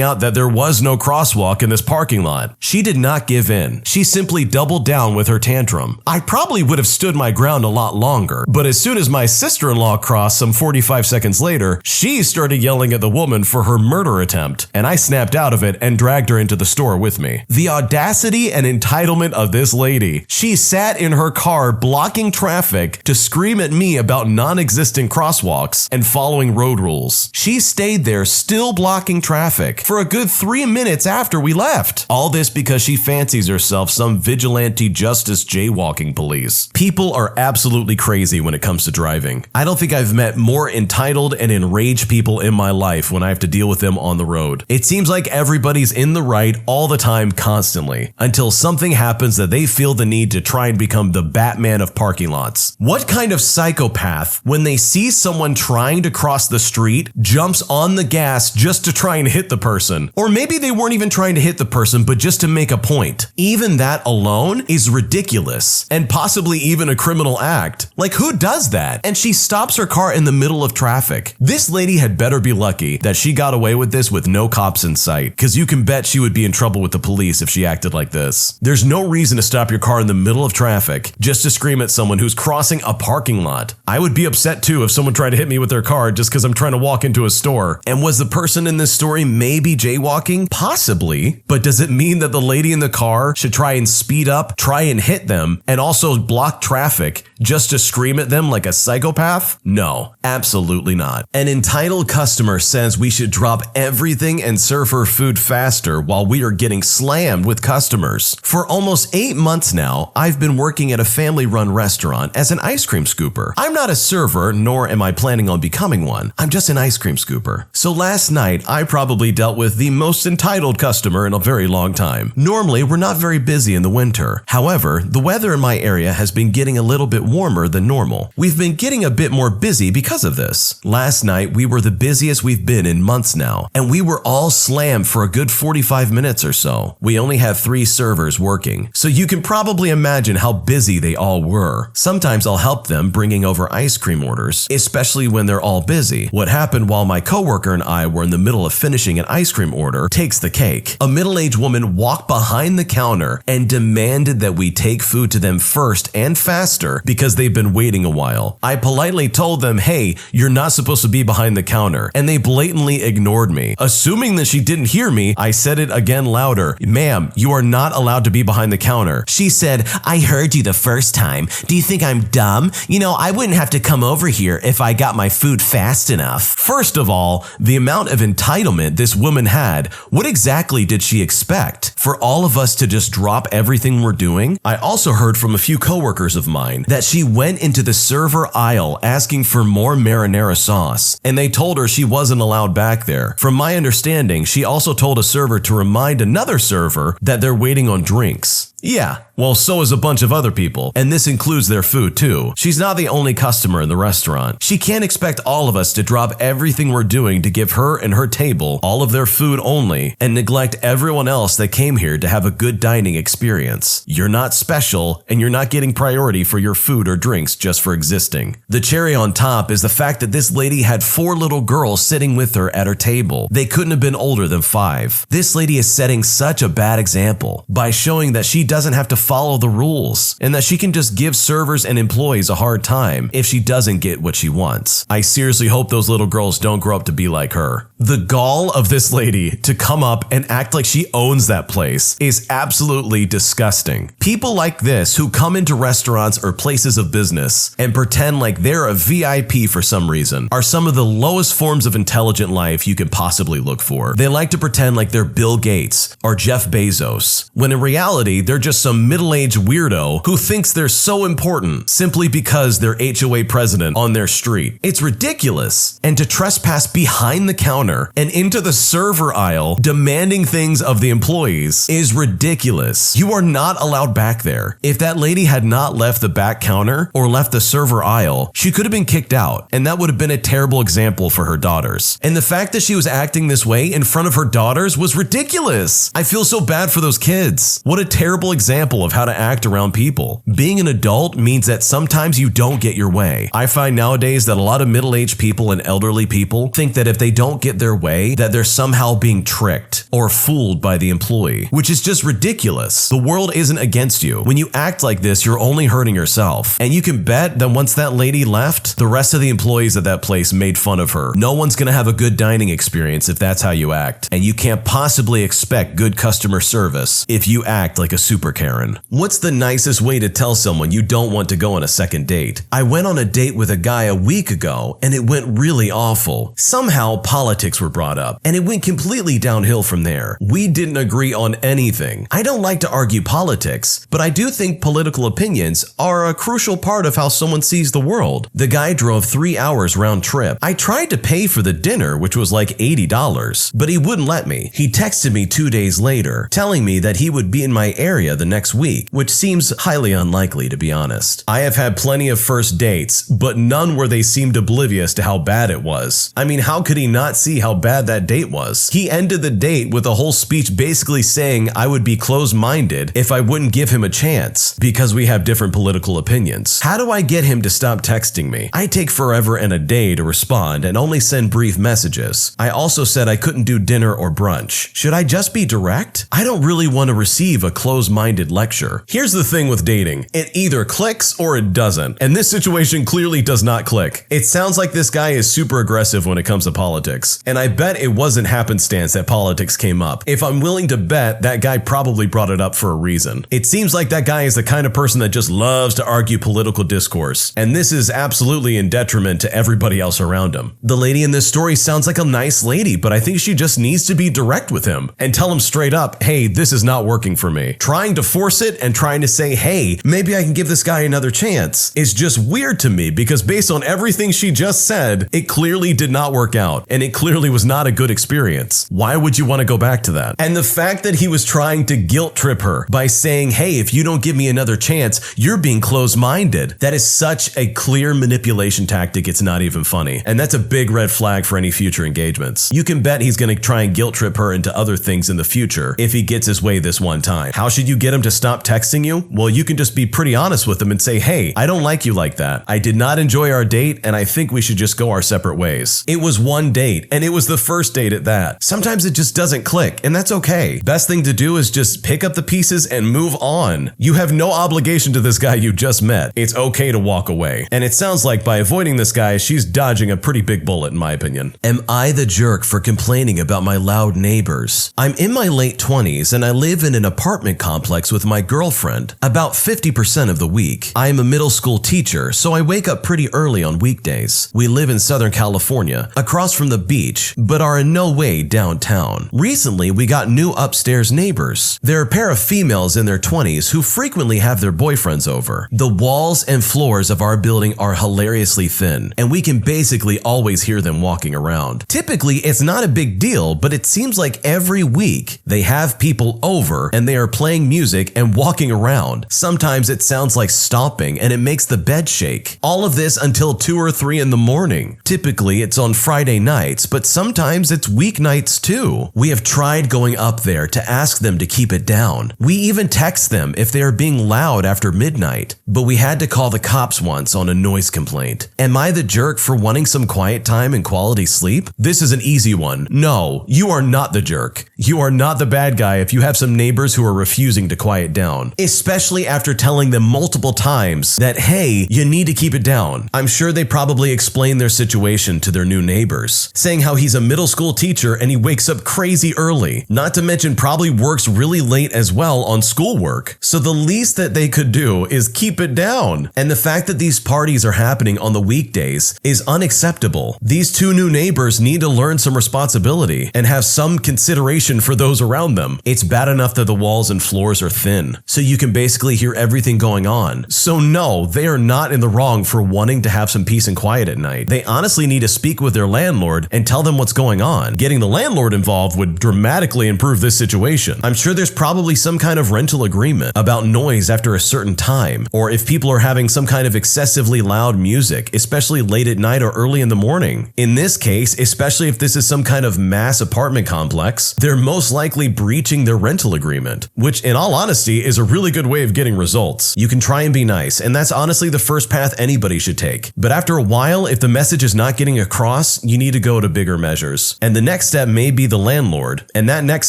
out that there was no crosswalk in this parking lot. She did not give in. She simply doubled down with her tantrum. I probably would have stood my ground a lot longer, but as soon as my sister-in-law crossed some 45 seconds later, she started yelling at the woman for her murder attempt, and I snapped out of it and dragged her into the store with me. The audacity and entitlement of this lady. She sat in her car blocking traffic to scream at me about non-existent crosswalks and following road rules. She stayed there still blocking traffic for a good 3 minutes after we left. All this because she fancies herself some vigilante justice jaywalking police. People are absolutely crazy when it comes to driving. I don't think I've met more entitled and enraged people in my life when I have to deal with them on the road. It seems like everybody's in the right all the time constantly, until something happens that they feel the need to try and become the Batman of parking lots. What kind of psychopath, when they see someone trying to cross the street, jumps on the gas just to try and hit the person? Or maybe they weren't even trying to hit the person, but just to make a point. Even that alone is ridiculous, and possibly even a criminal act. Like, who does that? And she stops her car in the middle of traffic. This lady had better be lucky that she got away with this with no cops in sight, because you can bet she would be in trouble with the police if she acted like this. There's no reason to stop your car in the middle of traffic just to scream at someone who's crossing a parking lot. I would be upset too if someone tried to hit me with their car just because I'm trying to walk into a store. And was the person in this story maybe jaywalking? Possibly, but does it mean that the lady in the car should try and speed up, try and hit them, and also block traffic just to scream at them like a psychopath? No, absolutely not. An entitled customer says we should drop everything and serve her food faster while we are getting slammed with customers. For almost 8 months now, I've been working at a family-run restaurant as an ice cream scooper. I'm not a server, nor am I planning on becoming one. I'm just an ice cream scooper. So last night, I probably dealt with the most entitled customer in a very long time. Normally, we're not very busy in the winter. However, the weather in my area has been getting a little bit warmer than normal. We've been getting a bit more busy because of this. Last night, we were the busiest we've been in months now, and we were all slammed for a good 45 minutes or so. We only have 3 servers working, so you can probably imagine how busy they all were. Sometimes I'll help them bringing over ice cream orders, especially when they're all busy. What happened while my coworker and I were in the middle of finishing an ice cream order takes the cake. A middle-aged woman walked behind the counter and demanded that we take food to them first and faster because they've been waiting a while. I politely told them, hey, you're not supposed to be behind the counter, and they blatantly ignored me. Assuming that she didn't hear me, I said it again louder. Ma'am, you are not allowed to be behind the counter. She said, I heard you the first time. Do you think I'm dumb? You know, I wouldn't have to come over here if I got my food fast enough. First of all, the amount of entitlement this woman had, what exactly did she expect? For all of us to just drop everything we're doing? I also heard from a few coworkers of mine that she went into the server aisle asking for more marinara sauce, and they told her she wasn't allowed back there. From my understanding, she also told a server to remind another server that they're waiting on drinks. Yeah, well, so is a bunch of other people, and this includes their food too. She's not the only customer in the restaurant. She can't expect all of us to drop everything we're doing to give her and her table all of their food only and neglect everyone else that came here to have a good dining experience. You're not special, and you're not getting priority for your food or drinks just for existing. The cherry on top is the fact that this lady had 4 little girls sitting with her at her table. They couldn't have been older than 5. This lady is setting such a bad example by showing that she doesn't have to follow the rules and that she can just give servers and employees a hard time if she doesn't get what she wants. I seriously hope those little girls don't grow up to be like her. The gall of this lady to come up and act like she owns that place is absolutely disgusting. People like this who come into restaurants or places of business and pretend like they're a VIP for some reason are some of the lowest forms of intelligent life you could possibly look for. They like to pretend like they're Bill Gates or Jeff Bezos, when in reality they're just some middle-aged weirdo who thinks they're so important simply because they're HOA president on their street. It's ridiculous. And to trespass behind the counter and into the server aisle demanding things of the employees is ridiculous. You are not allowed back there. If that lady had not left the back counter or left the server aisle, she could have been kicked out, and that would have been a terrible example for her daughters. And the fact that she was acting this way in front of her daughters was ridiculous. I feel so bad for those kids. What a terrible example of how to act around people. Being an adult means that sometimes you don't get your way. I find nowadays that a lot of middle-aged people and elderly people think that if they don't get their way, that they're somehow being tricked or fooled by the employee, which is just ridiculous. The world isn't against you. When you act like this, you're only hurting yourself. And you can bet that once that lady left, the rest of the employees at that place made fun of her. No one's gonna have a good dining experience if that's how you act. And you can't possibly expect good customer service if you act like a super Karen. What's the nicest way to tell someone you don't want to go on a second date? I went on a date with a guy a week ago and it went really awful. Somehow politics were brought up and it went completely downhill from there. We didn't agree on anything. I don't like to argue politics, but I do think political opinions are a crucial part of how someone sees the world. The guy drove 3 hours round trip. I tried to pay for the dinner, which was like $80, but he wouldn't let me. He texted me 2 days later, telling me that he would be in my area the next week, which seems highly unlikely to be honest. I have had plenty of first dates, but none where they seemed oblivious to how bad it was. I mean, how could he not see how bad that date was? He ended the date with a whole speech basically saying I would be closed-minded if I wouldn't give him a chance because we have different political opinions. How do I get him to stop texting me? I take forever and a day to respond and only send brief messages. I also said I couldn't do dinner or brunch. Should I just be direct? I don't really want to receive a closed-minded lecture. Here's the thing with dating. It either clicks or it doesn't. And this situation clearly does not click. It sounds like this guy is super aggressive when it comes to politics. And I bet it wasn't happenstance that politics came up. If I'm willing to bet, that guy probably brought it up for a reason. It seems like that guy is the kind of person that just loves to argue political discourse. And this is absolutely in detriment to everybody else around him. The lady in this story sounds like a nice lady, but I think she just needs to be direct with him and tell him straight up, hey, this is not working for me. Trying to force it and trying to say, hey, maybe I can give this guy another chance is just weird to me because based on everything she just said, it clearly did not work out and it clearly was not a good experience. Why would you want to go back to that? And the fact that he was trying to guilt trip her by saying, hey, if you don't give me another chance, you're being closed-minded. That is such a clear manipulation tactic, it's not even funny. And that's a big red flag for any future engagements. You can bet he's going to try and guilt trip her into other things in the future if he gets his way this one time. How should you get him to stop texting you? Well, you can just be pretty honest with him and say, hey, I don't like you like that. I did not enjoy our date and I think we should just go our separate ways. It was one date and it was the first date at that. Sometimes it just doesn't click and that's okay. Best thing to do is just pick up the pieces and move on. You have no obligation to this guy you just met. It's okay to walk away. And it sounds like by avoiding this guy, she's dodging a pretty big bullet in my opinion. Am I the jerk for complaining about my loud neighbors? I'm in my late 20s and I live in an apartment complex with my girlfriend about 50% of the week. I am a middle school teacher, so I wake up pretty early on weekdays. We live in Southern California, across from the beach, beach, but are in no way downtown. Recently, we got new upstairs neighbors. They're a pair of females in their 20s who frequently have their boyfriends over. The walls and floors of our building are hilariously thin, and we can basically always hear them walking around. Typically, it's not a big deal, but it seems like every week they have people over and they are playing music and walking around. Sometimes it sounds like stomping and it makes the bed shake. All of this until 2 or 3 in the morning. Typically, it's on Friday nights, but sometimes it's weeknights too. We have tried going up there to ask them to keep it down. We even text them if they are being loud after midnight, but we had to call the cops once on a noise complaint. Am I the jerk for wanting some quiet time and quality sleep? This is an easy one. No, you are not the jerk. You are not the bad guy if you have some neighbors who are refusing to quiet down, especially after telling them multiple times that, hey, you need to keep it down. I'm sure they probably explained their situation to their new neighbors, saying how he's a middle school teacher and he wakes up crazy early, not to mention probably works really late as well on schoolwork. So the least that they could do is keep it down. And the fact that these parties are happening on the weekdays is unacceptable. These two new neighbors need to learn some responsibility and have some consideration for those around them. It's bad enough that the walls and floors are thin, so you can basically hear everything going on. So no, they are not in the wrong for wanting to have some peace and quiet at night. They honestly need to speak with their landlord and tell them what's going on. Getting the landlord involved would dramatically improve this situation. I'm sure there's probably some kind of rental agreement about noise after a certain time, or if people are having some kind of excessively loud music, especially late at night or early in the morning. In this case, especially if this is some kind of mass apartment complex, they're most likely breaching their rental agreement, which in all honesty is a really good way of getting results. You can try and be nice, and that's honestly the first path anybody should take. But after a while, if the message is not getting across, you need to go to bigger measures. And the next step may be the landlord, and that next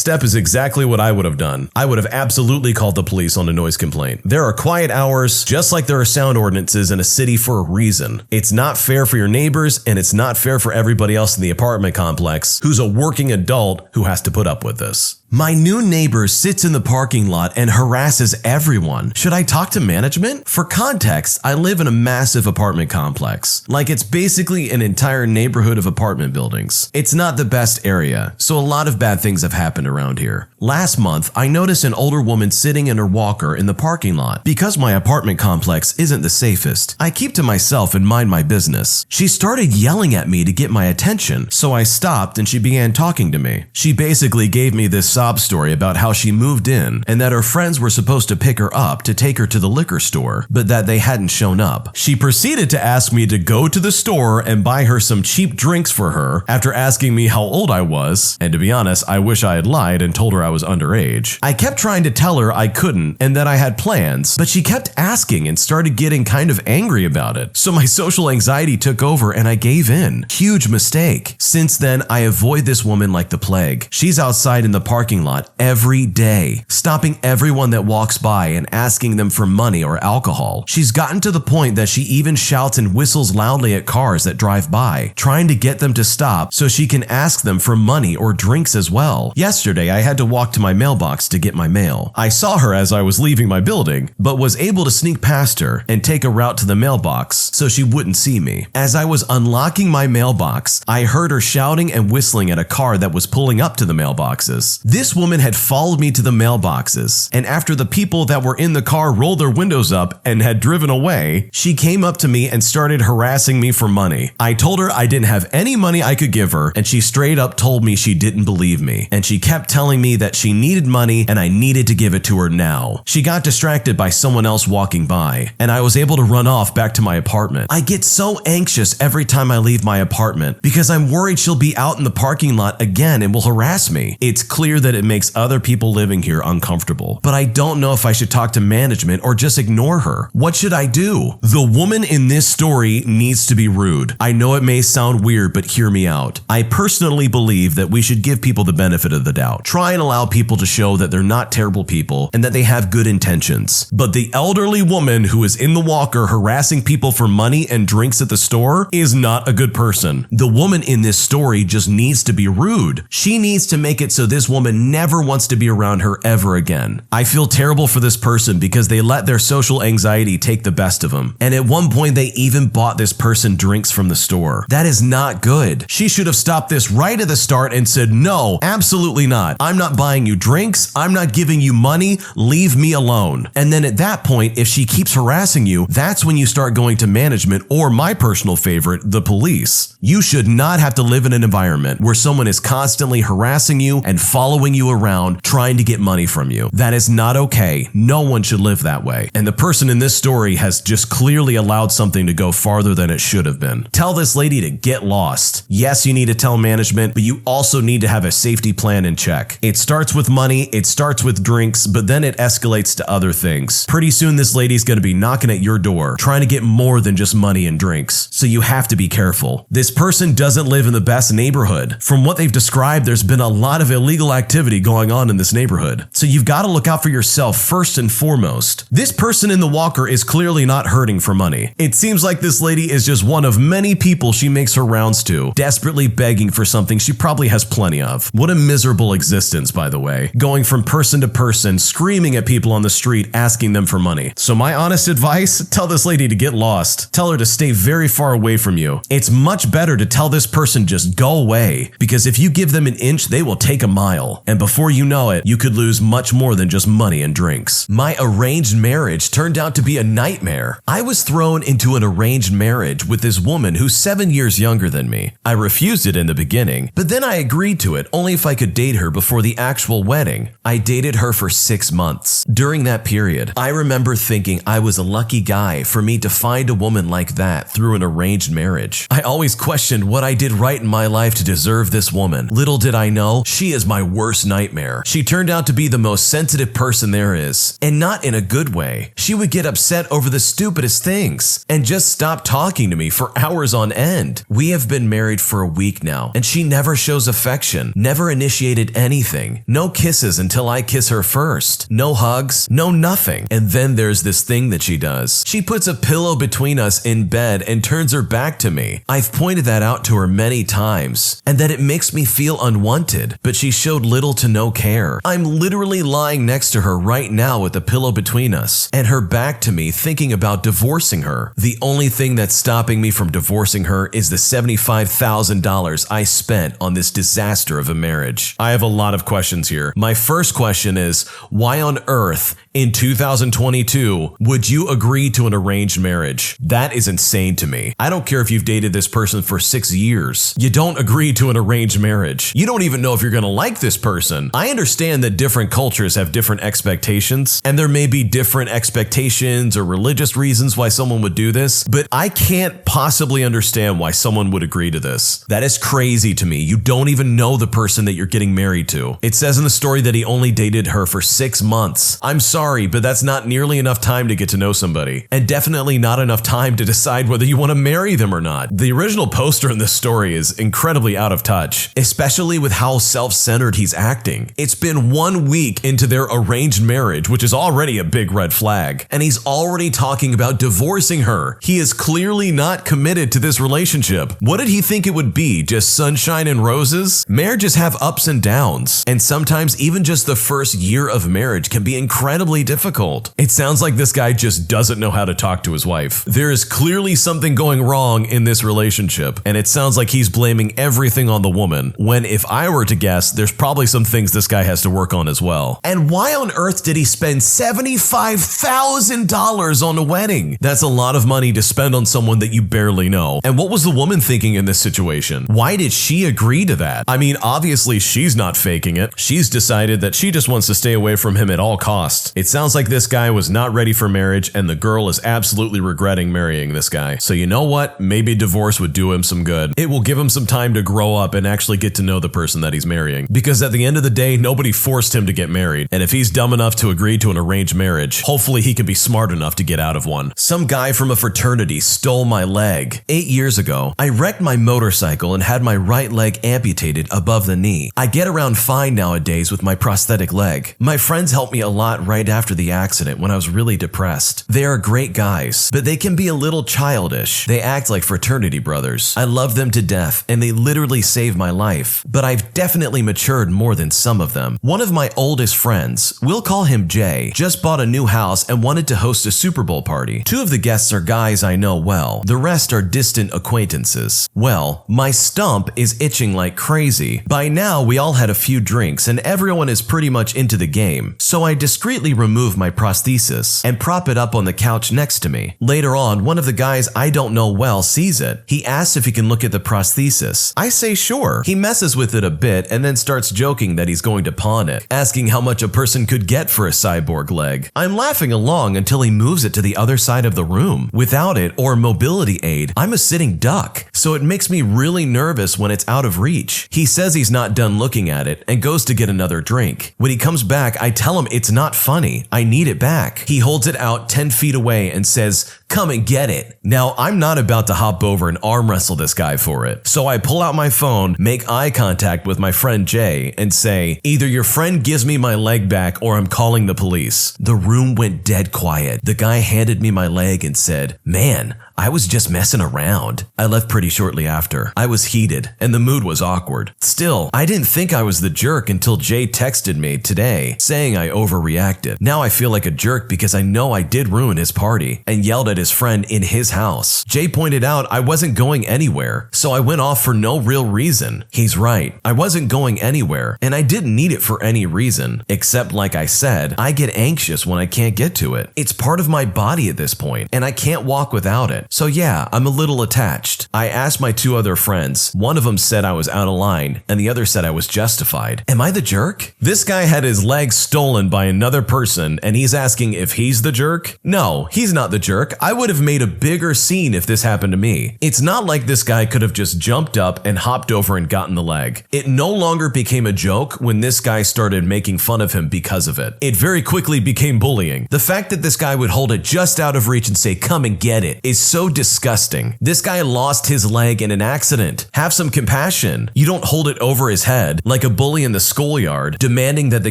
step is exactly what I would have done. I would have absolutely called the police on a noise complaint. There are quiet hours, just like there are sound ordinances in a city for a reason. It's not fair for your neighbors, and it's not fair for everybody else in the apartment complex who's a working adult who has to put up with this. My new neighbor sits in the parking lot and harasses everyone. Should I talk to management? For context, I live in a massive apartment complex. Like, it's basically an entire neighborhood of apartment buildings. It's not the best area, so a lot of bad things have happened around here. Last month, I noticed an older woman sitting in her walker in the parking lot. Because my apartment complex isn't the safest, I keep to myself and mind my business. She started yelling at me to get my attention, so I stopped and she began talking to me. She basically gave me this sob story about how she moved in and that her friends were supposed to pick her up to take her to the liquor store, but that they hadn't shown up. She proceeded to ask me to go to the store and buy her some cheap drinks for her after asking me how old I was, and to be honest, I wish I had lied and told her I was underage. I kept trying to tell her I couldn't and that I had plans, but she kept asking and started getting kind of angry about it. So my social anxiety took over and I gave in. Huge mistake. Since then, I avoid this woman like the plague. She's outside in the parking lot every day, stopping everyone that walks by and asking them for money or alcohol. She's gotten to the point that she even shouts and whistles loudly at cars that drive by, trying to get them to stop so she can ask them for money or drinks as well. Yesterday, I had to walk to my mailbox to get my mail. I saw her as I was leaving my building, but was able to sneak past her and take a route to the mailbox so she wouldn't see me. As I was unlocking my mailbox, I heard her shouting and whistling at a car that was pulling up to the mailboxes. This woman had followed me to the mailboxes, and after the people that were in the car rolled their windows up and had driven away, she came up to me and started harassing me for money. I told her I didn't have any money I could give her, and she straight up told me she didn't believe me, and she kept telling me that she needed money and I needed to give it to her now. She got distracted by someone else walking by, and I was able to run off back to my apartment. I get so anxious every time I leave my apartment because I'm worried she'll be out in the parking lot again and will harass me. It's clear that it makes other people living here uncomfortable, but I don't know if I should talk to management or just ignore her. What should I do? The woman in this story needs to be rude. I know it may sound weird, but hear me out. I personally believe that we should give people the benefit of the doubt. Try and allow people to show that they're not terrible people and that they have good intentions. But the elderly woman who is in the walker harassing people for money and drinks at the store is not a good person. The woman in this story just needs to be rude. She needs to make it so this woman and never wants to be around her ever again. I feel terrible for this person because they let their social anxiety take the best of them. And at one point, they even bought this person drinks from the store. That is not good. She should have stopped this right at the start and said, no, absolutely not. I'm not buying you drinks. I'm not giving you money. Leave me alone. And then at that point, if she keeps harassing you, that's when you start going to management or my personal favorite, the police. You should not have to live in an environment where someone is constantly harassing you and following you around trying to get money from you. That is not okay. No one should live that way. And the person in this story has just clearly allowed something to go farther than it should have been. Tell this lady to get lost. Yes, you need to tell management, but you also need to have a safety plan in check. It starts with money, it starts with drinks, but then it escalates to other things. Pretty soon this lady's going to be knocking at your door, trying to get more than just money and drinks. So you have to be careful. This person doesn't live in the best neighborhood. From what they've described, there's been a lot of illegal activity going on in this neighborhood. So you've got to look out for yourself first and foremost. This person in the walker is clearly not hurting for money. It seems like this lady is just one of many people she makes her rounds to, desperately begging for something she probably has plenty of. What a miserable existence, by the way. Going from person to person, screaming at people on the street, asking them for money. So my honest advice, tell this lady to get lost. Tell her to stay very far away from you. It's much better to tell this person just go away, because if you give them an inch, they will take a mile. And before you know it, you could lose much more than just money and drinks. My arranged marriage turned out to be a nightmare. I was thrown into an arranged marriage with this woman who's 7 years younger than me. I refused it in the beginning, but then I agreed to it only if I could date her before the actual wedding. I dated her for 6 months. During that period, I remember thinking I was a lucky guy for me to find a woman like that through an arranged marriage. I always questioned what I did right in my life to deserve this woman. Little did I know, she is my worst nightmare. She turned out to be the most sensitive person there is, and not in a good way. She would get upset over the stupidest things and just stop talking to me for hours on end. We have been married for a week now, and she never shows affection, never initiated anything. No kisses until I kiss her first. No hugs, no nothing. And then there's this thing that she does. She puts a pillow between us in bed and turns her back to me. I've pointed that out to her many times, and that it makes me feel unwanted, but she showed little to no care. I'm literally lying next to her right now with a pillow between us, and her back to me thinking about divorcing her. The only thing that's stopping me from divorcing her is the $75,000 I spent on this disaster of a marriage. I have a lot of questions here. My first question is, why on earth in 2022 would you agree to an arranged marriage? That is insane to me. I don't care if you've dated this person for 6 years. You don't agree to an arranged marriage. You don't even know if you're going to like this person. I understand that different cultures have different expectations, and there may be different expectations or religious reasons why someone would do this, but I can't possibly understand why someone would agree to this. That is crazy to me. You don't even know the person that you're getting married to. It says in the story that he only dated her for 6 months. I'm sorry, but that's not nearly enough time to get to know somebody, and definitely not enough time to decide whether you want to marry them or not. The original poster in this story is incredibly out of touch, especially with how self-centered he's acting. It's been 1 week into their arranged marriage, which is already a big red flag, and he's already talking about divorcing her. He is clearly not committed to this relationship. What did he think it would be? Just sunshine and roses? Marriages have ups and downs, and sometimes even just the first year of marriage can be incredibly difficult. It sounds like this guy just doesn't know how to talk to his wife. There is clearly something going wrong in this relationship, and it sounds like he's blaming everything on the woman, when if I were to guess, there's probably some things this guy has to work on as well. And why on earth did he spend $75,000 on a wedding? That's a lot of money to spend on someone that you barely know. And what was the woman thinking in this situation? Why did she agree to that? I mean, obviously she's not faking it. She's decided that she just wants to stay away from him at all costs. It sounds like this guy was not ready for marriage, and the girl is absolutely regretting marrying this guy. So you know what? Maybe divorce would do him some good. It will give him some time to grow up and actually get to know the person that he's marrying. Because at the end of the day, nobody forced him to get married. And if he's dumb enough to agree to an arranged marriage, hopefully he can be smart enough to get out of one. Some guy from a fraternity stole my leg. 8 years ago, I wrecked my motorcycle and had my right leg amputated above the knee. I get around fine nowadays with my prosthetic leg. My friends helped me a lot right after the accident when I was really depressed. They are great guys, but they can be a little childish. They act like fraternity brothers. I love them to death, and they literally saved my life, but I've definitely matured more than some of them. One of my oldest friends, we'll call him Jay, just bought a new house and wanted to host a Super Bowl party. 2 of the guests are guys I know well. The rest are distant acquaintances. Well, my stump is itching like crazy. By now, we all had a few drinks and everyone is pretty much into the game. So I discreetly remove my prosthesis and prop it up on the couch next to me. Later on, one of the guys I don't know well sees it. He asks if he can look at the prosthesis. I say sure. He messes with it a bit and then starts joking that he's going to pawn it, asking how much a person could get for a cyborg leg. I'm laughing along until he moves it to the other side of the room. Without it or mobility aid, I'm a sitting duck, so it makes me really nervous when it's out of reach. He says he's not done looking at it and goes to get another drink. When he comes back, I tell him it's not funny. I need it back. He holds it out 10 feet away and says, "Come and get it." Now, I'm not about to hop over and arm wrestle this guy for it. So I pull out my phone, make eye contact with my friend Jay, and say, "Either your friend gives me my leg back or I'm calling the police." The room went dead quiet. The guy handed me my leg and said, "Man, I was just messing around." I left pretty shortly after. I was heated, and the mood was awkward. Still, I didn't think I was the jerk until Jay texted me today saying I overreacted. Now I feel like a jerk because I know I did ruin his party and yelled at his friend in his house. Jay pointed out I wasn't going anywhere, so I went off for no real reason. He's right. I wasn't going anywhere, and I didn't need it for any reason, except like I said, I get anxious when I can't get to it. It's part of my body at this point, and I can't walk without it. So yeah, I'm a little attached. I asked my 2 other friends. One of them said I was out of line, and the other said I was justified. Am I the jerk? This guy had his leg stolen by another person, and he's asking if he's the jerk? No, he's not the jerk. I would have made a bigger scene if this happened to me. It's not like this guy could have just jumped up and hopped over and gotten the leg. It no longer became a joke when this guy started making fun of him because of it. It very quickly became bullying. The fact that this guy would hold it just out of reach and say, "Come and get it," is so disgusting. This guy lost his leg in an accident. Have some compassion. You don't hold it over his head like a bully in the schoolyard demanding that the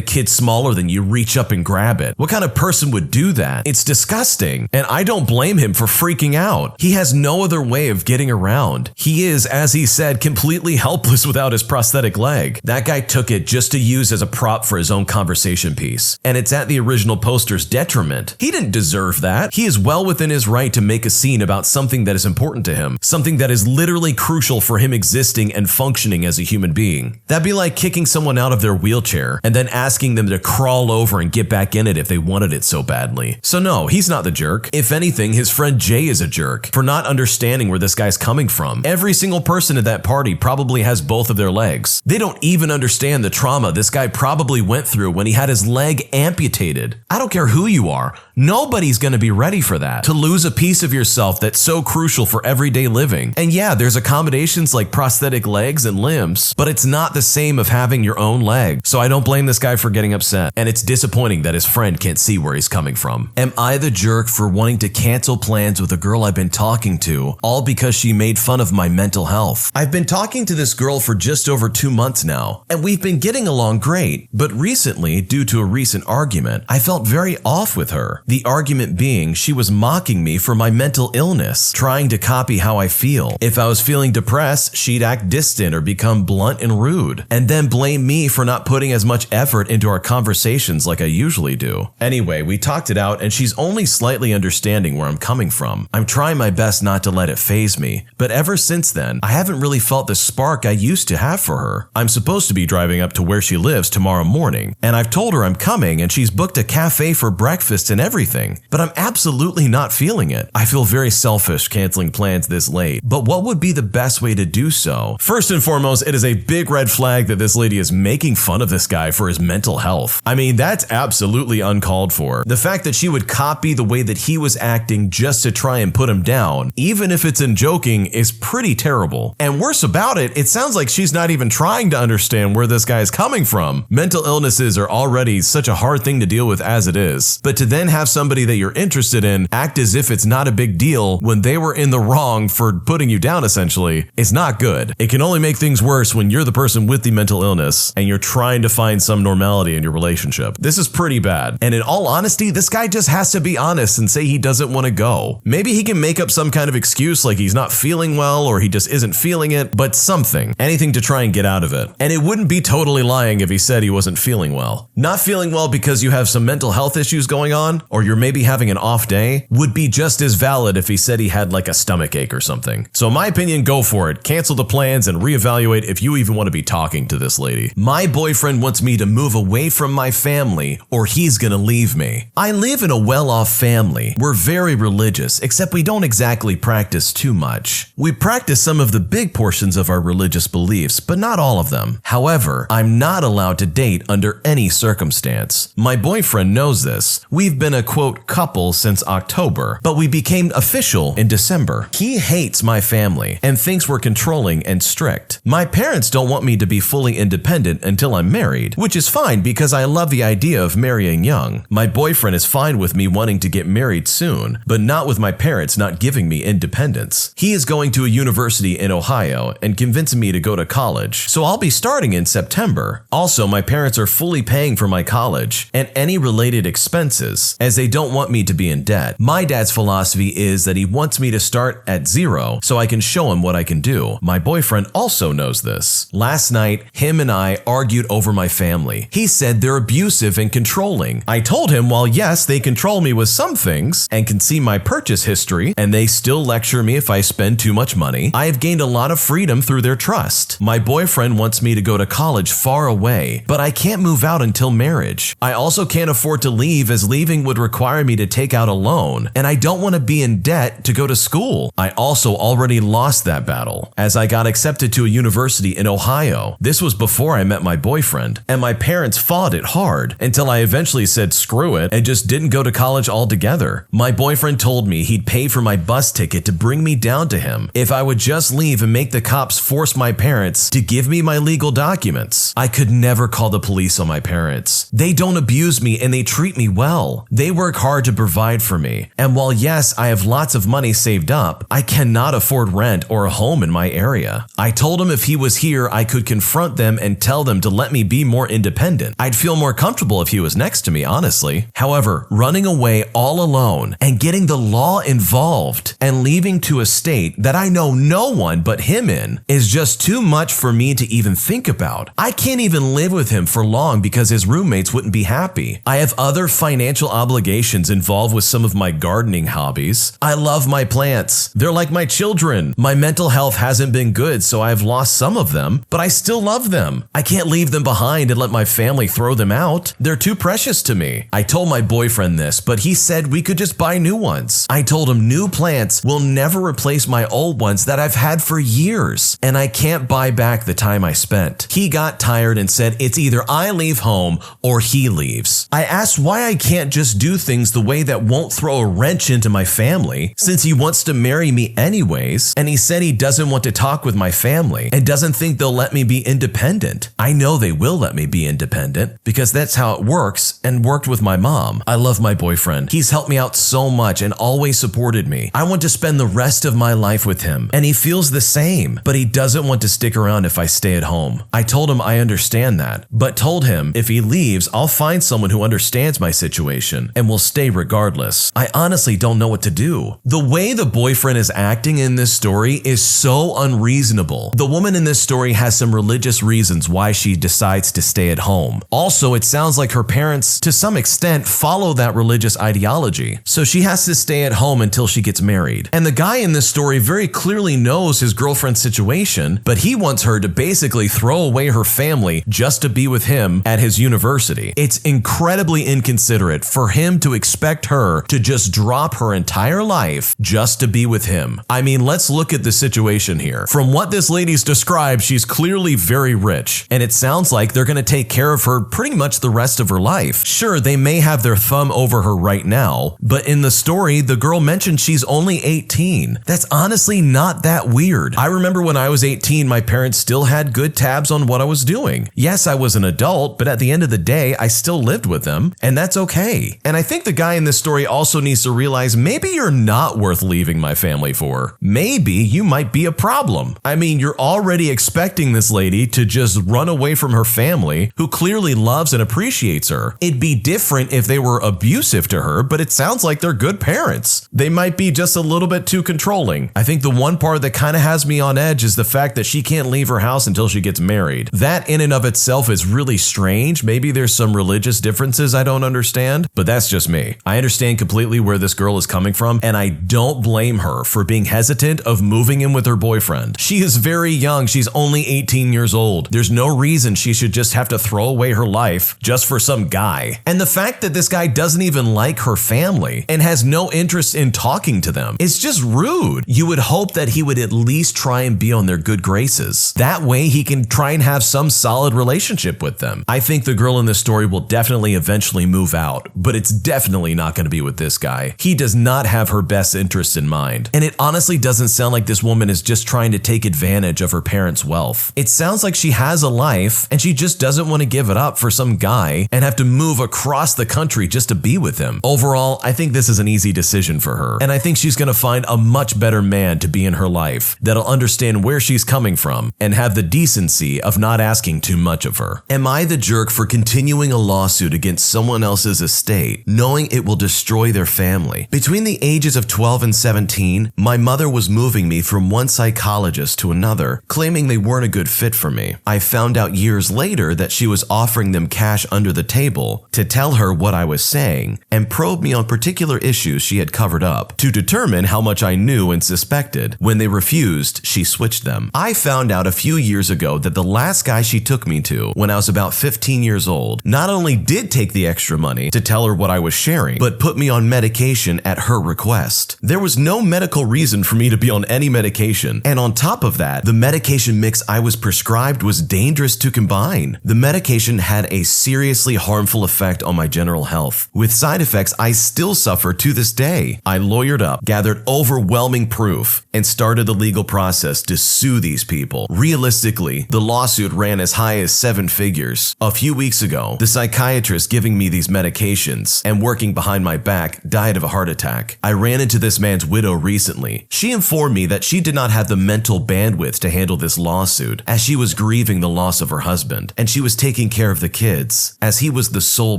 kid smaller than you reach up and grab it. What kind of person would do that? It's disgusting, and I don't blame him for freaking out. He has no other way of getting around. He is, as he said, completely helpless without his prosthetic leg. That guy took it just to use as a prop for his own conversation piece, and it's at the original poster's detriment. He didn't deserve that. He is well within his right to make a scene about something that is important to him, something that is literally crucial for him existing and functioning as a human being. That'd be like kicking someone out of their wheelchair and then asking them to crawl over and get back in it if they wanted it so badly. So no, he's not the jerk. If anything, his friend Jay is a jerk for not understanding where this guy's coming from. Every single person at that party probably has both of their legs. They don't even understand the trauma this guy probably went through when he had his leg amputated. I don't care who you are. Nobody's gonna be ready for that. To lose a piece of yourself that's so crucial for everyday living. And yeah, there's accommodations like prosthetic legs and limbs, but it's not the same of having your own leg. So I don't blame this guy for getting upset. And it's disappointing that his friend can't see where he's coming from. Am I the jerk for wanting to cancel plans with a girl I've been talking to, all because she made fun of my mental health? I've been talking to this girl for just over 2 months now, and we've been getting along great. But recently, due to a recent argument, I felt very off with her. The argument being she was mocking me for my mental illness, trying to copy how I feel. If I was feeling depressed, she'd act distant or become blunt and rude, and then blame me for not putting as much effort into our conversations like I usually do. Anyway, we talked it out and she's only slightly understanding where I'm coming from. I'm trying my best not to let it faze me, but ever since then, I haven't really felt the spark I used to have for her. I'm supposed to be driving up to where she lives tomorrow morning, and I've told her I'm coming and she's booked a cafe for breakfast and everything, but I'm absolutely not feeling it. I feel very selfish canceling plans this late, but what would be the best way to do so? First and foremost, it is a big red flag that this lady is making fun of this guy for his mental health. I mean, that's absolutely uncalled for. The fact that she would copy the way that he was acting anything just to try and put him down, even if it's in joking, is pretty terrible. And worse about it, it sounds like she's not even trying to understand where this guy is coming from. Mental illnesses are already such a hard thing to deal with as it is, but to then have somebody that you're interested in act as if it's not a big deal when they were in the wrong for putting you down essentially, is not good. It can only make things worse when you're the person with the mental illness and you're trying to find some normality in your relationship. This is pretty bad. And in all honesty, this guy just has to be honest and say he doesn't want to go. Maybe he can make up some kind of excuse like he's not feeling well or he just isn't feeling it, but something. Anything to try and get out of it. And it wouldn't be totally lying if he said he wasn't feeling well. Not feeling well because you have some mental health issues going on, or you're maybe having an off day, would be just as valid if he said he had like a stomach ache or something. So in my opinion, go for it. Cancel the plans and reevaluate if you even want to be talking to this lady. My boyfriend wants me to move away from my family or he's gonna leave me. I live in a well-off family. We're very religious, except we don't exactly practice too much. We practice some of the big portions of our religious beliefs, but not all of them. However, I'm not allowed to date under any circumstance. My boyfriend knows this. We've been a quote couple since October, but we became official in December. He hates my family and thinks we're controlling and strict. My parents don't want me to be fully independent until I'm married, which is fine because I love the idea of marrying young. My boyfriend is fine with me wanting to get married soon, but not with my parents not giving me independence. He is going to a university in Ohio and convincing me to go to college, so I'll be starting in September. Also, my parents are fully paying for my college and any related expenses, as they don't want me to be in debt. My dad's philosophy is that he wants me to start at zero so I can show him what I can do. My boyfriend also knows this. Last night, him and I argued over my family. He said they're abusive and controlling. I told him, while yes, they control me with some things and can see my purchase history, and they still lecture me if I spend too much money, I have gained a lot of freedom through their trust. My boyfriend wants me to go to college far away, but I can't move out until marriage. I also can't afford to leave, as leaving would require me to take out a loan, and I don't want to be in debt to go to school. I also already lost that battle, as I got accepted to a university in Ohio. This was before I met my boyfriend, and my parents fought it hard until I eventually said screw it and just didn't go to college altogether. My boyfriend told me he'd pay for my bus ticket to bring me down to him if I would just leave and make the cops force my parents to give me my legal documents. I could never call the police on my parents. They don't abuse me and they treat me well. They work hard to provide for me. And while yes, I have lots of money saved up, I cannot afford rent or a home in my area. I told him if he was here, I could confront them and tell them to let me be more independent. I'd feel more comfortable if he was next to me, honestly. However, running away all alone and getting the law involved and leaving to a state that I know no one but him in is just too much for me to even think about. I can't even live with him for long because his roommates wouldn't be happy. I have other financial obligations involved with some of my gardening hobbies. I love my plants. They're like my children. My mental health hasn't been good, so I've lost some of them, but I still love them. I can't leave them behind and let my family throw them out. They're too precious to me. I told my boyfriend this, but he said we could just buy new ones. I told him new plants will never replace my old ones that I've had for years, and I can't buy back the time I spent. He got tired and said it's either I leave home or he leaves. I asked why I can't just do things the way that won't throw a wrench into my family, since he wants to marry me anyways, and he said he doesn't want to talk with my family and doesn't think they'll let me be independent. I know they will let me be independent because that's how it works and worked with my mom. I love my boyfriend. He's helped me out so much and always supported me. I want to spend the rest of my life with him, and he feels the same, but he doesn't want to stick around if I stay at home. I told him I understand that, but told him if he leaves, I'll find someone who understands my situation and will stay regardless. I honestly don't know what to do. The way the boyfriend is acting in this story is so unreasonable. The woman in this story has some religious reasons why she decides to stay at home. Also, it sounds like her parents, to some extent, follow that religious ideology, so she has to stay at home until she gets married. And the guy in this story very clearly knows his girlfriend's situation, but he wants her to basically throw away her family just to be with him at his university. It's incredibly inconsiderate for him to expect her to just drop her entire life just to be with him. I mean, let's look at the situation here. From what this lady's described, she's clearly very rich, and it sounds like they're gonna take care of her pretty much the rest of her life. Sure, they may have their thumb over her right now, but in the story story, the girl mentioned she's only 18. That's honestly not that weird. I remember when I was 18, my parents still had good tabs on what I was doing. Yes, I was an adult, but at the end of the day, I still lived with them, and that's okay. And I think the guy in this story also needs to realize maybe you're not worth leaving my family for. Maybe you might be a problem. I mean, you're already expecting this lady to just run away from her family, who clearly loves and appreciates her. It'd be different if they were abusive to her, but it sounds like they're good parents. They might be just a little bit too controlling. I think the one part that kind of has me on edge is the fact that she can't leave her house until she gets married. That in and of itself is really strange. Maybe there's some religious differences I don't understand, but that's just me. I understand completely where this girl is coming from, and I don't blame her for being hesitant of moving in with her boyfriend. She is very young. She's only 18 years old. There's no reason she should just have to throw away her life just for some guy. And the fact that this guy doesn't even like her family and has no interest in talking to them is just rude. You would hope that he would at least try and be on their good graces. That way he can try and have some solid relationship with them. I think the girl in this story will definitely eventually move out, but it's definitely not going to be with this guy. He does not have her best interests in mind. And it honestly doesn't sound like this woman is just trying to take advantage of her parents' wealth. It sounds like she has a life and she just doesn't want to give it up for some guy and have to move across the country just to be with him. Overall, I think this is an easy decision for her. And I think she's going to find a much better man to be in her life that'll understand where she's coming from and have the decency of not asking too much of her. Am I the jerk for continuing a lawsuit against someone else's estate, knowing it will destroy their family? Between the ages of 12 and 17, my mother was moving me from one psychologist to another, claiming they weren't a good fit for me. I found out years later that she was offering them cash under the table to tell her what I was saying and probe me on particular issues she had covered up to determine how much I knew and suspected. When they refused, she switched them. I found out a few years ago that the last guy she took me to when I was about 15 years old not only did take the extra money to tell her what I was sharing, but put me on medication at her request. There was no medical reason for me to be on any medication, and on top of that, the medication mix I was prescribed was dangerous to combine. The medication had a seriously harmful effect on my general health, with side effects I still suffer to this day. I lawyered up, gathered overwhelming proof, and started the legal process to sue these people. Realistically, the lawsuit ran as high as 7 figures. A few weeks ago, the psychiatrist giving me these medications and working behind my back died of a heart attack. I ran into this man's widow recently. She informed me that she did not have the mental bandwidth to handle this lawsuit, as she was grieving the loss of her husband, and she was taking care of the kids, as he was the sole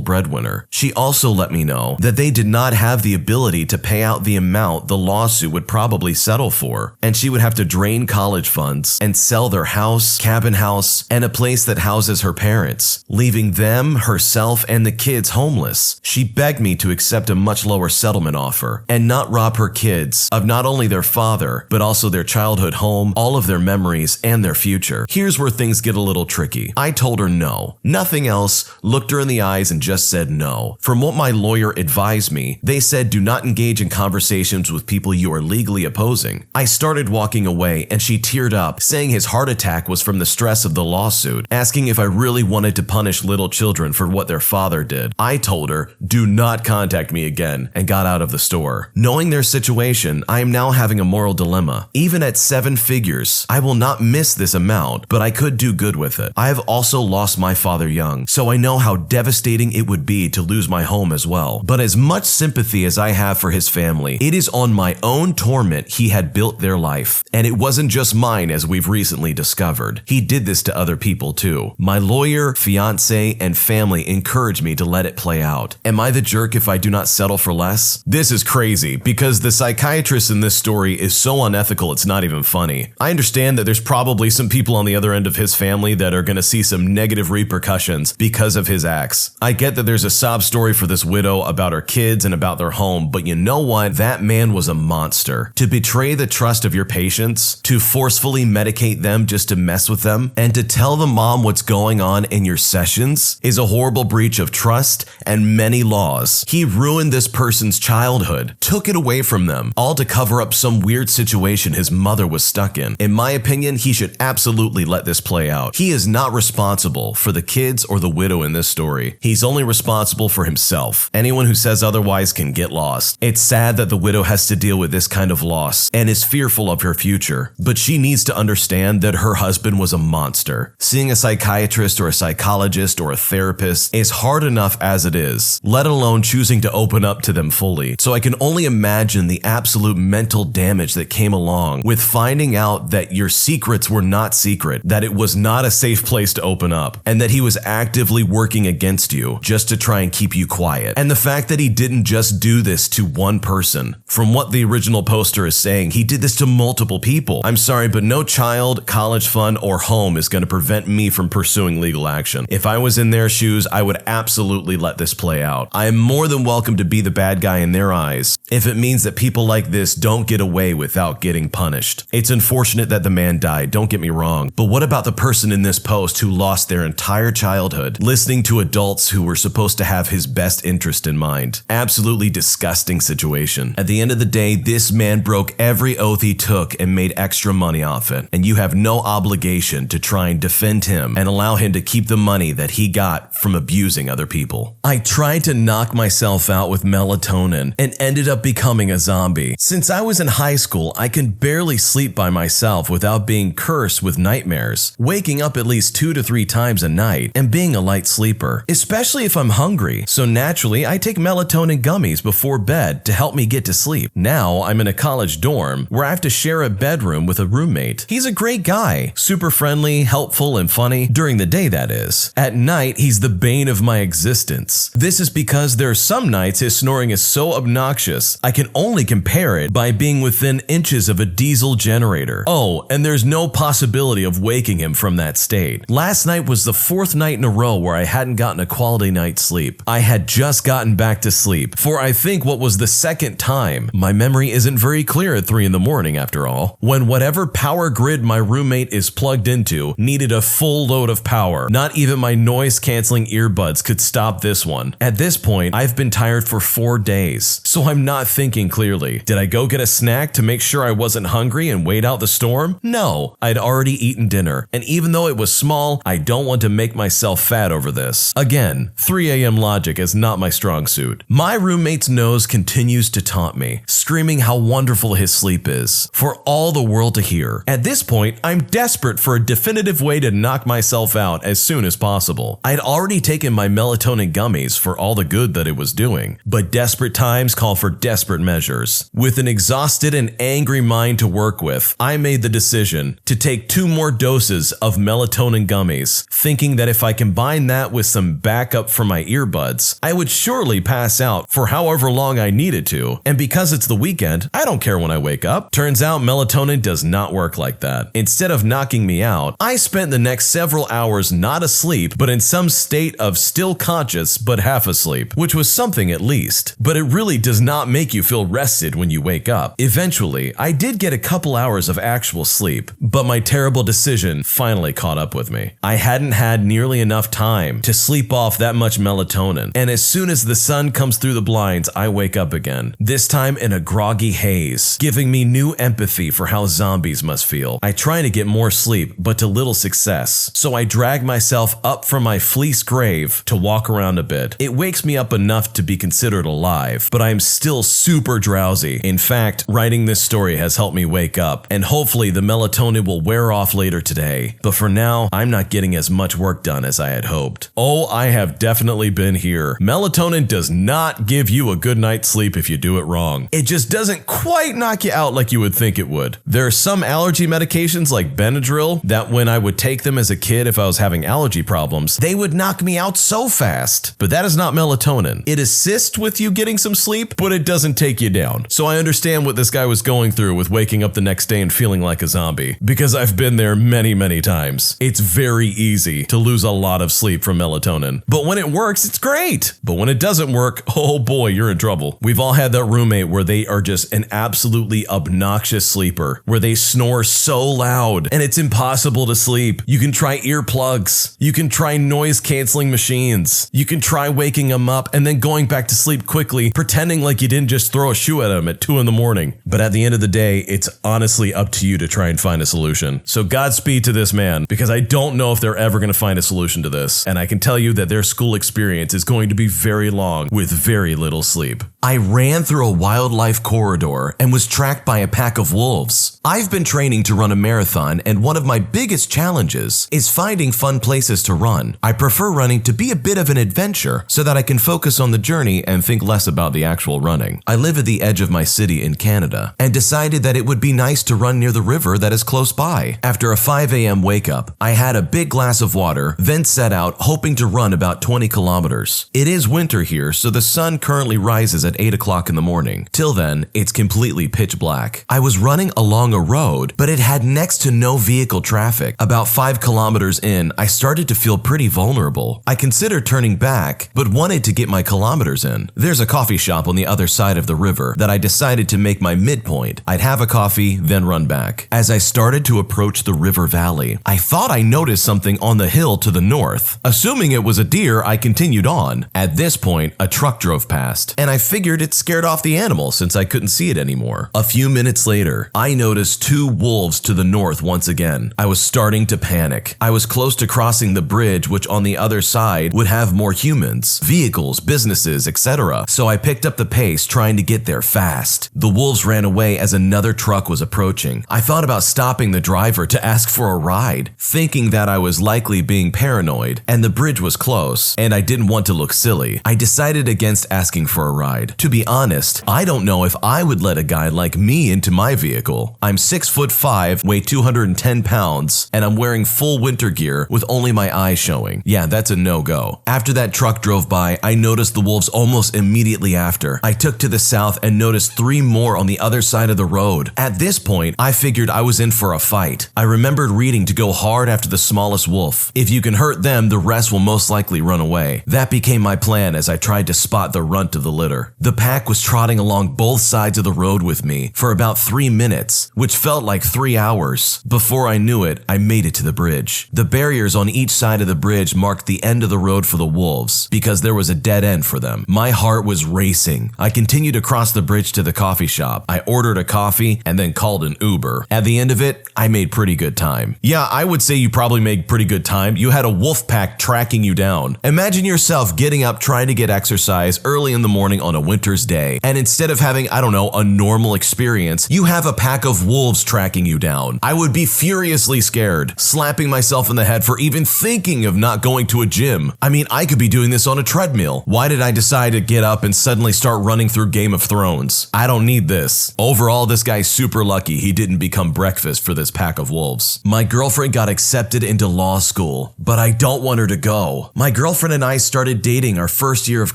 breadwinner. She also let me know that they did not have the ability to pay out the amount the lawsuit would probably settle for, and she would have to drain college funds and sell their house, cabin house, and a place that houses her parents, leaving them, herself, and the kids homeless. She begged me to accept a much lower settlement offer and not rob her kids of not only their father, but also their childhood home, all of their memories, and their future. Here's where things get a little tricky. I told her no. Nothing else, looked her in the eyes and just said no. From what my lawyer advised me, they said do not engage in conversations with people you are legally opposing. I started walking away and she teared up, saying his heart attack was from the stress of the lawsuit, asking if I really wanted to punish little children for what their father did. I told her, do not contact me again, and got out of the store. Knowing their situation, I am now having a moral dilemma. Even at 7 figures, I will not miss this amount, but I could do good with it. I have also lost my father young, so I know how devastating it would be to lose my home as well. But as much sympathy as I have for his family, it is on my own torment he had built their life. And it wasn't just mine, as we've recently discovered. He did this to other people too. My lawyer, fiance, and family encouraged me to let it play out. Am I the jerk if I do not settle for less? This is crazy, because the psychiatrist in this story is so unethical it's not even funny. I understand that there's probably some people on the other end of his family that are going to see some negative repercussions because of his acts. I get that there's a sob story for this widow about her kids and about their home, but you know what? That man was a monster. To betray the trust of your patients, to forcefully medicate them just to mess with them, and to tell the mom what's going on in your sessions is a horrible breach of trust and many laws. He ruined this person's childhood, took it away from them, all to cover up some weird situation his mother was stuck in. In my opinion, he should absolutely let this play out. He is not responsible for the kids or the widow in this story. He's only responsible for himself. Anyone who says otherwise can get lost. lost. It's sad that the widow has to deal with this kind of loss and is fearful of her future, but she needs to understand that her husband was a monster. Seeing a psychiatrist or a psychologist or a therapist is hard enough as it is, let alone choosing to open up to them fully. So I can only imagine the absolute mental damage that came along with finding out that your secrets were not secret, that it was not a safe place to open up, and that he was actively working against you just to try and keep you quiet. And the fact that he didn't just do this to one person. From what the original poster is saying, he did this to multiple people. I'm sorry, but no child, college fund, or home is going to prevent me from pursuing legal action. If I was in their shoes, I would absolutely let this play out. I am more than welcome to be the bad guy in their eyes if it means that people like this don't get away without getting punished. It's unfortunate that the man died, don't get me wrong, but what about the person in this post who lost their entire childhood listening to adults who were supposed to have his best interest in mind? Absolutely disgusting situation. At the end of the day, this man broke every oath he took and made extra money off it, and you have no obligation to try and defend him and allow him to keep the money that he got from abusing other people. I tried to knock myself out with melatonin and ended up becoming a zombie. Since I was in high school, I can barely sleep by myself without being cursed with nightmares, waking up at least 2 to 3 times a night, and being a light sleeper, especially if I'm hungry. So naturally, I take melatonin gummies before bed to help me get to sleep. Now, I'm in a college dorm where I have to share a bedroom with a roommate. He's a great guy, super friendly, helpful, and funny, during the day that is. At night, he's the bane of my existence. This is because there are some nights his snoring is so obnoxious, I can only compare it by being within inches of a diesel generator. Oh, and there's no possibility of waking him from that state. Last night was the 4th night in a row where I hadn't gotten a quality night's sleep. I had just gotten back to sleep for I think what was the 2nd time. My memory isn't very clear at 3 in the morning after all, when whatever power grid my roommate is plugged into needed a full load of power. Not even my noise-canceling earbuds could stop this one. At this point, I've been tired for 4 days, so I'm not thinking clearly. Did I go get a snack to make sure I wasn't hungry and wait out the storm? No, I'd already eaten dinner, and even though it was small, I don't want to make myself fat over this. Again, 3 a.m. logic is not my strong suit. My roommate's nose continues to taunt me, screaming how wonderful his sleep is, for all the world to hear. At this point, I'm desperate for a definitive way to knock myself out as soon as possible. I'd already taken my melatonin gummies for all the good that it was doing, but desperate times call for desperate measures. With an exhausted and angry mind to work with, I made the decision to take 2 more doses of melatonin gummies, thinking that if I combined that with some backup for my earbuds, I would surely pass out for however long I needed to. And because it's the weekend, I don't care when I wake up. Turns out melatonin does not work like that. Instead of knocking me out, I spent the next several hours not asleep, but in some state of still conscious but half asleep, which was something at least. But it really does not make you feel rested when you wake up. Eventually, I did get a couple hours of actual sleep, but my terrible decision finally caught up with me. I hadn't had nearly enough time to sleep off that much melatonin, and as soon as the sun comes through the blinds, I wake up again, this time in a groggy haze, giving me new empathy for how zombies must feel. I try to get more sleep, but to little success, so I drag myself up from my fleece grave to walk around a bit. It wakes me up enough to be considered alive, but I am still super drowsy. In fact, writing this story has helped me wake up, and hopefully the melatonin will wear off later today. But for now, I'm not getting as much work done as I had hoped. Oh, I have definitely been here. Melatonin does not give you a good night's sleep if you do it wrong. It just doesn't quite knock you out like you would think it would. There are some allergy medications like Benadryl that when I would take them as a kid if I was having allergy problems, they would knock me out so fast. But that is not melatonin. It assists with you getting some sleep, but it doesn't take you down. So I understand what this guy was going through with waking up the next day and feeling like a zombie, because I've been there many times. It's very easy to lose a lot of sleep from melatonin. But when it works, it's great. But when it doesn't work, oh boy, you're in trouble. We've all had that roommate where they are just an absolutely obnoxious sleeper, where they snore so loud and it's impossible to sleep. You can try earplugs. You can try noise canceling machines. You can try waking them up and then going back to sleep quickly, pretending like you didn't just throw a shoe at them at 2 in the morning. But at the end of the day, it's honestly up to you to try and find a solution. So Godspeed to this man, because I don't know if they're ever going to find a solution to this. And I can tell you that their school experience is going to be very long with very little sleep. sleep. I ran through a wildlife corridor and was tracked by a pack of wolves. I've been training to run a marathon, and one of my biggest challenges is finding fun places to run. I prefer running to be a bit of an adventure so that I can focus on the journey and think less about the actual running. I live at the edge of my city in Canada and decided that it would be nice to run near the river that is close by. After a 5 a.m. wake up, I had a big glass of water, then set out hoping to run about 20 kilometers. It is winter here, so the sun currently rises at 8 o'clock in the morning. Till then, it's completely pitch black. I was running along a road, but it had next to no vehicle traffic. About 5 kilometers in, I started to feel pretty vulnerable. I considered turning back, but wanted to get my kilometers in. There's a coffee shop on the other side of the river that I decided to make my midpoint. I'd have a coffee, then run back. As I started to approach the river valley, I thought I noticed something on the hill to the north. Assuming it was a deer, I continued on. At this point, a truck drove past, and I figured it scared off the animal since I couldn't see it anymore. A few minutes later, I noticed 2 wolves to the north once again. I was starting to panic. I was close to crossing the bridge, which on the other side would have more humans, vehicles, businesses, etc. So I picked up the pace, trying to get there fast. The wolves ran away as another truck was approaching. I thought about stopping the driver to ask for a ride, thinking that I was likely being paranoid and the bridge was close and I didn't want to look silly. I decided against asking for a ride. To be honest, I don't know if I would let a guy like me into my vehicle. I'm 6'5", weigh 210 pounds, and I'm wearing full winter gear with only my eyes showing. Yeah, that's a no-go. After that truck drove by, I noticed the wolves almost immediately after. I took to the south and noticed 3 more on the other side of the road. At this point, I figured I was in for a fight. I remembered reading to go hard after the smallest wolf. If you can hurt them, the rest will most likely run away. That became my plan as I tried to spot the runt of the litter. The pack was trotting along both sides of the road with me for about 3 minutes, which felt like 3 hours. Before I knew it, I made it to the bridge. The barriers on each side of the bridge marked the end of the road for the wolves because there was a dead end for them. My heart was racing. I continued across the bridge to the coffee shop. I ordered a coffee and then called an Uber. At the end of it, I made pretty good time. Yeah, I would say you probably made pretty good time. You had a wolf pack tracking you down. Imagine yourself getting up trying to get exercise early in the morning on a winter's day, and instead of having, I don't know, a normal experience, you have a pack of wolves tracking you down. I would be furiously scared, slapping myself in the head for even thinking of not going to a gym. I mean, I could be doing this on a treadmill. Why did I decide to get up and suddenly start running through Game of Thrones? I don't need this. Overall, this guy's super lucky he didn't become breakfast for this pack of wolves. My girlfriend got accepted into law school, but I don't want her to go. My girlfriend and I started dating our first year of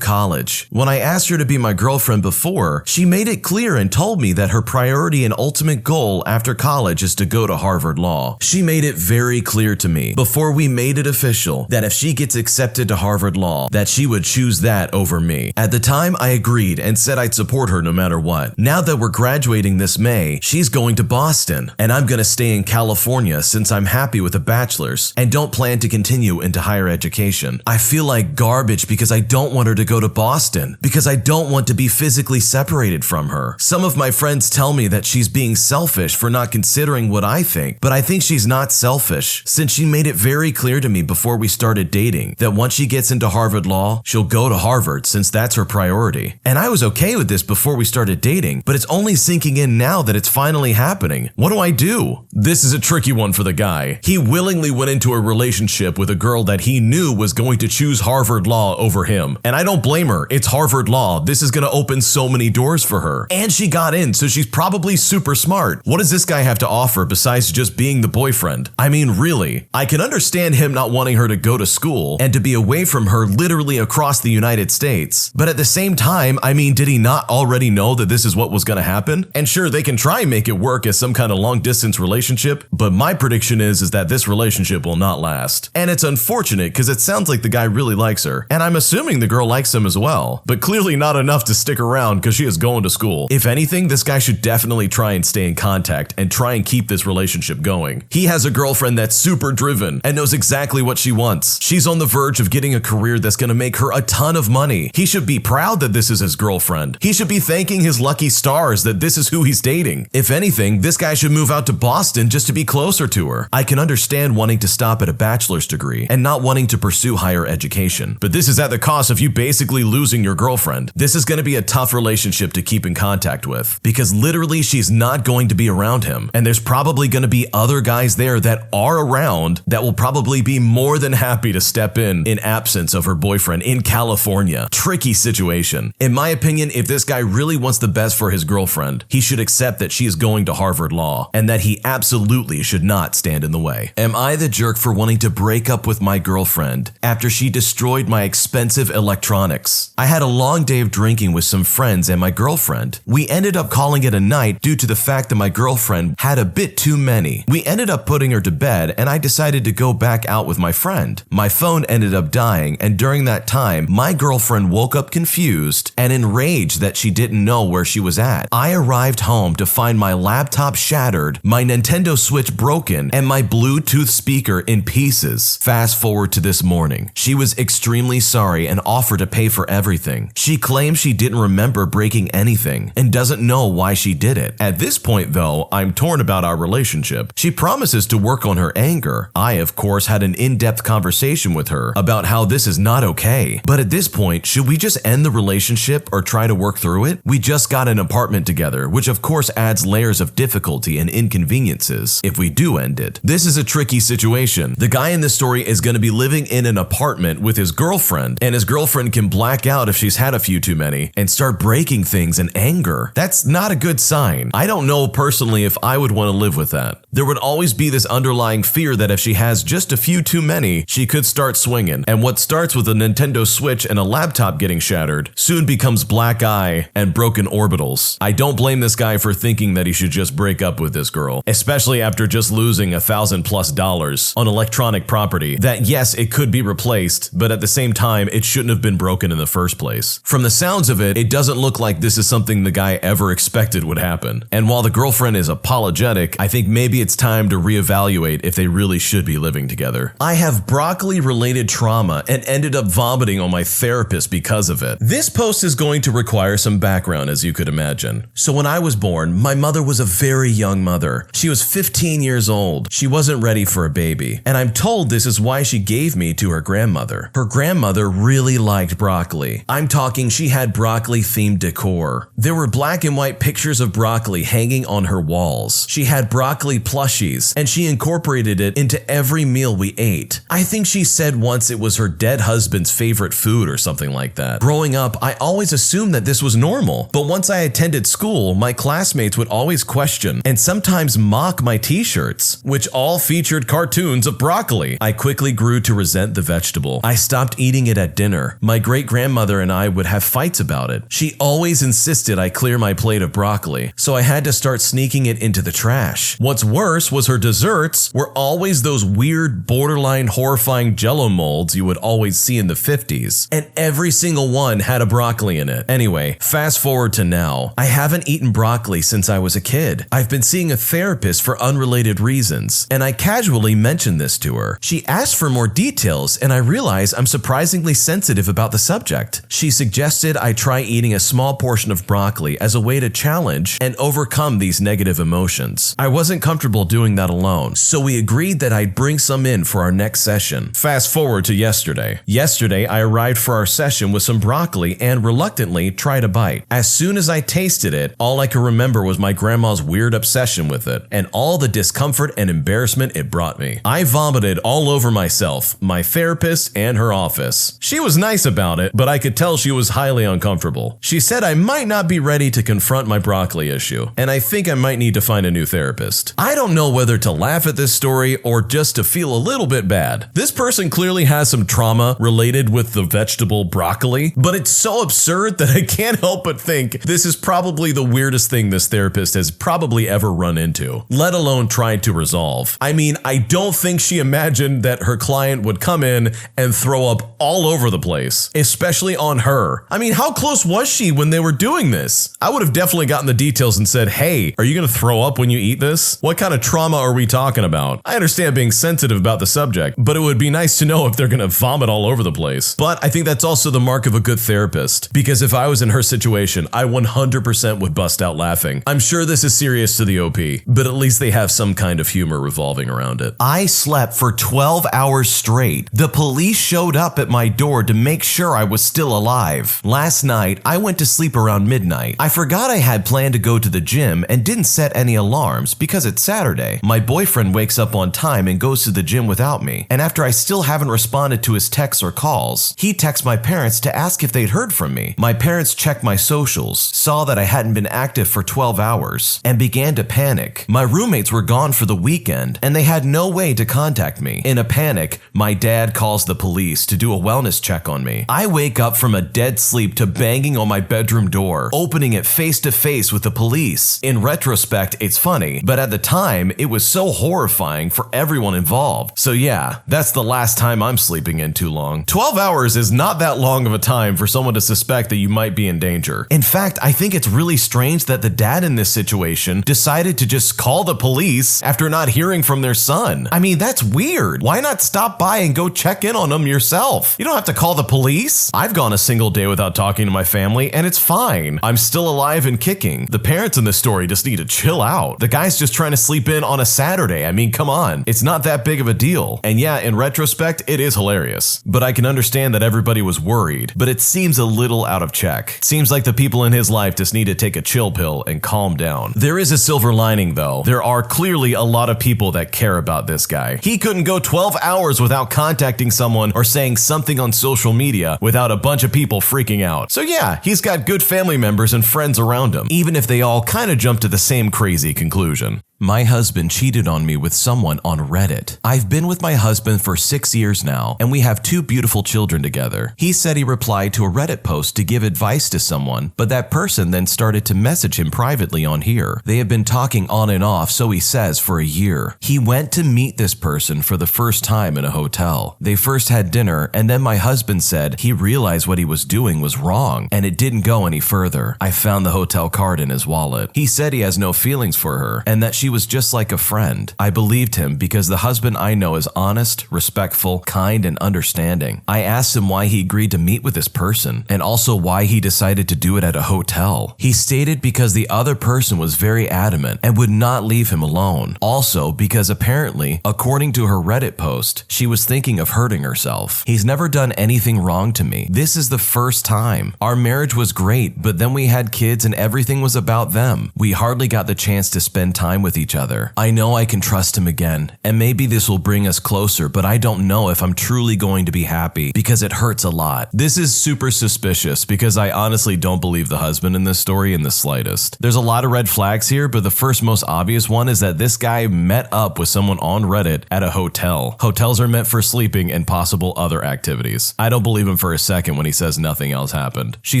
college. When I asked her to be my girlfriend before, she made it clear and told me that her priority and ultimate goal after college is to go to Harvard Law. She made it very clear to me before we made it official that if she gets accepted to Harvard Law, that she would choose that over me. At the time, I agreed and said I'd support her no matter what. Now that we're graduating this May, she's going to Boston, and I'm going to stay in California since I'm happy with a bachelor's and don't plan to continue into higher education. I feel like garbage because I don't want her to go to Boston, because I don't want to be physically separated from her. Some of my friends tell me that she's being selfish for not considering what I think, but I think she's not selfish since she made it very clear to me before we started dating that once she gets into Harvard Law, she'll go to Harvard since that's her priority. And I was okay with this before we started dating, but it's only sinking in now that it's finally happening. What do I do? This is a tricky one for the guy. He willingly went into a relationship with a girl that he knew was going to choose Harvard Law over him. And I don't blame her. It's Harvard Law. This is going to open so many doors for her. And she got in, so she's probably super smart. What does this guy have to offer besides just being the boyfriend? I mean, really, I can understand him not wanting her to go to school and to be away from her literally across the United States. But at the same time, I mean, did he not already know that this is what was going to happen? And sure, they can try and make it work as some kind of long distance relationship, but my prediction is that this relationship will not last. And it's unfortunate because it sounds like the guy really likes her, and I'm assuming the girl likes him as well, but clearly not enough to stick around because she is going to school. If anything, this guy should definitely try and stay in contact and try and keep this relationship going. He has a girlfriend that's super driven and knows exactly what she wants. She's on the verge of getting a career that's going to make her a ton of money. He should be proud that this is his girlfriend. He should be thanking his lucky stars that this is who he's dating. If anything, this guy should move out to Boston just to be closer to her. I can understand wanting to stop at a bachelor's degree and not wanting to pursue higher education, but this is at the cost of you basically losing your girlfriend. girlfriend. This is going to be a tough relationship to keep in contact with because literally she's not going to be around him. And there's probably going to be other guys there that are around that will probably be more than happy to step in absence of her boyfriend in California. Tricky situation. In my opinion, if this guy really wants the best for his girlfriend, he should accept that she is going to Harvard Law and that he absolutely should not stand in the way. Am I the jerk for wanting to break up with my girlfriend after she destroyed my expensive electronics? I had a long day of drinking with some friends and my girlfriend. We ended up calling it a night due to the fact that my girlfriend had a bit too many. We ended up putting her to bed and I decided to go back out with my friend. My phone ended up dying, and during that time, my girlfriend woke up confused and enraged that she didn't know where she was at. I arrived home to find my laptop shattered, my Nintendo Switch broken, and my Bluetooth speaker in pieces. Fast forward to this morning. She was extremely sorry and offered to pay for everything. She claims she didn't remember breaking anything and doesn't know why she did it. At this point though, I'm torn about our relationship. She promises to work on her anger. I, of course, had an in-depth conversation with her about how this is not okay. But at this point, should we just end the relationship or try to work through it? We just got an apartment together, which of course adds layers of difficulty and inconveniences if we do end it. This is a tricky situation. The guy in this story is going to be living in an apartment with his girlfriend, and his girlfriend can black out if she's had a few too many and start breaking things in anger. That's not a good sign. I don't know personally if I would want to live with that. There would always be this underlying fear that if she has just a few too many, she could start swinging. And what starts with a Nintendo Switch and a laptop getting shattered soon becomes black eye and broken orbitals. I don't blame this guy for thinking that he should just break up with this girl, especially after just losing $1,000+ on electronic property that, yes, it could be replaced, but at the same time, it shouldn't have been broken in the first place. From the sounds of it, it doesn't look like this is something the guy ever expected would happen. And while the girlfriend is apologetic, I think maybe it's time to reevaluate if they really should be living together. I have broccoli-related trauma and ended up vomiting on my therapist because of it. This post is going to require some background, as you could imagine. So when I was born, my mother was a very young mother. She was 15 years old. She wasn't ready for a baby. And I'm told this is why she gave me to her grandmother. Her grandmother really liked broccoli. I'm talking she had broccoli-themed decor. There were black and white pictures of broccoli hanging on her walls. She had broccoli plushies, and she incorporated it into every meal we ate. I think she said once it was her dead husband's favorite food or something like that. Growing up, I always assumed that this was normal, but once I attended school, my classmates would always question and sometimes mock my t-shirts, which all featured cartoons of broccoli. I quickly grew to resent the vegetable. I stopped eating it at dinner. My great-grandmother and I would have fights about it. She always insisted I clear my plate of broccoli, so I had to start sneaking it into the trash. What's worse was her desserts were always those weird, borderline horrifying Jell-O molds you would always see in the 50s, and every single one had a broccoli in it. Anyway, fast forward to now. I haven't eaten broccoli since I was a kid. I've been seeing a therapist for unrelated reasons, and I casually mentioned this to her. She asked for more details, and I realized I'm surprisingly sensitive about the subject. She suggested I try eating a small portion of broccoli as a way to challenge and overcome these negative emotions. I wasn't comfortable doing that alone, so we agreed that I'd bring some in for our next session. Fast forward to yesterday. Yesterday, I arrived for our session with some broccoli and reluctantly tried a bite. As soon as I tasted it, all I could remember was my grandma's weird obsession with it and all the discomfort and embarrassment it brought me. I vomited all over myself, my therapist, and her office. She was nice about it, but I could tell she was highly uncomfortable. She said I might not be ready to confront my broccoli issue, and I think I might need to find a new therapist. I don't know whether to laugh at this story or just to feel a little bit bad. This person clearly has some trauma related with the vegetable broccoli, but it's so absurd that I can't help but think this is probably the weirdest thing this therapist has probably ever run into, let alone tried to resolve. I mean, I don't think she imagined that her client would come in and throw up all over the place, especially on her. I mean, how close was she when they were doing this? I would have definitely gotten the details and said, hey, are you going to throw up when you eat this? What kind of trauma are we talking about? I understand being sensitive about the subject, but it would be nice to know if they're going to vomit all over the place. But I think that's also the mark of a good therapist, because if I was in her situation, I 100% would bust out laughing. I'm sure this is serious to the OP, but at least they have some kind of humor revolving around it. I slept for 12 hours straight. The police showed up at my door to make sure I was still alive. live. Last night, I went to sleep around midnight. I forgot I had planned to go to the gym and didn't set any alarms because it's Saturday. My boyfriend wakes up on time and goes to the gym without me, and after I still haven't responded to his texts or calls, he texts my parents to ask if they'd heard from me. My parents checked my socials, saw that I hadn't been active for 12 hours, and began to panic. My roommates were gone for the weekend, and they had no way to contact me. In a panic, my dad calls the police to do a wellness check on me. I wake up from a dead sleep to banging on my bedroom door, opening it face to face with the police. In retrospect, it's funny, but at the time, it was so horrifying for everyone involved. So yeah, that's the last time I'm sleeping in too long. 12 hours is not that long of a time for someone to suspect that you might be in danger. In fact, I think it's really strange that the dad in this situation decided to just call the police after not hearing from their son. I mean, that's weird. Why not stop by and go check in on them yourself? You don't have to call the police. I've gone a single day without talking to my family, and it's fine. I'm still alive and kicking. The parents in this story just need to chill out. The guy's just trying to sleep in on a Saturday. I mean, come on. It's not that big of a deal. And yeah, in retrospect, it is hilarious. But I can understand that everybody was worried, but it seems a little out of check. It seems like the people in his life just need to take a chill pill and calm down. There is a silver lining though. There are clearly a lot of people that care about this guy. He couldn't go 12 hours without contacting someone or saying something on social media without a bunch of people freaking out. So yeah, he's got good family members and friends around him, even if they all kind of jump to the same crazy conclusion. My husband cheated on me with someone on Reddit. I've been with my husband for 6 years now, and we have 2 beautiful children together. He said he replied to a Reddit post to give advice to someone, but that person then started to message him privately on here. They have been talking on and off, so he says, for a year. He went to meet this person for the first time in a hotel. They first had dinner, and then my husband said he realized what he was doing was wrong, and it didn't go any further. I found the hotel card in his wallet. He said he has no feelings for her, and that she was just like a friend. I believed him because the husband I know is honest, respectful, kind, and understanding. I asked him why he agreed to meet with this person, and also why he decided to do it at a hotel. He stated because the other person was very adamant and would not leave him alone. Also because apparently, according to her Reddit post, she was thinking of hurting herself. He's never done anything wrong to me. This is the first time. Our marriage was great, but then we had kids and everything was about them. We hardly got the chance to spend time with each other. I know I can trust him again, and maybe this will bring us closer, but I don't know if I'm truly going to be happy because it hurts a lot. This is super suspicious because I honestly don't believe the husband in this story in the slightest. There's a lot of red flags here, but the first most obvious one is that this guy met up with someone on Reddit at a hotel. Hotels are meant for sleeping and possible other activities. I don't believe him for a second when he says nothing else happened. She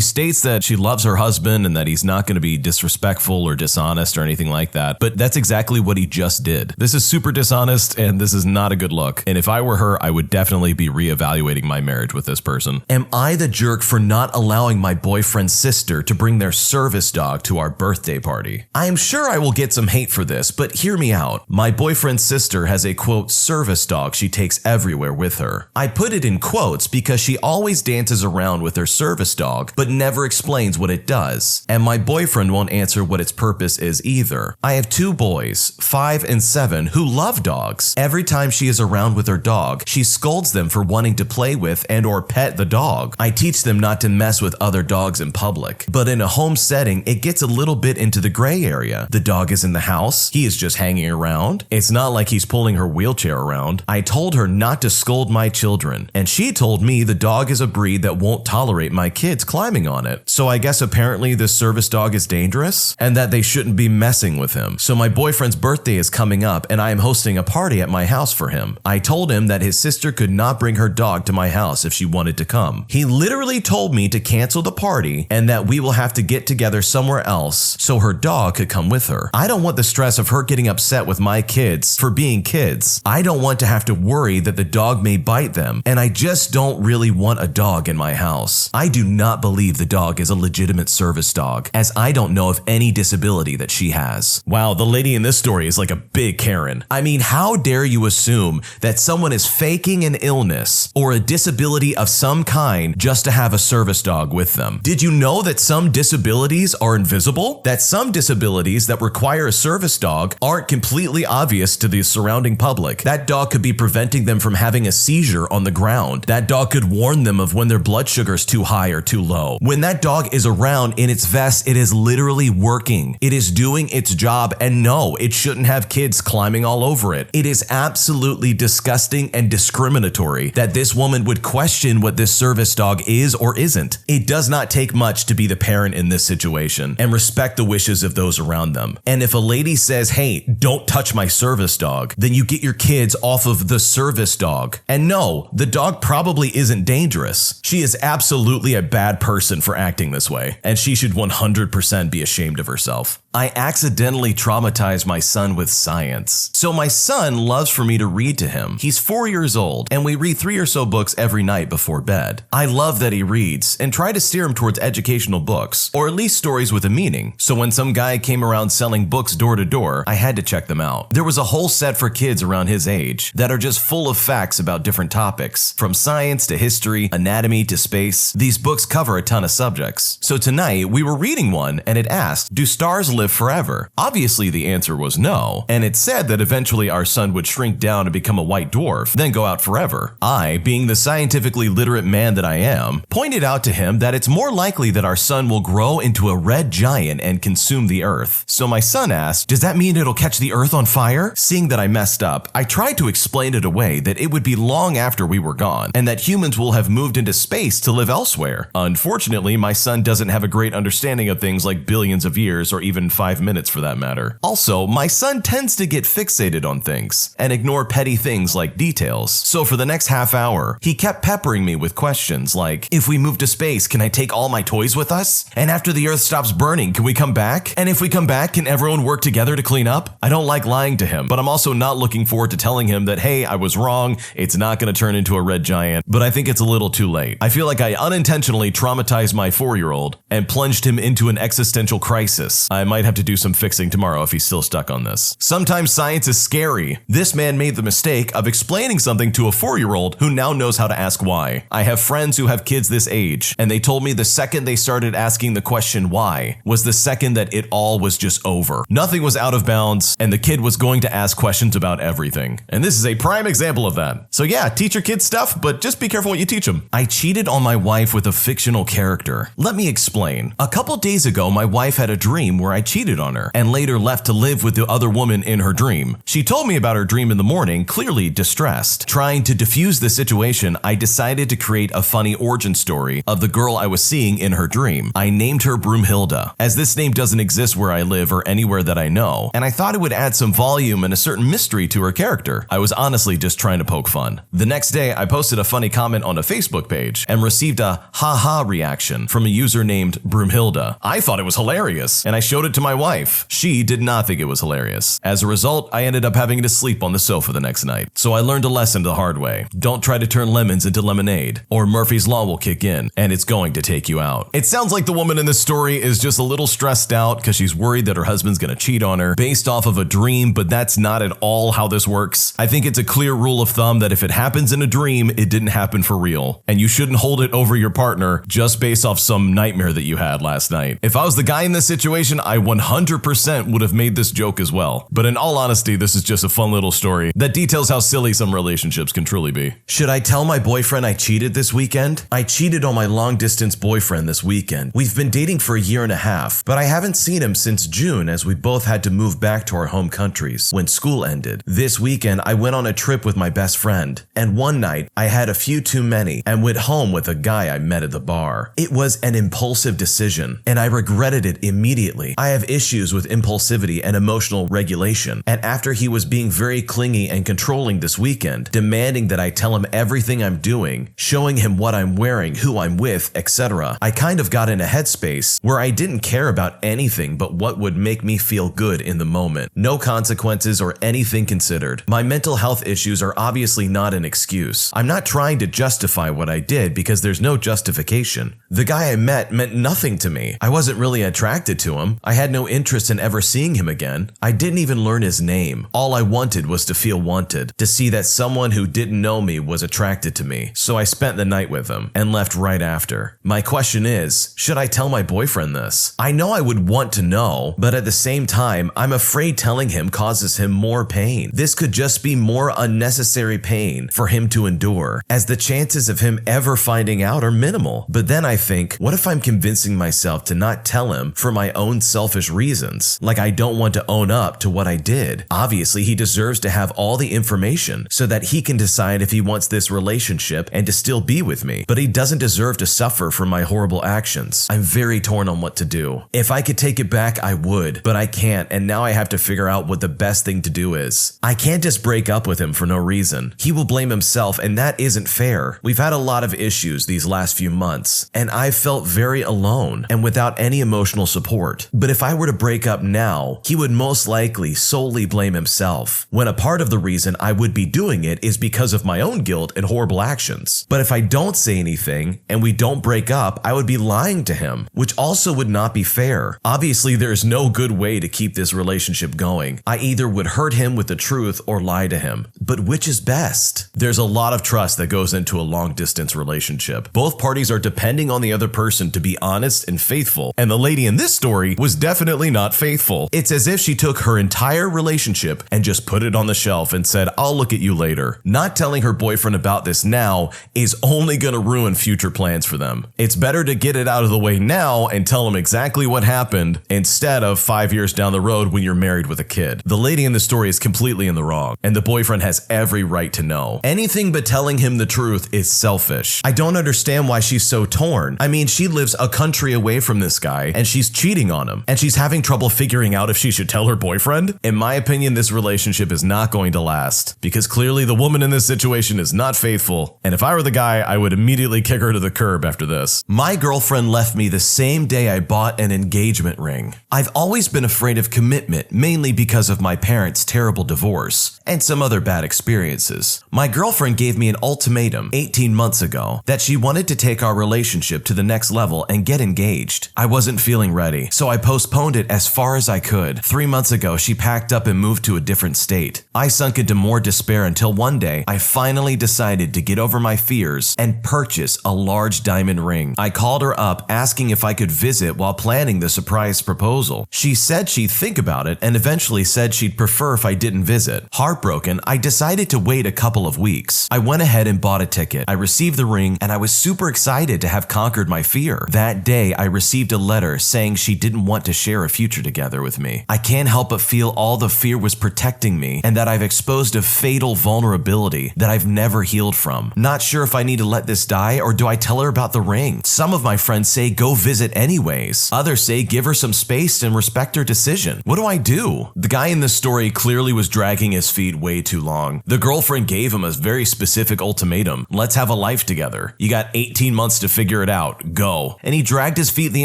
states that she loves her husband and that he's not going to be disrespectful or dishonest or anything like that, but that's exactly what he just did. This is super dishonest and this is not a good look. And if I were her, I would definitely be reevaluating my marriage with this person. Am I the jerk for not allowing my boyfriend's sister to bring their service dog to our birthday party? I am sure I will get some hate for this, but hear me out. My boyfriend's sister has a quote service dog she takes everywhere with her. I put it in quotes because she always dances around with her service dog, but never explains what it does. And my boyfriend won't answer what its purpose is either. I have 2 boys, 5 and 7, who love dogs. Every time she is around with her dog, she scolds them for wanting to play with and or pet the dog. I teach them not to mess with other dogs in public. But in a home setting, it gets a little bit into the gray area. The dog is in the house. He is just hanging around. It's not like he's pulling her wheelchair around. I told her not to scold my children, and she told me the dog is a breed that won't tolerate my kids climbing on it. So I guess apparently this service dog is dangerous and that they shouldn't be messing with him. So my boyfriend's birthday is coming up and I am hosting a party at my house for him. I told him that his sister could not bring her dog to my house if she wanted to come. He literally told me to cancel the party and that we will have to get together somewhere else so her dog could come with her. I don't want the stress of her getting upset with my kids for being kids. I don't want to have to worry that the dog may bite them, and I just don't really want a dog in my house. I do not believe the dog is a legitimate service dog, as I don't know of any disability that she has. Wow, the lady lady in this story is like a big Karen. I mean, how dare you assume that someone is faking an illness or a disability of some kind just to have a service dog with them? Did you know that some disabilities are invisible? That some disabilities that require a service dog aren't completely obvious to the surrounding public? That dog could be preventing them from having a seizure on the ground. That dog could warn them of when their blood sugar is too high or too low. When that dog is around in its vest, it is literally working. It is doing its job, and no, it shouldn't have kids climbing all over it. It is absolutely disgusting and discriminatory that this woman would question what this service dog is or isn't. It does not take much to be the parent in this situation and respect the wishes of those around them. And if a lady says, hey, don't touch my service dog, then you get your kids off of the service dog. And no, the dog probably isn't dangerous. She is absolutely a bad person for acting this way, and she should 100% be ashamed of herself. I accidentally traumatized my son with science. So my son loves for me to read to him. He's 4 years old, and we read 3 or so books every night before bed. I love that he reads and try to steer him towards educational books, or at least stories with a meaning. So when some guy came around selling books door to door, I had to check them out. There was a whole set for kids around his age that are just full of facts about different topics, from science to history, anatomy to space. These books cover a ton of subjects. So tonight we were reading one, and it asked, do stars live forever? Obviously the answer was no, and it said that eventually our son would shrink down and become a white dwarf, then go out forever. I, being the scientifically literate man that I am, pointed out to him that it's more likely that our son will grow into a red giant and consume the earth. So my son asked, does that mean it'll catch the earth on fire? Seeing that I messed up, I tried to explain it away that it would be long after we were gone, and that humans will have moved into space to live elsewhere. Unfortunately, my son doesn't have a great understanding of things like billions of years or even 5 minutes for that matter. Also, my son tends to get fixated on things and ignore petty things like details. So for the next half hour, he kept peppering me with questions like, if we move to space, can I take all my toys with us? And after the earth stops burning, can we come back? And if we come back, can everyone work together to clean up? I don't like lying to him, but I'm also not looking forward to telling him that, hey, I was wrong, it's not going to turn into a red giant, but I think it's a little too late. I feel like I unintentionally traumatized my 4-year-old and plunged him into an existential crisis. I might have to do some fixing tomorrow if he's still stuck on this. Sometimes science is scary. This man made the mistake of explaining something to a 4-year-old who now knows how to ask why. I have friends who have kids this age, and they told me the second they started asking the question why was the second that it all was just over. Nothing was out of bounds, and the kid was going to ask questions about everything. And this is a prime example of that. So yeah, teach your kids stuff, but just be careful what you teach them. I cheated on my wife with a fictional character. Let me explain. A couple days ago, my wife had a dream where I cheated on her, and later left to live with the other woman in her dream. She told me about her dream in the morning, clearly distressed. Trying to diffuse the situation, I decided to create a funny origin story of the girl I was seeing in her dream. I named her Broomhilda, as this name doesn't exist where I live or anywhere that I know, and I thought it would add some volume and a certain mystery to her character. I was honestly just trying to poke fun. The next day, I posted a funny comment on a Facebook page and received a ha-ha reaction from a user named Broomhilda. I thought it was hilarious, and I showed it to my wife. She did not think it was hilarious. As a result, I ended up having to sleep on the sofa the next night. So I learned a lesson the hard way. Don't try to turn lemons into lemonade, or Murphy's Law will kick in, and it's going to take you out. It sounds like the woman in this story is just a little stressed out because she's worried that her husband's gonna cheat on her based off of a dream, but that's not at all how this works. I think it's a clear rule of thumb that if it happens in a dream, it didn't happen for real, and you shouldn't hold it over your partner just based off some nightmare that you had last night. If I was the guy in this situation, I 100% would have made this joke as well. But in all honesty, this is just a fun little story that details how silly some relationships can truly be. Should I tell my boyfriend I cheated this weekend? I cheated on my long-distance boyfriend this weekend. We've been dating for a year and a half, but I haven't seen him since June as we both had to move back to our home countries when school ended. This weekend, I went on a trip with my best friend, and one night, I had a few too many and went home with a guy I met at the bar. It was an impulsive decision, and I regretted it immediately. I have issues with impulsivity and emotional regulation, and after he was being very clingy and controlling this weekend, demanding that I tell him everything I'm doing, showing him what I'm wearing, who I'm with, etc., I kind of got in a headspace where I didn't care about anything but what would make me feel good in the moment. No consequences or anything considered. My mental health issues are obviously not an excuse. I'm not trying to justify what I did because there's no justification. The guy I met meant nothing to me. I wasn't really attracted to him. I had no interest in ever seeing him again. again. I didn't even learn his name. All I wanted was to feel wanted, to see that someone who didn't know me was attracted to me. So I spent the night with him and left right after. My question is, should I tell my boyfriend this? I know I would want to know, but at the same time, I'm afraid telling him causes him more pain. This could just be more unnecessary pain for him to endure, as the chances of him ever finding out are minimal. But then I think, what if I'm convincing myself to not tell him for my own selfish reasons? Like I don't want to own up to what I did. Obviously, he deserves to have all the information so that he can decide if he wants this relationship and to still be with me. But he doesn't deserve to suffer from my horrible actions. I'm very torn on what to do. If I could take it back, I would, but I can't, and now I have to figure out what the best thing to do is. I can't just break up with him for no reason. He will blame himself, and that isn't fair. We've had a lot of issues these last few months, and I've felt very alone and without any emotional support. But if I were to break up now, he would most likely solely blame himself, when a part of the reason I would be doing it is because of my own guilt and horrible actions. But if I don't say anything and we don't break up, I would be lying to him, which also would not be fair. Obviously, there's no good way to keep this relationship going. I either would hurt him with the truth or lie to him. But which is best? There's a lot of trust that goes into a long-distance relationship. Both parties are depending on the other person to be honest and faithful, and the lady in this story was definitely not faithful. It's as if she took her entire relationship and just put it on the shelf and said, I'll look at you later. Not telling her boyfriend about this now is only going to ruin future plans for them. It's better to get it out of the way now and tell him exactly what happened instead of 5 years down the road when you're married with a kid. The lady in the story is completely in the wrong, and the boyfriend has every right to know. Anything but telling him the truth is selfish. I don't understand why she's so torn. I mean, she lives a country away from this guy, and she's cheating on him, and she's having trouble figuring out if she should tell her boyfriend. In my opinion, this relationship is not going to last, because clearly the woman in this situation is not faithful, and if I were the guy, I would immediately kick her to the curb after this. My girlfriend left me the same day I bought an engagement ring. I've always been afraid of commitment, mainly because of my parents' terrible divorce and some other bad experiences. My girlfriend gave me an ultimatum 18 months ago that she wanted to take our relationship to the next level and get engaged. I wasn't feeling ready, so I postponed it as far as I could. 3 months ago, she packed up and moved to a different state. I sunk into more despair until one day I finally decided to get over my fears and purchase a large diamond ring. I called her up asking if I could visit while planning the surprise proposal. She said she'd think about it and eventually said she'd prefer if I didn't visit. Heartbroken, I decided to wait a couple of weeks. I went ahead and bought a ticket. I received the ring and I was super excited to have conquered my fear. That day, I received a letter saying she didn't want to share a future together with me. I can't help but feel all the fear was protecting me and that I've exposed a fatal vulnerability that I've never healed from. Not sure if I need to let this die or do I tell her about the ring? Some of my friends say go visit anyways. Others say give her some space and respect her decision. What do I do? The guy in this story clearly was dragging his feet way too long. The girlfriend gave him a very specific ultimatum. Let's have a life together. You got 18 months to figure it out. Go. And he dragged his feet the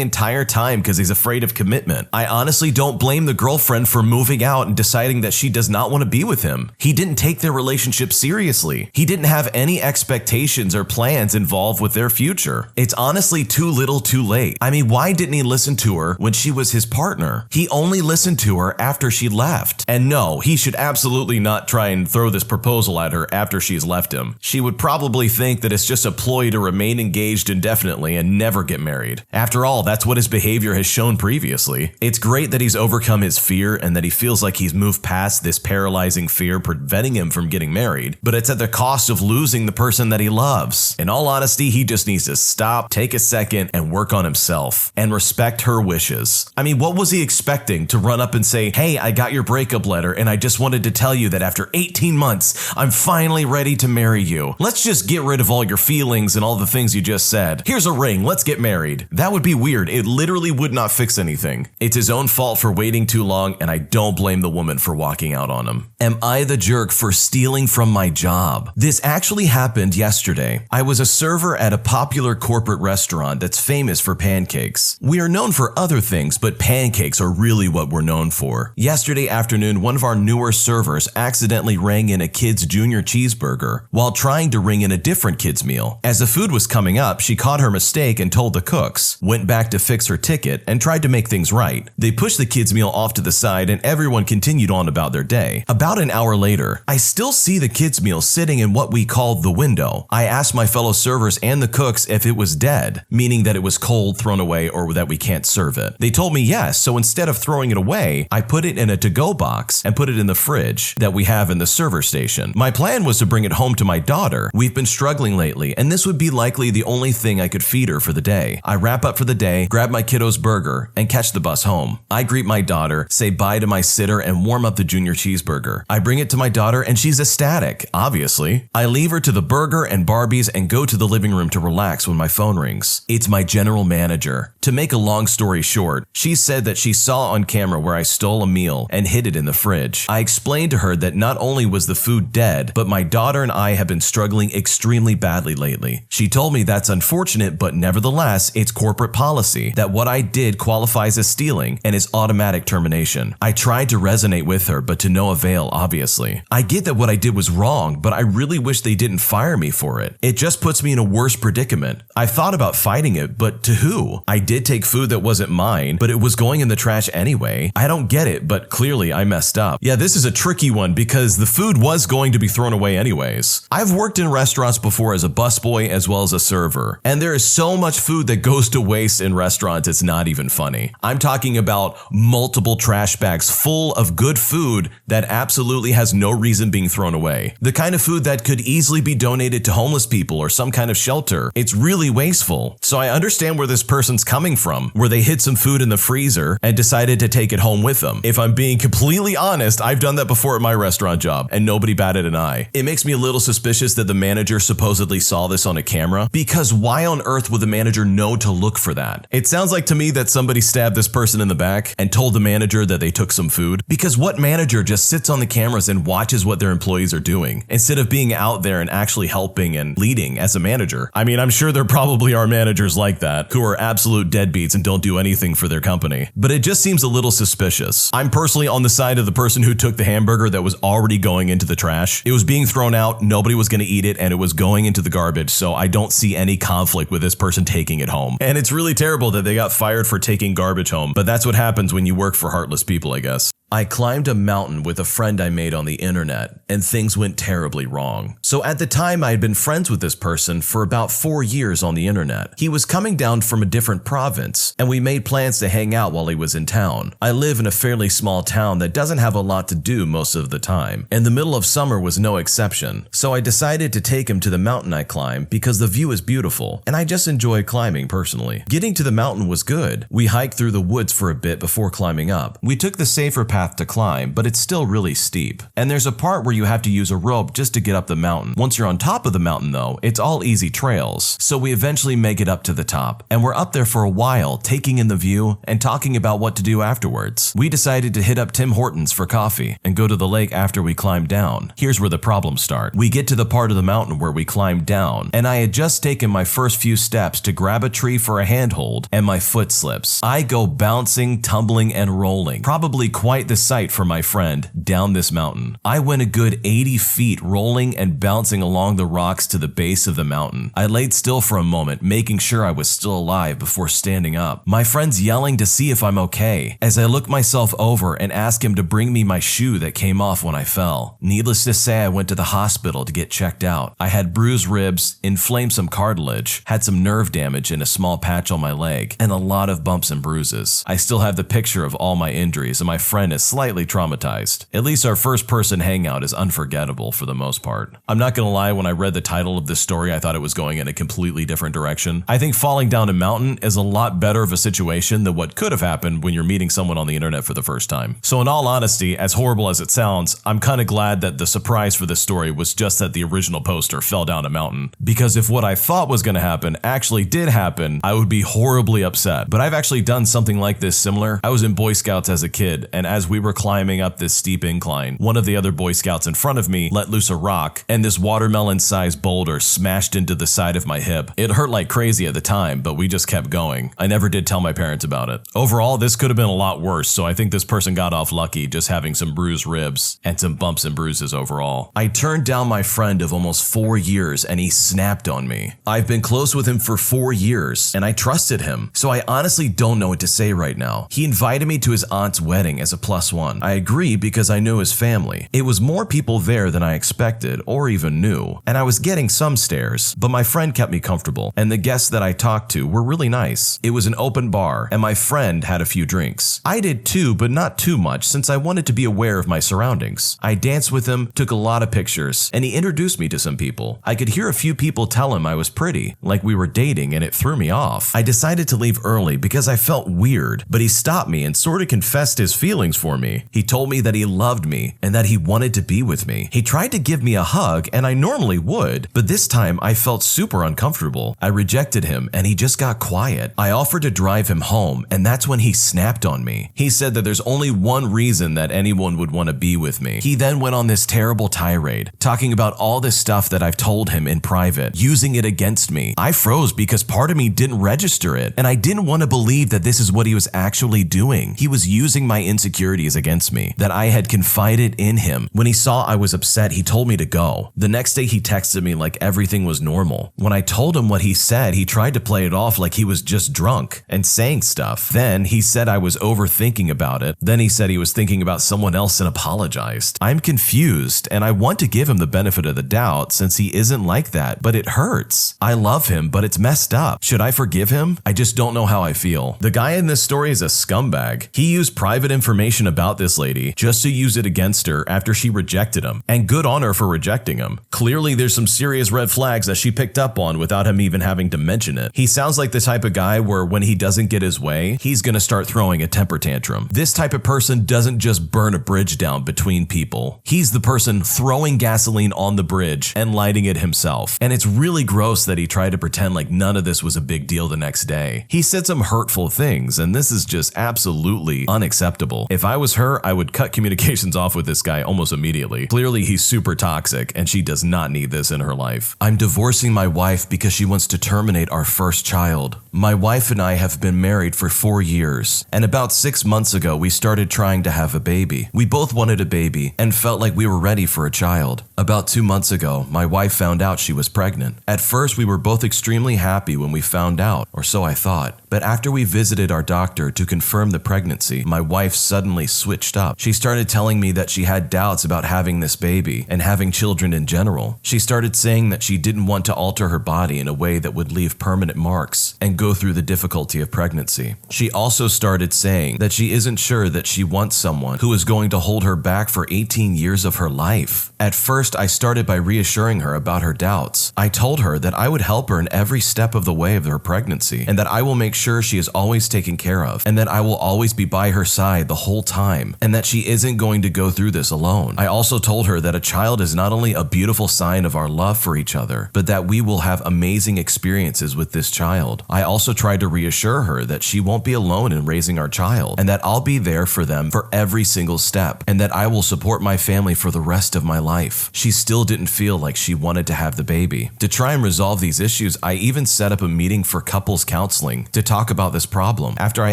entire time because he's afraid of commitment. I honestly don't blame the girlfriend for moving out and deciding that she does not want to be with him. He didn't take their relationship seriously. He didn't have any expectations or plans involved with their future. It's honestly too little too late. I mean, why didn't he listen to her when she was his partner? He only listened to her after she left. And no, he should absolutely not try and throw this proposal at her after she's left him. She would probably think that it's just a ploy to remain engaged indefinitely and never get married. After all, that's what his behavior has shown previously. It's great that he's overcome his fear and that he feels like he's moved past this paralyzing fear preventing him from getting married, but it's at the cost of losing the person that he loves. In all honesty, he just needs to stop, take a second, and work on himself and respect her wishes. I mean, what was he expecting? To run up and say, hey, I got your breakup letter and I just wanted to tell you that after 18 months, I'm finally ready to marry you. Let's just get rid of all your feelings and all the things you just said. Here's a ring, let's get married. That would be weird. It literally would not fix anything. It's his own fault for waiting too long, and I don't blame the woman for walking out on him. Am I the jerk for stealing from my job? This actually happened yesterday. I was a server at a popular corporate restaurant that's famous for pancakes. We are known for other things, but pancakes are really what we're known for. Yesterday afternoon, one of our newer servers accidentally rang in a kid's junior cheeseburger while trying to ring in a different kid's meal. As the food was coming up, she caught her mistake and told the cooks, went back to fix her ticket, and tried to make things right. They pushed the kid's meal off to the side and everyone continued on about their day. About an hour later, I still see the kids' meal sitting in what we called the window. I asked my fellow servers and the cooks if it was dead, meaning that it was cold, thrown away, or that we can't serve it. They told me yes, so instead of throwing it away, I put it in a to-go box and put it in the fridge that we have in the server station. My plan was to bring it home to my daughter. We've been struggling lately, and this would be likely the only thing I could feed her for the day. I wrap up for the day, grab my kiddo's burger, and catch the bus home. I greet my daughter, say bye to my sitter, and warm up the junior cheeseburger. I bring it to my daughter, and she's ecstatic, obviously. I leave her to the burger and Barbies and go to the living room to relax when my phone rings. It's my general manager. To make a long story short, she said that she saw on camera where I stole a meal and hid it in the fridge. I explained to her that not only was the food dead, but my daughter and I have been struggling extremely badly lately. She told me that's unfortunate, but nevertheless, it's corporate policy that what I did qualifies as stealing and is automatic termination. I tried to resonate with her, but to no avail, obviously. I get that what I did was wrong, but I really wish they didn't fire me for it. It just puts me in a worse predicament. I thought about fighting it, but to who? I did take food that wasn't mine, but it was going in the trash anyway. I don't get it, but clearly I messed up. Yeah, this is a tricky one because the food was going to be thrown away anyways. I've worked in restaurants before as a busboy as well as a server, and there is so much food that goes to waste in restaurants it's not even funny. I'm talking about multiple trash bags full of good food that absolutely has no reason being thrown away. The kind of food that could easily be donated to homeless people or some kind of shelter. It's really wasteful. So I understand where this person's coming from, where they hid some food in the freezer and decided to take it home with them. If I'm being completely honest, I've done that before at my restaurant job and nobody batted an eye. It makes me a little suspicious that the manager supposedly saw this on a camera, because why on earth would the manager know to look for that? It sounds like to me that somebody stabbed this person in the back and told the manager that they took some food, because what manager just sits on the cameras and watches what their employees are doing instead of being out there and actually helping and leading as a manager? I mean, I'm sure there probably are managers like that who are absolute deadbeats and don't do anything for their company, but it just seems a little suspicious. I'm personally on the side of the person who took the hamburger that was already going into the trash. It was being thrown out, nobody was going to eat it, and it was going into the garbage, so I don't see any conflict with this person taking it home. And it's really terrible that they got fired for taking garbage home, but that's what happens when you work for heartless people, I guess. I climbed a mountain with a friend I made on the internet, and things went terribly wrong. So at the time, I had been friends with this person for about 4 years on the internet. He was coming down from a different province, and we made plans to hang out while he was in town. I live in a fairly small town that doesn't have a lot to do most of the time, and the middle of summer was no exception. So I decided to take him to the mountain I climbed because the view is beautiful, and I just enjoy climbing personally. Getting to the mountain was good. We hiked through the woods for a bit before climbing up. We took the safer path to climb, but it's still really steep. And there's a part where you have to use a rope just to get up the mountain. Once you're on top of the mountain though, it's all easy trails. So we eventually make it up to the top, and we're up there for a while, taking in the view and talking about what to do afterwards. We decided to hit up Tim Hortons for coffee and go to the lake after we climbed down. Here's where the problems start. We get to the part of the mountain where we climbed down, and I had just taken my first few steps to grab a tree for a handhold, and my foot slips. I go bouncing, tumbling, and rolling, probably quite the sight for my friend, down this mountain. I went a good 80 feet rolling and bouncing along the rocks to the base of the mountain. I laid still for a moment, making sure I was still alive before standing up. My friend's yelling to see if I'm okay, as I look myself over and ask him to bring me my shoe that came off when I fell. Needless to say, I went to the hospital to get checked out. I had bruised ribs, inflamed some cartilage, had some nerve damage and a small patch on my leg, and a lot of bumps and bruises. I still have the picture of all my injuries, and my friend is slightly traumatized. At least our first person hangout is unforgettable for the most part. I'm not gonna lie, when I read the title of this story, I thought it was going in a completely different direction. I think falling down a mountain is a lot better of a situation than what could have happened when you're meeting someone on the internet for the first time. So in all honesty, as horrible as it sounds, I'm kinda glad that the surprise for this story was just that the original poster fell down a mountain. Because if what I thought was gonna happen actually did happen, I would be horribly upset. But I've actually done something like this similar. I was in Boy Scouts as a kid, and as we were climbing up this steep incline, one of the other Boy Scouts in front of me let loose a rock, and this watermelon-sized boulder smashed into the side of my hip. It hurt like crazy at the time, but we just kept going. I never did tell my parents about it. Overall, this could have been a lot worse, so I think this person got off lucky just having some bruised ribs and some bumps and bruises overall. I turned down my friend of almost 4 years and he snapped on me. I've been close with him for 4 years and I trusted him, so I honestly don't know what to say right now. He invited me to his aunt's wedding as a +1. I agree because I knew his family. It was more people there than I expected or even knew, and I was getting some stares, but my friend kept me comfortable, and the guests that I talked to were really nice. It was an open bar, and my friend had a few drinks. I did too, but not too much since I wanted to be aware of my surroundings. I danced with him, took a lot of pictures, and he introduced me to some people. I could hear a few people tell him I was pretty, like we were dating, and it threw me off. I decided to leave early because I felt weird, but he stopped me and sort of confessed his feelings for me. He told me that he loved me and that he wanted to be with me. He tried to give me a hug, and I normally would, but this time I felt super uncomfortable. I rejected him and he just got quiet. I offered to drive him home, and that's when he snapped on me. He said that there's only one reason that anyone would want to be with me. He then went on this terrible tirade, talking about all this stuff that I've told him in private, using it against me. I froze because part of me didn't register it, and I didn't want to believe that this is what he was actually doing. He was using my insecurities against me, that I had confided in him. When he saw I was upset, he told me to go. The next day he texted me like everything was normal. When I told him what he said, he tried to play it off like he was just drunk and saying stuff. Then he said I was overthinking about it. Then he said he was thinking about someone else and apologized. I'm confused, and I want to give him the benefit of the doubt since he isn't like that, but it hurts. I love him, but it's messed up. Should I forgive him? I just don't know how I feel. The guy in this story is a scumbag. He used private information about this lady just to use it against her after she rejected him, and good on her for rejecting him. Clearly there's some serious red flags that she picked up on without him even having to mention it. He sounds like the type of guy where when he doesn't get his way, he's gonna start throwing a temper tantrum. This type of person doesn't just burn a bridge down between people. He's the person throwing gasoline on the bridge and lighting it himself. And it's really gross that he tried to pretend like none of this was a big deal the next day. He said some hurtful things, and this is just absolutely unacceptable. If I was her, I would cut communications off with this guy almost immediately. Clearly he's super toxic and she does not need this in her life. I'm divorcing my wife because she wants to terminate our first child. My wife and I have been married for 4 years, and about 6 months ago we started trying to have a baby. We both wanted a baby and felt like we were ready for a child. About 2 months ago, my wife found out she was pregnant. At first, we were both extremely happy when we found out, or so I thought. But after we visited our doctor to confirm the pregnancy, my wife suddenly switched up. She started telling me that she had doubts about having this baby and having children in general. She started saying that she didn't want to alter her body in a way that would leave permanent marks and go through the difficulty of pregnancy. She also started saying that she isn't sure that she wants someone who is going to hold her back for 18 years of her life. At first, I started by reassuring her about her doubts. I told her that I would help her in every step of the way of her pregnancy, and that I will make sure she is always taken care of, and that I will always be by her side the whole time, and that she isn't going to go through this alone. I also told her that a child is not only a beautiful sign of our love for each other, but that we will have amazing experiences with this child. I also tried to reassure her that she won't be alone in raising our child, and that I'll be there for them for every single step, and that I will support my family for the rest of my life. She still didn't feel like she wanted to have the baby. To try and resolve these issues, I even set up a meeting for couples counseling to talk about this problem. After I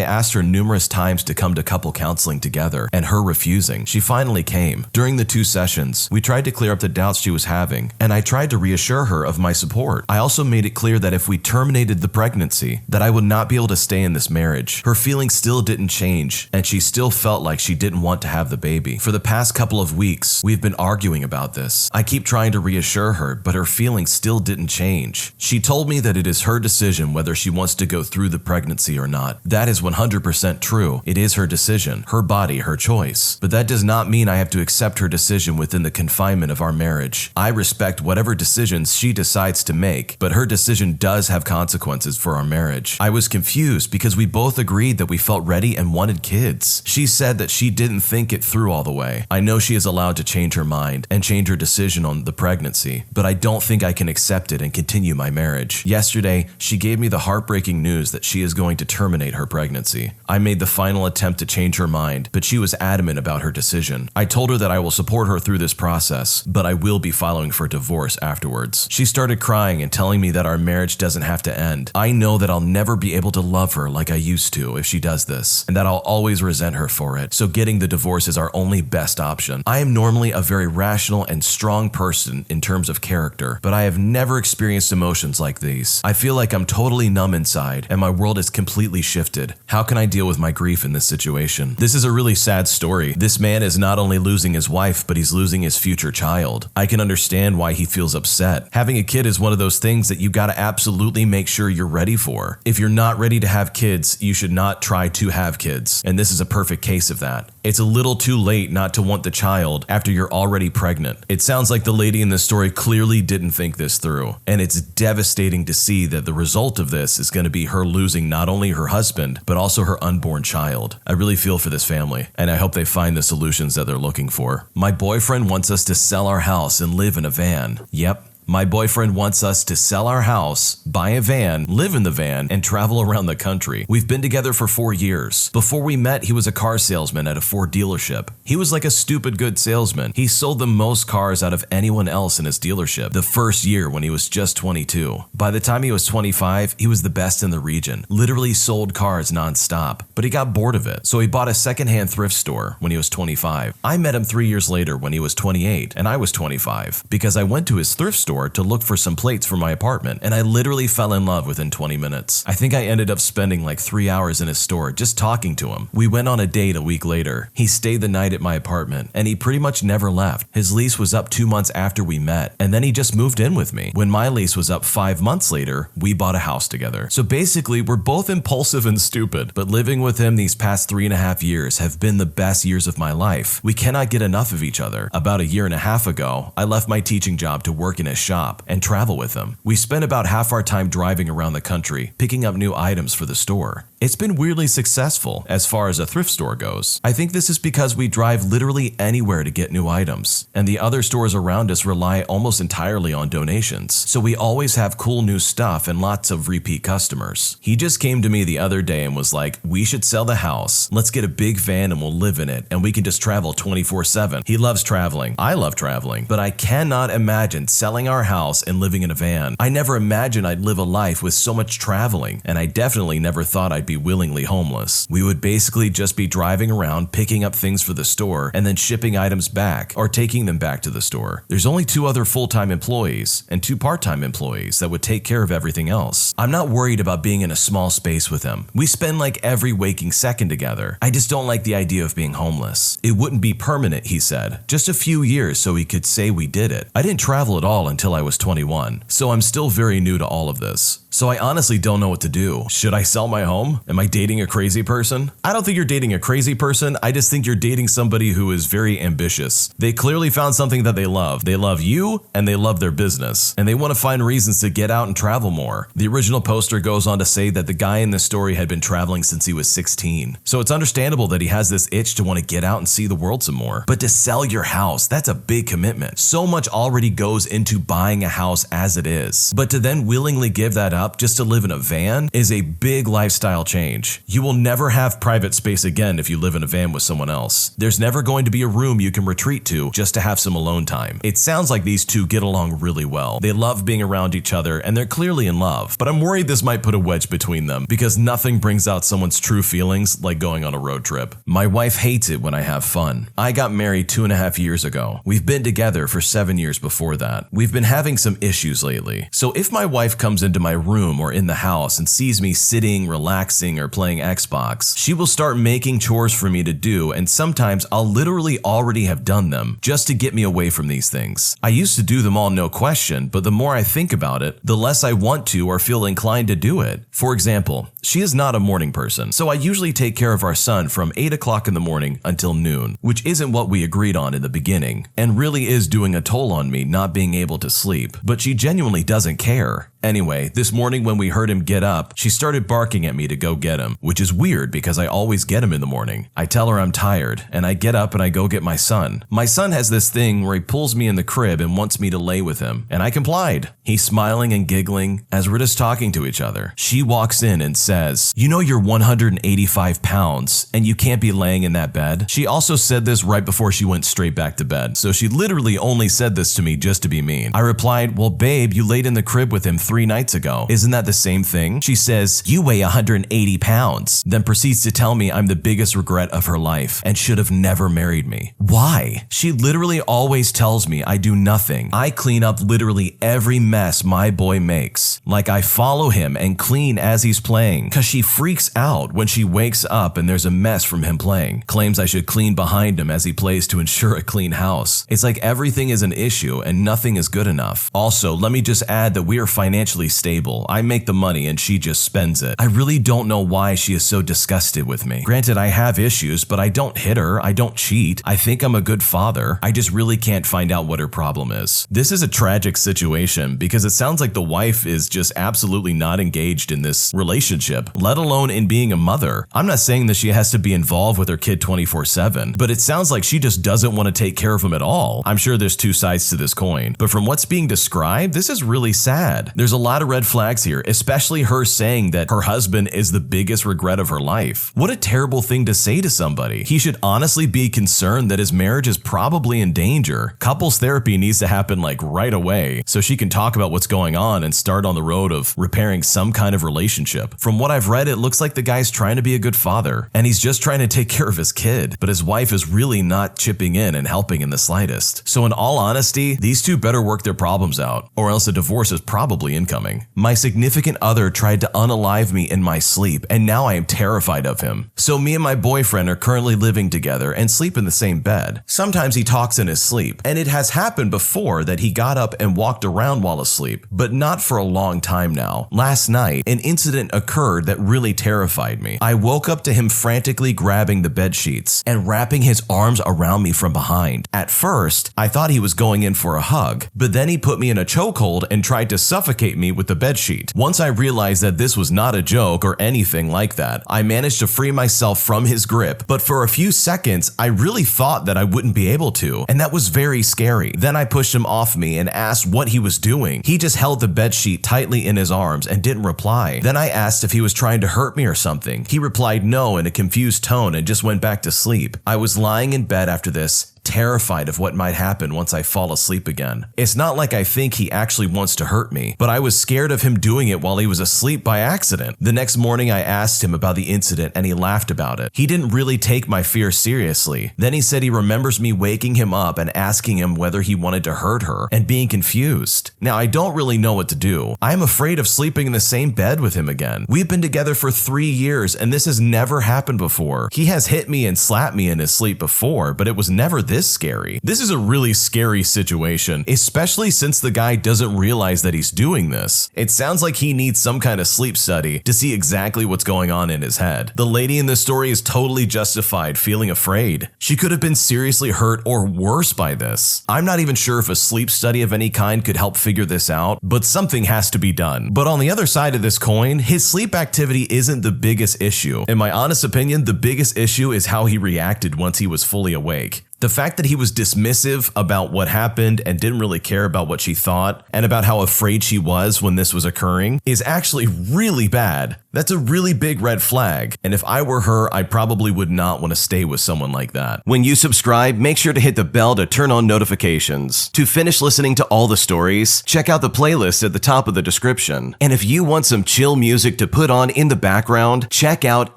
asked her numerous times to come to couple counseling together and her refusing, she finally came. During the 2 sessions, we tried to clear up the doubts she was having, and I tried to reassure her of my support. I also made it clear that if we terminated the pregnancy, that I would not be able to stay in this marriage. Her feelings still didn't change, and she still felt like she didn't want to have the baby. For the past couple of weeks, we've been arguing about this. I keep trying to reassure her, but her feelings still didn't change. She told me that it is her decision whether she wants to go through the pregnancy or not. That is 100% true. It is her decision, her body, her choice. But that does not mean I have to accept her decision within the confinement of our marriage. I respect whatever decisions she decides to make, but her decision does have consequences for our marriage. I was confused because we both agreed that we felt ready and wanted kids. She said that she didn't think it through all the way. I know she is allowed to change her mind, and change her decision on the pregnancy, but I don't think I can accept it and continue my marriage. Yesterday, she gave me the heartbreaking news that she is going to terminate her pregnancy. I made the final attempt to change her mind, but she was adamant about her decision. I told her that I will support her through this process, but I will be filing for divorce afterwards. She started crying and telling me that our marriage doesn't have to end. I know that I'll never be able to love her like I used to if she does this, and that I'll always resent her for it, so getting the divorce is our only best option. I am normally a very rational and strong person in terms of character, but I have never experienced emotions like these. I feel like I'm totally numb inside, and my world is completely shifted. How can I deal with my grief in this situation? This is a really sad story. This man is not only losing his wife, but he's losing his future child. I can understand why he feels upset. Having a kid is one of those things that you gotta absolutely make sure you're ready for. If you're not ready to have kids, you should not try to have kids, and this is a perfect case of that. It's a little too late not to want the child after you're already pregnant. It sounds like the lady in this story clearly didn't think this through, and it's devastating to see that the result of this is going to be her losing not only her husband, but also her unborn child. I really feel for this family, and I hope they find the solutions that they're looking for. My boyfriend wants us to sell our house and live in a van. Yep. My boyfriend wants us to sell our house, buy a van, live in the van, and travel around the country. We've been together for 4 years. Before we met, he was a car salesman at a Ford dealership. He was like a stupid good salesman. He sold the most cars out of anyone else in his dealership the first year when he was just 22. By the time he was 25, he was the best in the region. Literally sold cars nonstop, but he got bored of it. So he bought a secondhand thrift store when he was 25. I met him 3 years later when he was 28 and I was 25 because I went to his thrift store to look for some plates for my apartment, and I literally fell in love within 20 minutes. I think I ended up spending like 3 hours in his store just talking to him. We went on a date a week later. He stayed the night at my apartment, and he pretty much never left. His lease was up 2 months after we met, and then he just moved in with me. When my lease was up 5 months later, we bought a house together. So basically, we're both impulsive and stupid, but living with him these past 3.5 years have been the best years of my life. We cannot get enough of each other. About a year and a half ago, I left my teaching job to work in his shop and travel with him. We spent about half our time driving around the country, picking up new items for the store. It's been weirdly successful as far as a thrift store goes. I think this is because we drive literally anywhere to get new items, and the other stores around us rely almost entirely on donations, so we always have cool new stuff and lots of repeat customers. He just came to me the other day and was like, we should sell the house, let's get a big van and we'll live in it, and we can just travel 24/7. He loves traveling. I love traveling, but I cannot imagine selling our house and living in a van. I never imagined I'd live a life with so much traveling, and I definitely never thought I'd be willingly homeless. We would basically just be driving around, picking up things for the store, and then shipping items back or taking them back to the store. There's only 2 other full-time employees and 2 part-time employees that would take care of everything else. I'm not worried about being in a small space with him. We spend like every waking second together. I just don't like the idea of being homeless. It wouldn't be permanent, he said. Just a few years so he could say we did it. I didn't travel at all until I was 21, so I'm still very new to all of this. So I honestly don't know what to do. Should I sell my home? Am I dating a crazy person? I don't think you're dating a crazy person. I just think you're dating somebody who is very ambitious. They clearly found something that they love. They love you and they love their business. And they want to find reasons to get out and travel more. The original poster goes on to say that the guy in this story had been traveling since he was 16. So it's understandable that he has this itch to want to get out and see the world some more. But to sell your house, that's a big commitment. So much already goes into buying a house as it is. But to then willingly give that up just to live in a van is a big lifestyle change. You will never have private space again if you live in a van with someone else. There's never going to be a room you can retreat to just to have some alone time. It sounds like these two get along really well. They love being around each other and they're clearly in love, but I'm worried this might put a wedge between them because nothing brings out someone's true feelings like going on a road trip. My wife hates it when I have fun. I got married 2.5 years ago. We've been together for 7 years before that. We've been having some issues lately. So if my wife comes into my room or in the house and sees me sitting, relaxing, or playing Xbox, she will start making chores for me to do, and sometimes I'll literally already have done them just to get me away from these things. I used to do them all no question, but the more I think about it, the less I want to or feel inclined to do it. For example, she is not a morning person, so I usually take care of our son from 8 o'clock in the morning until noon, which isn't what we agreed on in the beginning, and really is doing a toll on me not being able to sleep, but she genuinely doesn't care. Anyway, this morning when we heard him get up, she started barking at me to go get him, which is weird because I always get him in the morning. I tell her I'm tired, and I get up and I go get my son. My son has this thing where he pulls me in the crib and wants me to lay with him, and I complied. He's smiling and giggling as we're just talking to each other. She walks in and says, "You know you're 185 pounds, and you can't be laying in that bed?" She also said this right before she went straight back to bed, so she literally only said this to me just to be mean. I replied, "Well, babe, you laid in the crib with him 3 nights ago. Isn't that the same thing?" She says, "You weigh 180 pounds, then proceeds to tell me I'm the biggest regret of her life and should have never married me. Why? She literally always tells me I do nothing. I clean up literally every mess my boy makes. Like I follow him and clean as he's playing, cause she freaks out when she wakes up and there's a mess from him playing. Claims I should clean behind him as he plays to ensure a clean house. It's like everything is an issue and nothing is good enough. Also, let me just add that we are financially stable. I make the money and she just spends it. I really don't know why she is so disgusted with me. Granted, I have issues, but I don't hit her. I don't cheat. I think I'm a good father. I just really can't find out what her problem is." This is a tragic situation because it sounds like the wife is just absolutely not engaged in this relationship, let alone in being a mother. I'm not saying that she has to be involved with her kid 24/7, but it sounds like she just doesn't want to take care of him at all. I'm sure there's two sides to this coin, but from what's being described, this is really sad. There's a lot of red flags here, especially her saying that her husband is the biggest regret of her life. What a terrible thing to say to somebody. He should honestly be concerned that his marriage is probably in danger. Couples therapy needs to happen like right away so she can talk about what's going on and start on the road of repairing some kind of relationship. From what I've read, it looks like the guy's trying to be a good father and he's just trying to take care of his kid, but his wife is really not chipping in and helping in the slightest. So in all honesty, these two better work their problems out, or else a divorce is probably incoming. My significant other tried to unalive me in my sleep, and now I am terrified of him. So me and my boyfriend are currently living together and sleep in the same bed. Sometimes he talks in his sleep, and it has happened before that he got up and walked around while asleep, but not for a long time now. Last night, an incident occurred that really terrified me. I woke up to him frantically grabbing the bed sheets and wrapping his arms around me from behind. At first, I thought he was going in for a hug, but then he put me in a chokehold and tried to suffocate me with the bedsheet. Once I realized that this was not a joke or anything like that, I managed to free myself from his grip, but for a few seconds, I really thought that I wouldn't be able to, and that was very scary. Then I pushed him off me and asked what he was doing. He just held the bedsheet tightly in his arms and didn't reply. Then I asked if he was trying to hurt me or something. He replied no in a confused tone and just went back to sleep. I was lying in bed after this, terrified of what might happen once I fall asleep again. It's not like I think he actually wants to hurt me, but I was scared of him doing it while he was asleep by accident. The next morning I asked him about the incident and he laughed about it. He didn't really take my fear seriously. Then he said he remembers me waking him up and asking him whether he wanted to hurt her and being confused. Now I don't really know what to do. I'm afraid of sleeping in the same bed with him again. We've been together for 3 years and this has never happened before. He has hit me and slapped me in his sleep before, but it was never this scary. This is a really scary situation, especially since the guy doesn't realize that he's doing this. It sounds like he needs some kind of sleep study to see exactly what's going on in his head. The lady in this story is totally justified feeling afraid. She could have been seriously hurt or worse by this. I'm not even sure if a sleep study of any kind could help figure this out, but something has to be done. But on the other side of this coin, his sleep activity isn't the biggest issue. In my honest opinion, the biggest issue is how he reacted once he was fully awake. The fact that he was dismissive about what happened and didn't really care about what she thought and about how afraid she was when this was occurring is actually really bad. That's a really big red flag, and if I were her, I probably would not want to stay with someone like that. When you subscribe, make sure to hit the bell to turn on notifications. To finish listening to all the stories, check out the playlist at the top of the description. And if you want some chill music to put on in the background, check out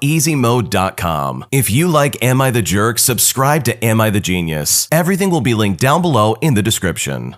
easymode.com. If you like Am I the Jerk, subscribe to Am I the Genius. Everything will be linked down below in the description.